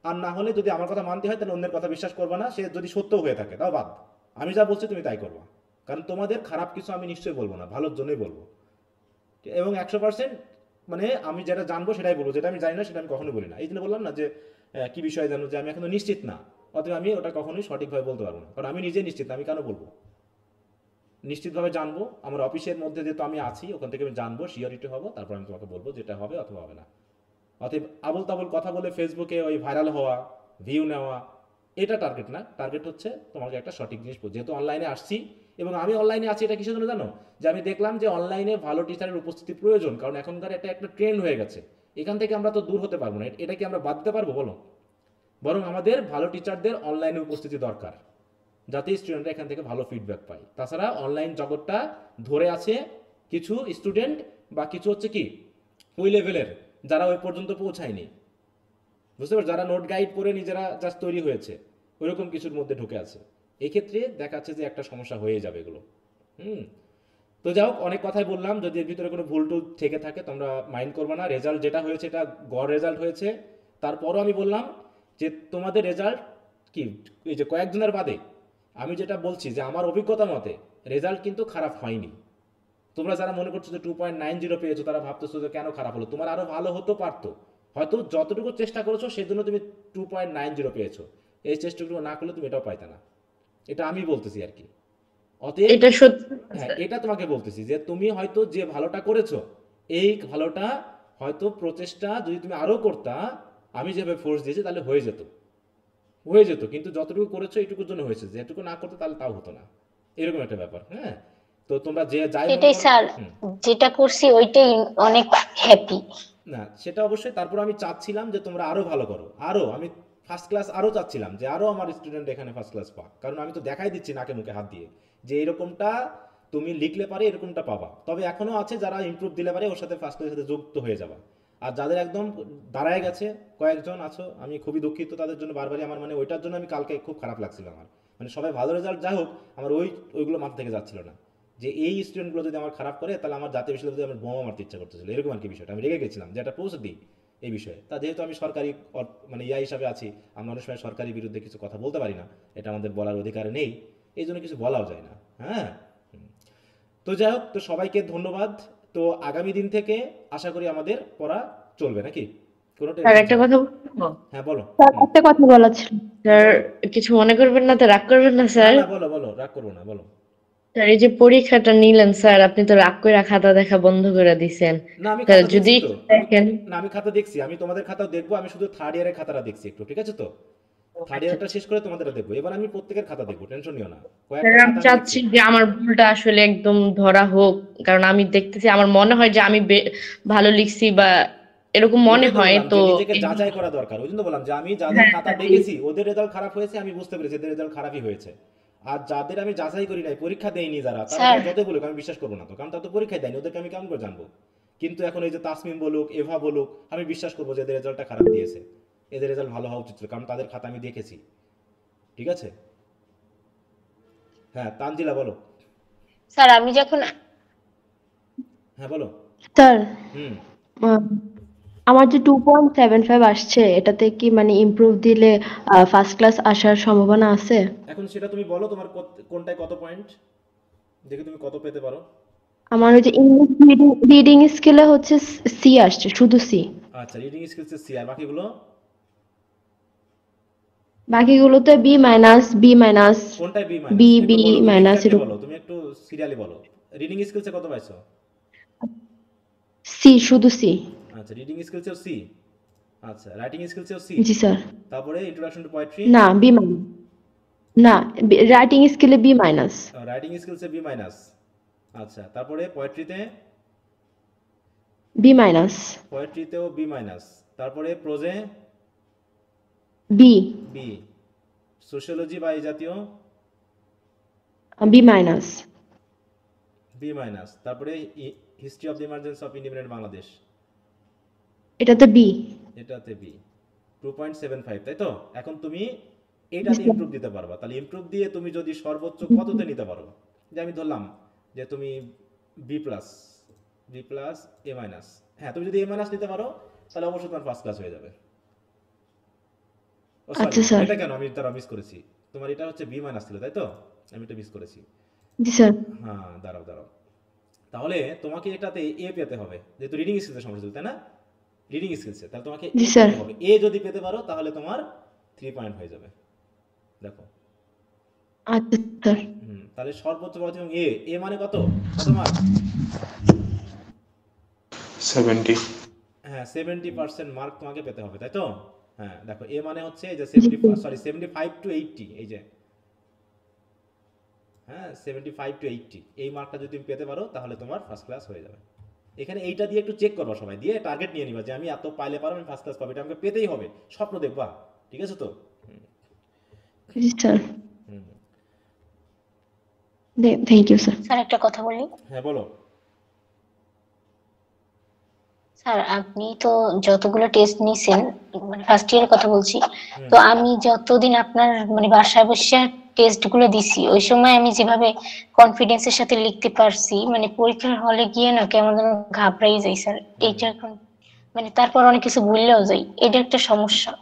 আর না হলে যদি আমার কথা মানতে হয় তাহলে অন্যের কথা বিশ্বাস করবা না, সে যদি সত্য হয়ে থাকে তাও বাদ। আমি যা বলছি তুমি তাই করবা, কারণ তোমাদের খারাপ কিছু আমি নিশ্চয়ই বলবো না, ভালোর জন্যই বলবো। এবং 100% মানে আমি যেটা জানবো সেটাই বলবো, যেটা আমি জানি না সেটা আমি কখনো বলি না। এই জন্য বললাম না যে কি বিষয়ে জানো, যে আমি এখনো নিশ্চিত না, অতএব আমি ওটা কখনোই সঠিকভাবে বলতে পারবো না, কারণ আমি নিজে নিশ্চিত না, আমি কেন বলবো? নিশ্চিতভাবে জানবো, আমার অফিসের মধ্যে যেহেতু আমি আছি ওখান থেকে আমি জানবো, শিওরিটি হবো, তারপর আমি তোমাকে বলবো যেটা হবে অথবা হবে না। অতএব আবল তাবল কথা বলে ফেসবুকে ওই ভাইরাল হওয়া, ভিউ নেওয়া, এটা টার্গেট না। টার্গেট হচ্ছে তোমাকে একটা সঠিক জিনিস, যেহেতু অনলাইনে আসছি এবং আমি অনলাইনে আছি, এটা কিসের জন্য জানো? যে আমি দেখলাম যে অনলাইনে ভালো টিচারের উপস্থিতি প্রয়োজন, কারণ এখনকার এটা একটা ট্রেন্ড হয়ে গেছে। এখান থেকে আমরা তো দূর হতে পারবো না, এটা কি আমরা বাদ দিতে পারবো বলো? বরং আমাদের ভালো টিচারদের অনলাইনে উপস্থিতি দরকার, যাতে স্টুডেন্টরা এখান থেকে ভালো ফিডব্যাক পায়। তাছাড়া অনলাইন জগৎটা ধরে আছে কিছু স্টুডেন্ট বা কিছু হচ্ছে কি ওই লেভেলের, যারা ওই পর্যন্ত পৌঁছায়নি, বুঝতে পারছো? যারা নোট গাইড পড়ে নিজেরা জাস্ট তৈরি হয়েছে, ওইরকম কিছুর মধ্যে ঢুকে আছে। এই ক্ষেত্রে দেখাচ্ছে যে একটা সমস্যা হয়ে যাবে এগুলো। তো যাই হোক, অনেক কথাই বললাম, যদি এর ভিতরে কোনো ভুল টুল থেকে থাকে তোমরা মাইন্ড করবে না। রেজাল্ট যেটা হয়েছে এটা গড় রেজাল্ট হয়েছে। তারপরও আমি বললাম যে তোমাদের রেজাল্ট কি, এই যে কয়েকজনের বাদে আমি যেটা বলছি যে আমার অভিজ্ঞতা মতে রেজাল্ট কিন্তু খারাপ হয়নি। তোমরা যারা মনে করছো যে 2.90 পেয়েছো, তারা ভাবতেছো যে কেন খারাপ হলো, তোমার আরো ভালো হতে পারতো, হয়তো যতটুকু চেষ্টা করেছো সেজন্য তুমি 2.90 পেয়েছো, এই চেষ্টাটুকু না করলে তুমি এটাও পাইতে না। এটা আমি বলতেছি আর কি। অতএব এটা সত্যি। হ্যাঁ, এটা তোমাকে বলতেছি যে তুমি হয়তো যে ভালোটা করেছো, এই ভালোটা হয়তো প্রচেষ্টা যদি তুমি আরো করতা, আমি যেভাবে ফোর্স দিয়েছি তাহলে হয়ে যেত, কিন্তু যতটুকু করেছো এইটুকুর জন্য হয়েছে, যেটুকু না করতে তাহলে তাও হতো না, এরকম একটা ব্যাপার। হ্যাঁ, তো তোমরা যে যাই এটাই স্যার, যেটা করছি ওইটাই অনেক হ্যাপি না, সেটা অবশ্যই। তারপর আমি চাচ্ছিলাম যে তোমরা আরো ভালো করো, আরো আমি ফার্স্ট ক্লাস আরো চাচ্ছিলাম যে আরো আমার স্টুডেন্ট এখানে ফার্স্ট ক্লাস পাক, কারণ আমি তো দেখাই দিচ্ছি নাকে মুখে হাত দিয়ে যে এরকমটা তুমি লিখলে পারে এরকমটা পাবা। তবে এখনো আছে যারা ইমপ্রুভ দিলে পারে ওর সাথে ফার্স্ট ক্লাসের সাথে যুক্ত হয়ে যাবা। আর যাদের একদম দাঁড়ায় গেছে কয়েকজন আছো, আমি খুবই দুঃখিত তাদের জন্য। বারবারই আমার মানে ওইটার জন্য আমি কালকে খুব খারাপ লাগছিল আমার, মানে সবাই ভালো রেজাল্ট যাই হোক, আমার ওইগুলো মাথা থেকে যাচ্ছিল না যে এই স্টুডেন্টগুলো যদি আমার খারাপ করে তাহলে আমার জাতীয় বিশ্ববিদ্যালয়ে আমার বোমা মারতে ইচ্ছা করতেছিল, এরকম আর কি বিষয়টা। আমি রেগে গেছিলাম যে এটা পৌঁছে দিই এই বিষয়ে। তা যেহেতু আমি সরকারি মানে ইয়া হিসাবে আছি, আমরা অনেক সময় সরকারি বিরুদ্ধে কিছু কথা বলতে পারি না, এটা আমাদের বলার অধিকার নেই, এই জন্য কিছু বলাও যায় না। হ্যাঁ, তো যাই হোক, তো সবাইকে ধন্যবাদ। তো আগামী দিন থেকে আশা করি আমাদের পড়া চলবে নাকি? কোনো স্যার একটা কথা বলবো? হ্যাঁ বলো। একটা কথা বলার ছিল স্যার, কিছু মনে করবেন না তো, রাগ করবেন না স্যার? বলো, রাগ করবো না, বলো। স্যার এই যে পরীক্ষাটা নিলেন স্যার, আপনি তো রাগ করে খাতা দেখা বন্ধ করে দিছেন। না আমি স্যার খাতা যদি দেখছি তো, দেখেন, না আমি খাতা দেখছি, আমি তোমাদের খাতাও দেখবো, আমি শুধু থার্ড ইয়ারের খাতাটা দেখছি একটু, ঠিক আছে? তো থার্ড ইয়ারটা শেষ করে তোমাদেরটা দেখবো, এবার আমি প্রত্যেকের খাতা দেখবো, টেনশন নিও না। স্যার আমি চাচ্ছি যে আমার ভুলটা আসলে একদম ধরা হোক, কারণ আমি দেখতেছি আমার মনে হয় যে আমি ভালো লিখছি বা এরকম মনে হয়, তো নিজেকে যাচাই করা দরকার। ওই জন্য বললাম যে আমি যাদের খাতা দেখেছি ওদের রেজাল্ট খারাপ হয়েছে, আমি বুঝতে পেরেছি এদের রেজাল্ট খারাপই হয়েছে। আর যাদের আমি যাচাই করি নাই, পরীক্ষা দেয়নি যারা, তারা যতই বলুক আমি বিশ্বাস করবো না, তো কারণ তারা তো পরীক্ষায় দেয়নি, ওদেরকে আমি কেমন করে জানবো? কিন্তু এখন এই যে তাসমিম বলুক, এভা বলুক, আমি বিশ্বাস করবো যে এদের রেজাল্টটা খারাপ দিয়েছে, এদের রেজাল্ট ভালো হওয়া উচিত ছিল, কারণ তাদের খাতা আমি দেখেছি। ঠিক আছে? হ্যাঁ, তানজিলা বলো। স্যার আমি যখন হ্যাঁ বলো স্যার। আমার যে 2.75 আসছে, এটাতে কি মানে ইমপ্রুভ দিলে ফার্স্ট ক্লাস আসার সম্ভাবনা আছে? এখন সেটা তুমি বলো, তোমার কোনটায় কত পয়েন্ট, দেখে তুমি কত পেতে পারো। আমার ওই যে ইংলিশ রিডিং স্কিলে হচ্ছে সি আসছে, শুধু সি। আচ্ছা, রিডিং স্কিলসে সি, আর বাকিগুলো? বাকিগুলোতে বি মাইনাস, বি মাইনাস, কোনটায় বি মাইনাস? বি মাইনাস বলো, তুমি একটু সিরিয়ালি বলো। রিডিং স্কিলসে কত পাইছো? সি, শুধু সি। আচ্ছা, রিডিং স্কিলসেও সি। আচ্ছা, রাইটিং স্কিলসেও সি? জি স্যার। তারপরে ইন্ট্রোডাকশন টু পোয়েট্রি? না, বি মাইনাস। না, রাইটিং স্কিলে বি মাইনাস। রাইটিং স্কিলসে বি মাইনাস। আচ্ছা, তারপরে পোয়েট্রিতে? B minus. পোয়েট্রিতেও বি মাইনাস। তারপরে প্রোজে? বি। বি। সোশিওলজি বা এই জাতীয়? B minus. B minus. তারপরে history of the emergence of independent Bangladesh? এটাতে বি। এটাতে বি। 2.75, তাই তো? এখন তুমি এইটাতে ইমপ্রুভ দিতে পারবা, তাহলে ইমপ্রুভ দিয়ে তুমি যদি সর্বোচ্চ কততে নিতে পারো, যে আমি ধরলাম যে তুমি বি প্লাস, এ মাইনাস, হ্যাঁ তুমি যদি এ মাইনাস নিতে পারো তাহলে অবশ্যই তোমার ফার্স্ট ক্লাস হয়ে যাবে। আচ্ছা স্যার। এটা কেন আমি তারা মিস করেছি, তোমার এটা হচ্ছে বি মাইনাস ছিল তাই তো, আমি এটা মিস করেছি। জি স্যার। হ্যাঁ, দাঁড়াও তাহলে তোমাকে এটাতে এ পেতে হবে, যেহেতু রিডিং স্কিলসের সমস্যা ছিল তাই না? রিডিং স্কিলসে তাহলে তোমাকে এ পেতে হবে। এ যদি পেতে পারো তাহলে তোমার 3 পয়েন্ট হয়ে যাবে। দেখো আচ্ছা স্যার। তাহলে সর্বোচ্চ বলছি এ মানে কত মার্ক? 70। হ্যাঁ 70% মার্ক তোমাকে পেতে হবে, তাই তো? হ্যাঁ দেখো এ মানে হচ্ছে এই যে 75 to 80, এই যে হ্যাঁ 75 to 80 এই মার্কটা যদি তুমি পেতে পারো তাহলে তোমার ফার্স্ট ক্লাস হয়ে যাবে। এখানে এইটা দিয়ে একটু চেক করবা সবাই, দিয়ে টার্গেট নিয়ে নিবা যে আমি এত পাইলে পারো, আমি ফার্স্ট ক্লাস পাবো, এটা আমাকে পেতেই হবে, স্বপ্ন দেখবা, ঠিক আছে তো? জি sir. Thank you sir. Sir একটা কথা বলি। হ্যাঁ বলো। স্যার আপনি তো যতগুলো টেস্ট নিছেন, মানে ফার্স্ট ইয়ারের কথা বলছি, তো আমি যতদিন আপনার মানে বাসায় বসে টেস্ট গুলো দিছি, ওই সময় আমি যেভাবে কনফিডেন্সের সাথে লিখতে পারছি, মানে পরীক্ষার হলে গিয়ে না কেমন যেন ঘাবড়াই যাই স্যার। এইটা এখন মানে তারপর অনেক কিছু ভুললেও যাই, এটা একটা সমস্যা।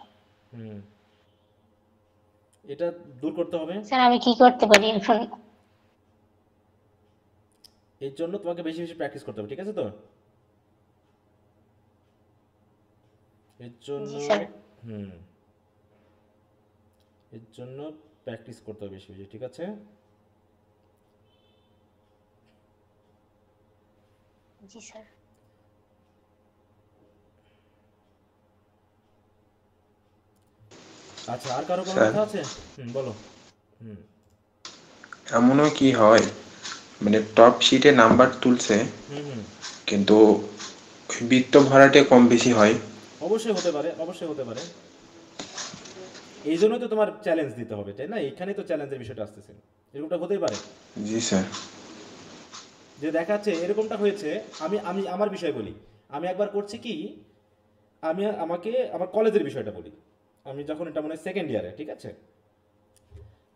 এটা দূর করতে হবে স্যার আমি কি করতে পারি এখন? এর জন্য তোমাকে বেশি বেশি প্র্যাকটিস করতে হবে, ঠিক আছে তো? এর জন্য প্র্যাকটিস করতে হবে বেশি বেশি, ঠিক আছে? জি স্যার। আচ্ছা আর কারো কোনো কথা আছে? বলো। এমনও কি হয় মানে টপ শিটে নাম্বার তুলছে কিন্তু বৃত্ত ভরাটে কম বেশি হয়। অবশ্যই হতে পারে, অবশ্যই হতে পারে। এই জন্য তো তোমার চ্যালেঞ্জ দিতে হবে, তাই না? এখানে তো চ্যালেঞ্জের বিষয়টা আসতেছে, এরকমটা হতেই পারে। জি স্যার। যে দেখাচ্ছে এরকমটা হয়েছে, আমি আমি আমার বিষয় বলি। আমি একবার করছি কি, আমাকে আমার কলেজের বিষয়টা বলি। আমি যখন এটা মনে হয় সেকেন্ড ইয়ারে, ঠিক আছে,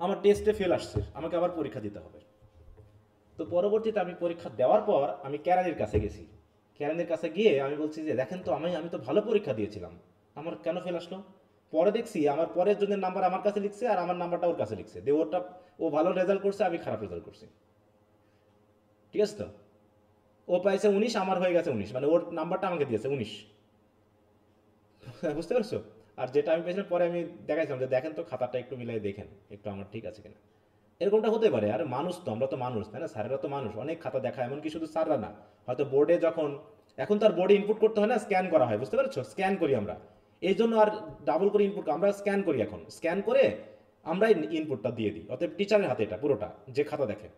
আমার টেস্টে ফেল আসছে, আমাকে আবার পরীক্ষা দিতে হবে। তো পরবর্তীতে আমি পরীক্ষা দেওয়ার পর আমি কেরানির কাছে গেছি। কেরানির কাছে গিয়ে আমি বলছি যে দেখেন তো আমি তো ভালো পরীক্ষা দিয়েছিলাম, আমার কেন ফেল আসলো? পরে দেখছি আমার পরের জনের নাম্বার আমার কাছে লিখছে আর আমার নাম্বারটা ওর কাছে লিখছে, দিয়ে ও ভালো রেজাল্ট করছে, আমি খারাপ রেজাল্ট করছি, ঠিক আছে তো? ও পাইছে 19, আমার হয়ে গেছে 19, মানে ওর নাম্বারটা আমাকে দিয়েছে 19, বুঝতে পারছো? আর যেটা আমি পেয়েছিলাম পরে আমি দেখাইছিলাম যে দেখেন তো খাতাটা একটু মিলাই দেখেন একটু আমার ঠিক আছে কিনা। এরকমটা হতে পারে, আর মানুষ তো, আমরা তো মানুষ, তাই না? স্যারেরা তো মানুষ, অনেক খাতা দেখা, এমনকি শুধু স্যাররা না, হয়তো বোর্ডে যখন এখন তার বোর্ডে ইনপুট করতে হয় না, স্ক্যান করা হয়, বুঝতে পারছো? স্ক্যান করি আমরা, এই জন্য আর ডাবল করে ইনপুট আমরা স্ক্যান করি, এখন স্ক্যান করে আমরাই ইনপুটটা দিয়ে দিই। অতএব টিচারের হাতে এটা পুরোটা, যে খাতা দেখে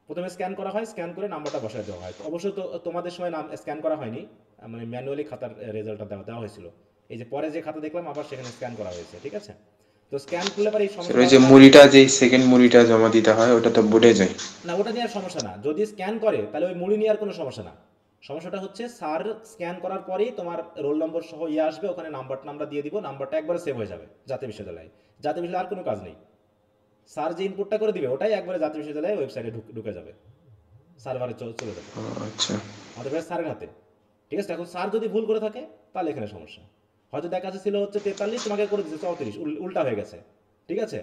প্রথমে স্ক্যান করা হয়, স্ক্যান করে নাম্বারটা বসায় দেওয়া হয়। অবশ্যই তো তোমাদের সময় নাম স্ক্যান করা হয়নি, মানে ম্যানুয়ালি খাতার রেজাল্টটা দেওয়া হয়েছিল। এই যে পরে যে খাতা দেখলাম আবার সেখানে স্ক্যান করা হয়েছে, ঠিক আছে? তো স্ক্যান করলে পরে এই সমস্যা, ওই যে মুড়িটা, যে সেকেন্ড মুড়িটা জমা দিতে হয় ওটা তো বোর্ডে যায় না, ওটা নিয়ে আর সমস্যা না। যদি স্ক্যান করে তাহলে ওই মুড়ি নিয়ে আর কোনো সমস্যা না। সমস্যাটা হচ্ছে স্যার স্ক্যান করার পরেই তোমার রোল নম্বর সহ আসবে, ওখানে নাম্বারটা দিয়ে দিব, নাম্বারটা একবারে সেভ হয়ে যাবে জাতীয় বিশ্ববিদ্যালয়ে। জাতীয় বিশ্ববিদ্যালয়ে আর কোনো কাজ নেই, স্যার যে ইনপুটটা করে দিবে ওটাই একবারে জাতীয় বিশ্ববিদ্যালয়ে ওয়েবসাইটে ঢুকে যাবে, সার্ভারে চলে যাবে। আচ্ছা, আমাদের স্যারের হাতে, ঠিক আছে? এখন স্যার যদি ভুল করে থাকে তাহলে এখানে সমস্যা। হয়তো দেখা যাচ্ছে ছিল হচ্ছে 43, তোমাকে করে দিচ্ছে 34, উল্টা হয়ে গেছে, ঠিক আছে?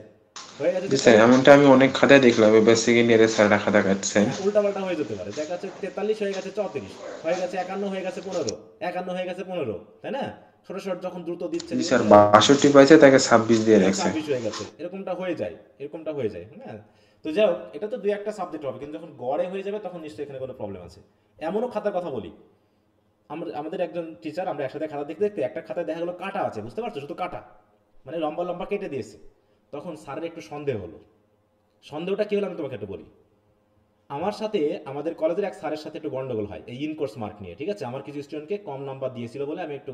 হয়ে গেছে স্যার এমনটা আমি অনেক খাতায় দেখলাম, এবার সেকেন্ড ইয়ারে স্যাররা খাতা কাটছে, উল্টা পাল্টা হয়ে যেতে পারে। দেখা যাচ্ছে 43 হয়ে গেছে 34, হয়ে গেছে 51, হয়ে গেছে 15, 51 হয়ে গেছে 15, তাই না? ছোট ছোট যখন দ্রুত দিচ্ছে স্যার 62 পাইছে তাকে 26 দিয়ে রাখছে, 26 হয়ে গেছে, এরকমটা হয়ে যায়, হ্যাঁ? তো যাই হোক, এটা তো দুই একটা সাবজেক্ট হবে, কিন্তু যখন গড়ে হয়ে যাবে তখন নিশ্চয়ই এখানে কোনো প্রবলেম আছে। এমনও খাতার কথা বলি, আমাদের একজন টিচার, আমরা একসাথে খাতা দেখতে দেখতে একটা খাতায় দেখা গেলো কাটা আছে, বুঝতে পারছো? শুধু কাটা, মানে লম্বা লম্বা কেটে দিয়েছে। তখন স্যারের একটু সন্দেহ হলো। সন্দেহটা কি হলো আমি তোমাকে একটু বলি। আমার সাথে আমাদের কলেজের এক স্যারের সাথে একটু গন্ডগোল হয় এই ইনকোর্স মার্ক নিয়ে, ঠিক আছে? আমার কিছু স্টুডেন্টকে কম নাম্বার দিয়েছিল বলে আমি একটু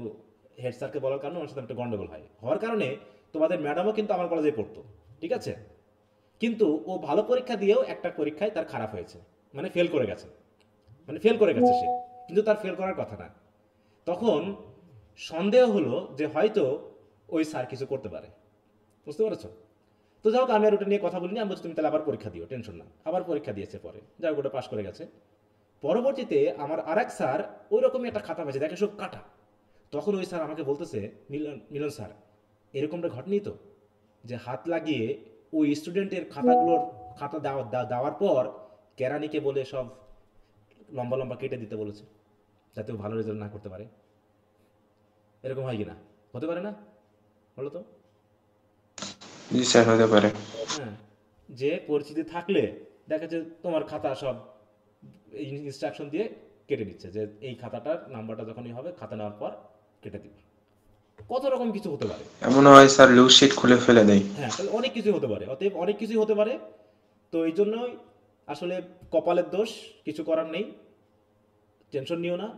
হেড স্যারকে বলার কারণে আমার সাথে একটু গন্ডগোল হয়। হওয়ার কারণে তোমাদের ম্যাডামও কিন্তু আমার কলেজে পড়তো, ঠিক আছে? কিন্তু ও ভালো পরীক্ষা দিয়েও একটা পরীক্ষায় তার খারাপ হয়েছে, মানে ফেল করে গেছে সে, কিন্তু তার ফেল করার কথা না। তখন সন্দেহ হলো যে হয়তো ওই স্যার কিছু করতে পারে, বুঝতে পারছো? তো যাই হোক, আমি আর ওটা নিয়ে কথা বলিনি। আমি বলছি তুমি তাহলে আবার পরীক্ষা দিও, টেনশন না। আবার পরীক্ষা দিয়েছে, পরে যাই হোক ওটা পাশ করে গেছে। পরবর্তীতে আমার আরেক স্যার ওই রকমই একটা খাতা পাইছে, দেখে সব কাটা। তখন ওই স্যার আমাকে বলতেছে, মিলন স্যার, এরকমটা ঘটেনি তো যে হাত লাগিয়ে ওই স্টুডেন্টের খাতা দেওয়ার পর কেরানিকে বলে সব লম্বা লম্বা কেটে দিতে বলেছে যাতে ও ভালো রেজাল্ট না করতে পারে? এরকম হয় কিনা? হতে পারে না, বলো তো? জি স্যার, হতে পারে। হ্যাঁ, যে পরিচিতি থাকলে দেখা যায় তোমার খাতা সব ইনস্ট্রাকশন দিয়ে কেটে দিচ্ছে যে এই খাতাটার নাম্বারটা যখনই হবে খাতা নেওয়ার পর কেটে দিবে। কত রকম কিছু হতে পারে। এমন হয় স্যার লুজ শিট খুলে ফেলে দেয়। হ্যাঁ, তাহলে অনেক কিছু হতে পারে, অতএব অনেক কিছুই হতে পারে। তো এই জন্যই আসলে কপালের দোষ, কিছু করার নেই, টেনশন নিও না।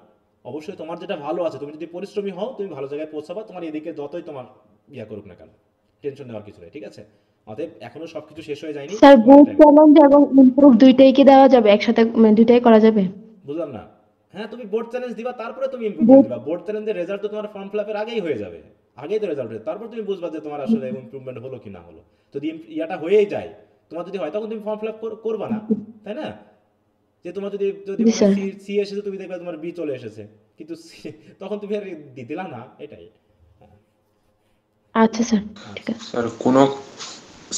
অবশ্যই তোমার যেটা ভালো আছে, তুমি যদি পরিশ্রমী হও তুমি ভালো জায়গায় পৌঁছাবা, তোমার এদিকে যতই তোমার ইয়া করুক না কেন, টেনশন নেওয়ার কিছু নেই, ঠিক আছে? অতএব এখনো সবকিছু শেষ হয়ে যায়নি। স্যার বুস্ট চ্যালেঞ্জ এবং ইমপ্রুভ দুইটাই কি দেওয়া যাবে একসাথে, মানে দুইটাই করা যাবে? বুঝলাম না। হ্যাঁ, তুমি বোর্ড চ্যালেঞ্জ দিবা, তারপরে তুমি ইমপ্রুভমেন্ট দিবা। বোর্ড চ্যালেঞ্জের রেজাল্ট তো তোমার ফর্ম ফিল আপের আগেই হয়ে যাবে, আগেই তো রেজাল্ট হয়ে, তারপর তুমি বুঝবা যে তোমার আসলে ইমপ্রুভমেন্ট হলো কি না হলো। যদি ইয়াটা হয়েই যায়, তোমার যদি হয় তখন তুমি ফর্ম ফিল আপ করবা না, তাই না? যে তোমার যদি সি এসেছে, তুমি দেখবে তোমার বি চলে এসেছে, কিন্তু তখন তুমি আর দিলা না, এটাই। আচ্ছা স্যার, ঠিক আছে। স্যার কোনো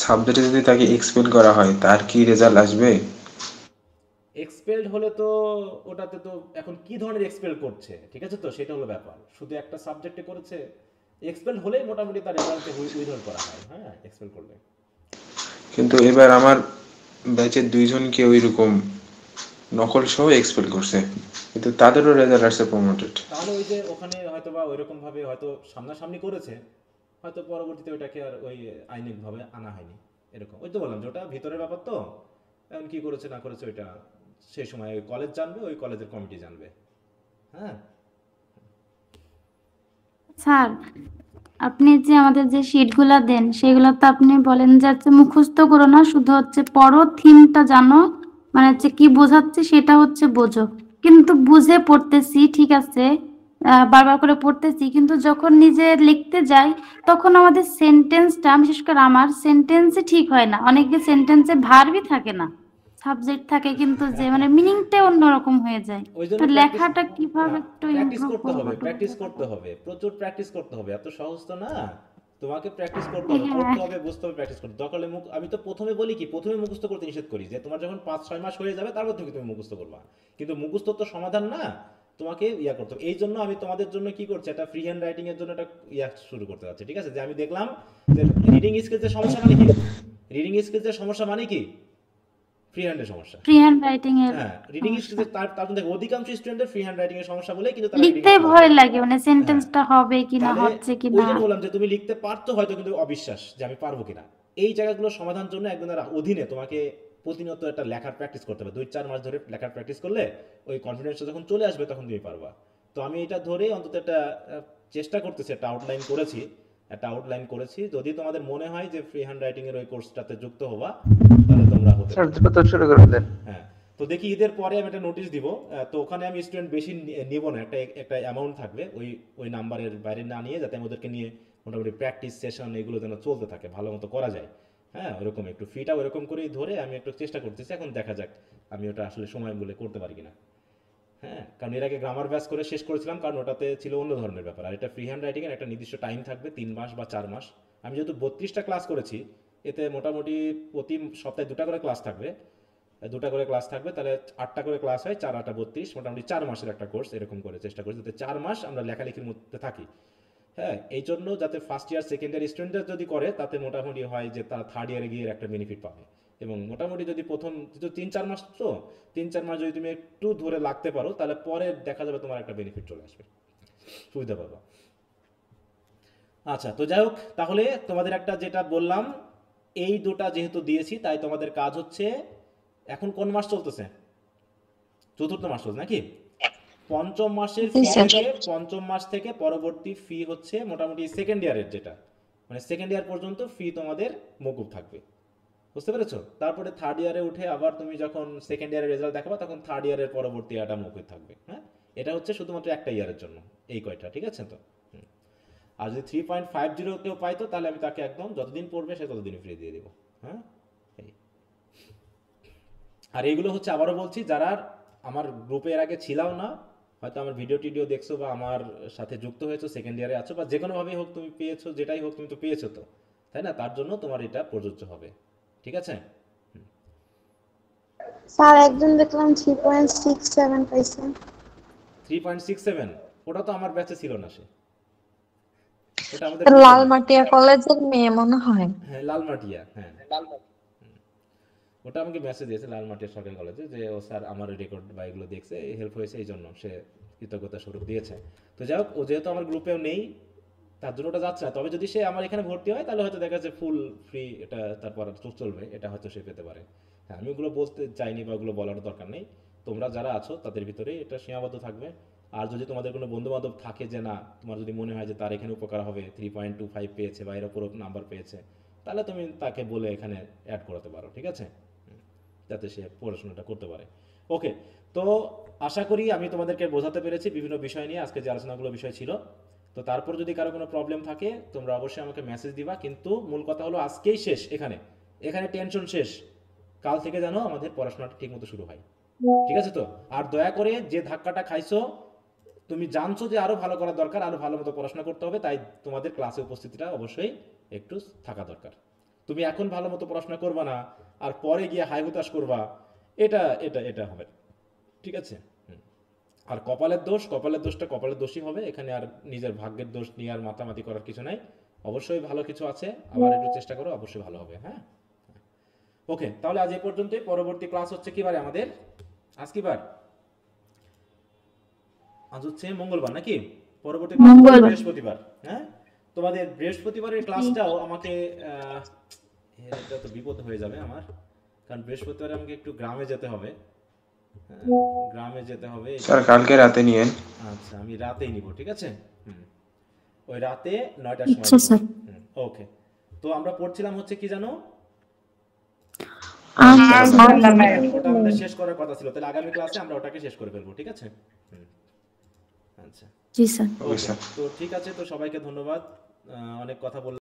সাবজেক্টে যদি তাকে এক্সপেল করা হয় তার কি রেজাল্ট আসবে? এক্সপেলড হলে তো ওটাতে তো এখন কি ধরনের এক্সপেল করছে, ঠিক আছে, তো সেটা হলো ব্যাপার। শুধু একটা সাবজেক্টে করেছে, এক্সপেল হলেই মোটামুটি তার রেজাল্টে উইথহোল্ড করা হয়। হ্যাঁ, এক্সপেল করলে। কিন্তু এবার আমার ব্যাচের 2 জনকে ওইরকম নকল সহ এক্সপেল করছে, কিন্তু তাদেরও রেজাল্ট আসছে প্রমোটেড। তাহলে ওই যে ওখানে হয়তো বা ওইরকম ভাবে হয়তো সামনাসামনি করেছে, হয়তো পরবর্তীতে ওইটাকে আর ওই আইনিক ভাবে আনা হয়নি, এরকম। ওই তো বললাম যে ওটা ভিতরের ব্যাপার, তো এখন কি করেছে না করেছে ওইটা সেই সময় ওই কলেজ জানবে, ওই কলেজের কমিটি জানবে। হ্যাঁ স্যার, আপনি যে আমাদের যে শিটগুলা দেন সেগুলো তো আপনি বলেন যে হচ্ছে মুখস্থ করো না, শুধু হচ্ছে পড়ো, থিমটা জানো, মানে হচ্ছে কি বোঝাচ্ছে সেটা হচ্ছে বোঝো। কিন্তু বুঝে পড়তেছি, ঠিক আছে, বারবার করে পড়তেছি, কিন্তু যখন নিজে লিখতে যাই তখন আমাদের সেন্টেন্সটা, বিশেষ করে আমার সেন্টেন্সে ঠিক হয় না। অনেকে সেন্টেন্সে ভার্বই থাকে না, সাবজেক্ট থাকে, কিন্তু যে মানে মিনিংটা অন্যরকম হয়ে যায়। তো লেখাটা কিভাবে একটু প্র্যাকটিস ইমপ্রুভ করতে হবে, করবো? প্র্যাকটিস করতে হবে, প্রচুর প্র্যাকটিস করতে হবে। এত সহজ তো না, তোমাকে প্র্যাকটিস করতে হবে, পড়তে হবে, বুঝতে হবে, প্র্যাকটিস করতে। দরকার হলে আমি তো প্রথমে বলি কি, প্রথমে মুখস্থ করতে নিষেধ করি, যে তোমার যখন 5-6 মাস হয়ে যাবে তারপর থেকে তুমি মুখস্থ করবা। কিন্তু মুখস্থ তো সমাধান না, তোমাকে ইয়া করতে হবে। এই জন্য আমি তোমাদের জন্য কি করছি, একটা ফ্রি হ্যান্ড রাইটিং এর জন্য একটা ইয়া শুরু করতে যাচ্ছি, ঠিক আছে? যে আমি দেখলাম যে রিডিং স্কিলসের সমস্যা মানে কি, রিডিং স্কিলসের সমস্যা মানে কি, ফ্রি হ্যান্ডের সমস্যা, ফ্রি হ্যান্ড রাইটিং এর। হ্যাঁ, রিডিং স্কিলসের তার মধ্যে অধিকাংশ স্টুডেন্টের ফ্রি হ্যান্ড রাইটিং এর সমস্যা বলে কিন্তু তারা লিখতে ভয় লাগে, মানে সেন্টেন্সটা হবে কিনা, তাহলে হচ্ছে ওই কিনা। জন্য বললাম যে তুমি লিখতে পারতো হয়তো, কিন্তু অবিশ্বাস যে আমি পারবো কিনা। এই জায়গাগুলো সমাধান জন্য একজনের অধীনে তোমাকে প্রতিনিয়ত একটা লেখার প্র্যাকটিস করতে হবে। 2-4 মাস ধরে লেখার প্র্যাকটিস করলে ওই কনফিডেন্সটা যখন চলে আসবে তখন তুমি পারবা। তো আমি এটা ধরেই অন্তত একটা চেষ্টা করতেছি, একটা আউটলাইন করেছি। যদি তোমাদের মনে হয় যে ফ্রি হ্যান্ড রাইটিং এর ওই কোর্সটাতে যুক্ত হবা, তাহলে তোমরা হতে স্যার দ্রুত শুরু করে দেন। হ্যাঁ, তো দেখি ঈদের পরে আমি একটা নোটিশ দিব। তো ওখানে আমি স্টুডেন্ট বেশি নিব না, একটা অ্যামাউন্ট থাকবে, ওই নাম্বারের বাইরে না নিয়ে, যাতে আমি ওদেরকে নিয়ে মোটামুটি প্র্যাকটিস সেশন এগুলো যেন চলতে থাকে, ভালো মতো করা যায়। হ্যাঁ, ওরকম একটু ফিটা ওরকম করেই ধরে আমি একটু চেষ্টা করতেছি। এখন দেখা যাক আমি ওটা আসলে সময় বলে করতে পারি কিনা। হ্যাঁ, কারণ এর আগে গ্রামার ব্যাচ করে শেষ করেছিলাম, কারণ ওটাতে ছিল অন্য ধরনের ব্যাপার। আর এটা ফ্রি হ্যান্ড রাইটিং এর একটা নির্দিষ্ট টাইম থাকবে, 3 মাস বা 4 মাস। আমি যেহেতু 32টা ক্লাস করেছি, এতে মোটামুটি প্রতি সপ্তাহে 2টা করে ক্লাস থাকবে, 2টা করে ক্লাস থাকবে, তাহলে 8টা করে ক্লাস হয়, 4-8 32, মোটামুটি 4 মাসের একটা কোর্স। এরকম করে চেষ্টা করি যাতে 4 মাস আমরা লেখালেখির মধ্যে থাকি। হ্যাঁ, এই জন্য যাতে ফার্স্ট ইয়ার সেকেন্ড ইয়ার স্টুডেন্টরা যদি করে, তাতে মোটামুটি হয় যে তারা থার্ড ইয়ারে গিয়ে একটা বেনিফিট পাবে। এবং মোটামুটি যদি প্রথম 3-4 মাস, তো 3-4 মাস যদি তুমি একটু ধরে লাগতে পারো, তাহলে পরে দেখা যাবে তোমার একটা বেনিফিট চলে আসবে, সুবিধা পাবা। আচ্ছা, তো যাই হোক, তাহলে তোমাদের একটা যেটা বললাম, এই দুটা যেহেতু দিয়েছি, তাই তোমাদের কাজ হচ্ছে, এখন কোন মাস চলতেছে? চতুর্থ মাস চলছে নাকি? পঞ্চম মাসের ফি থেকে, পঞ্চম মাস থেকে পরবর্তী ফি হচ্ছে মোটামুটি সেকেন্ড ইয়ারের, যেটা মানে সেকেন্ড ইয়ার পর্যন্ত ফি তোমাদের মকুব থাকবে, বুঝতে পেরেছো? তারপরে থার্ড ইয়ারে উঠে আবার তুমি যখন সেকেন্ড ইয়ারের রেজাল্ট দেখাবা, তখন থার্ড ইয়ারের পরবর্তী ইয়ারটা মকুব থাকবে। হ্যাঁ, এটা হচ্ছে শুধুমাত্র একটা ইয়ারের জন্য, এই কয়টা, ঠিক আছে তো? আর যদি 3.50 কেউ পাইতো, তাহলে আমি তাকে একদম যতদিন পড়বে সে ততদিন ফ্রি দিয়ে দিব। হ্যাঁ, আর এইগুলো হচ্ছে, আবারও বলছি, যারা আমার গ্রুপে এর আগে ছিলাও না, হয়তো আমার ভিডিও দেখছো বা আমার সাথে যুক্ত হয়েছো, সেকেন্ড ইয়ারে আছো, বা যে কোনোভাবেই হোক তুমি পেয়েছো, যেটাই হোক তুমি তো পেয়েছো, তো তাই না? তার জন্য তোমার এটা প্রযোজ্য হবে, ঠিক আছে? স্যার একজন দেখলাম 3.67 পাইছে। 3.67? ওটা তো আমার ব্যাচে ছিল না। সে ওটা আমাদের লালমাটিয়া কলেজের মেয়ে মনে হয়। হ্যাঁ লালমাটিয়া, হ্যাঁ ওটা আমাকে মেসেজ দিয়েছে লালমাটিয়া সরকারি কলেজে যে ও স্যার আমার রেকর্ড বা এগুলো দেখছে, হেল্প হয়েছে, এই জন্য সে কৃতজ্ঞতা স্বরূপ দিয়েছে। তো যাই হোক, ও যেহেতু আমার গ্রুপেও নেই তার জন্য ওটা যাচ্ছে না। তবে যদি সে আমার এখানে ভর্তি হয় তাহলে হয়তো দেখা যাচ্ছে ফুল ফ্রি এটা তারপর চলবে, এটা হয়তো সে পেতে পারে। হ্যাঁ আমি ওগুলো বলতে চাইনি বা ওগুলো বলার দরকার নেই, তোমরা যারা আছো তাদের ভিতরে এটা সীমাবদ্ধ থাকবে। আর যদি তোমাদের কোনো বন্ধু বান্ধব থাকে যে না তোমার যদি মনে হয় যে তার এখানে উপকার হবে, 3.25 পেয়েছে বা এর উপরও নাম্বার পেয়েছে, তাহলে তুমি তাকে বলে এখানে অ্যাড করাতে পারো, ঠিক আছে, যাতে সে পড়াশোনাটা করতে পারে। ওকে, তো আশা করি আমি তোমাদেরকে বোঝাতে পেরেছি বিভিন্ন বিষয় নিয়ে আজকে যে আলোচনাগুলো বিষয় ছিল। তো তারপর যদি কারো কোনো প্রবলেম থাকে তোমরা অবশ্যই আমাকে মেসেজ দিবা, কিন্তু মূল কথা হলো আজকেই শেষ, এখানে টেনশন শেষ, কাল থেকে যেন আমাদের পড়াশোনাটা ঠিক মতো শুরু হয়, ঠিক আছে তো? আর দয়া করে যে ধাক্কাটা খাইছো, তুমি জানছো যে আরো ভালো করা দরকার, আরো ভালো মতো পড়াশোনা করতে হবে, তাই তোমাদের ক্লাসে উপস্থিতিটা অবশ্যই একটু থাকা দরকার। তুমি এখন ভালো মতো পড়াশোনা করবা না আর পরে গিয়ে হাই হুতাশ করবা, এটা এটা এটা হবে, ঠিক আছে? আর কপালের দোষটা কপালের দোষই হবে, এখানে আর নিজের ভাগ্যের দোষ নিয়ে আর মাতামাতি করার কিছু নাই। অবশ্যই ভালো কিছু আছে, আবার একটু চেষ্টা করো, অবশ্যই ভালো হবে। হ্যাঁ ওকে, তাহলে আজ এই পর্যন্তই। পরবর্তী ক্লাস হচ্ছে কি বারে আমাদের? আজ কি বার? আজ হচ্ছে মঙ্গলবার নাকি? পরবর্তী ক্লাস বৃহস্পতিবার। হ্যাঁ, তোমাদের বৃহস্পতিবারের ক্লাসটাও আমাকে এটা তো বিপদ হয়ে যাবে আমার, কারণ বৃহস্পতিবারে আমাকে একটু গ্রামে যেতে হবে। গ্রামে যেতে হবে স্যার, কালকে রাতে নিয়েন। আচ্ছা, আমি রাতেই নিব, ঠিক আছে? ওই রাতে 9টার সময়। ওকে, তো আমরা পড়ছিলাম হচ্ছে কি জানো, ওটা আমাদের শেষ করার কথা ছিল, তাহলে আগামী ক্লাসে আমরা ওটাকে শেষ করে ফেলবো, ঠিক আছে? আচ্ছা জি স্যার। তো ঠিক আছে, তো সবাইকে ধন্যবাদ, অনেক কথা বললাম।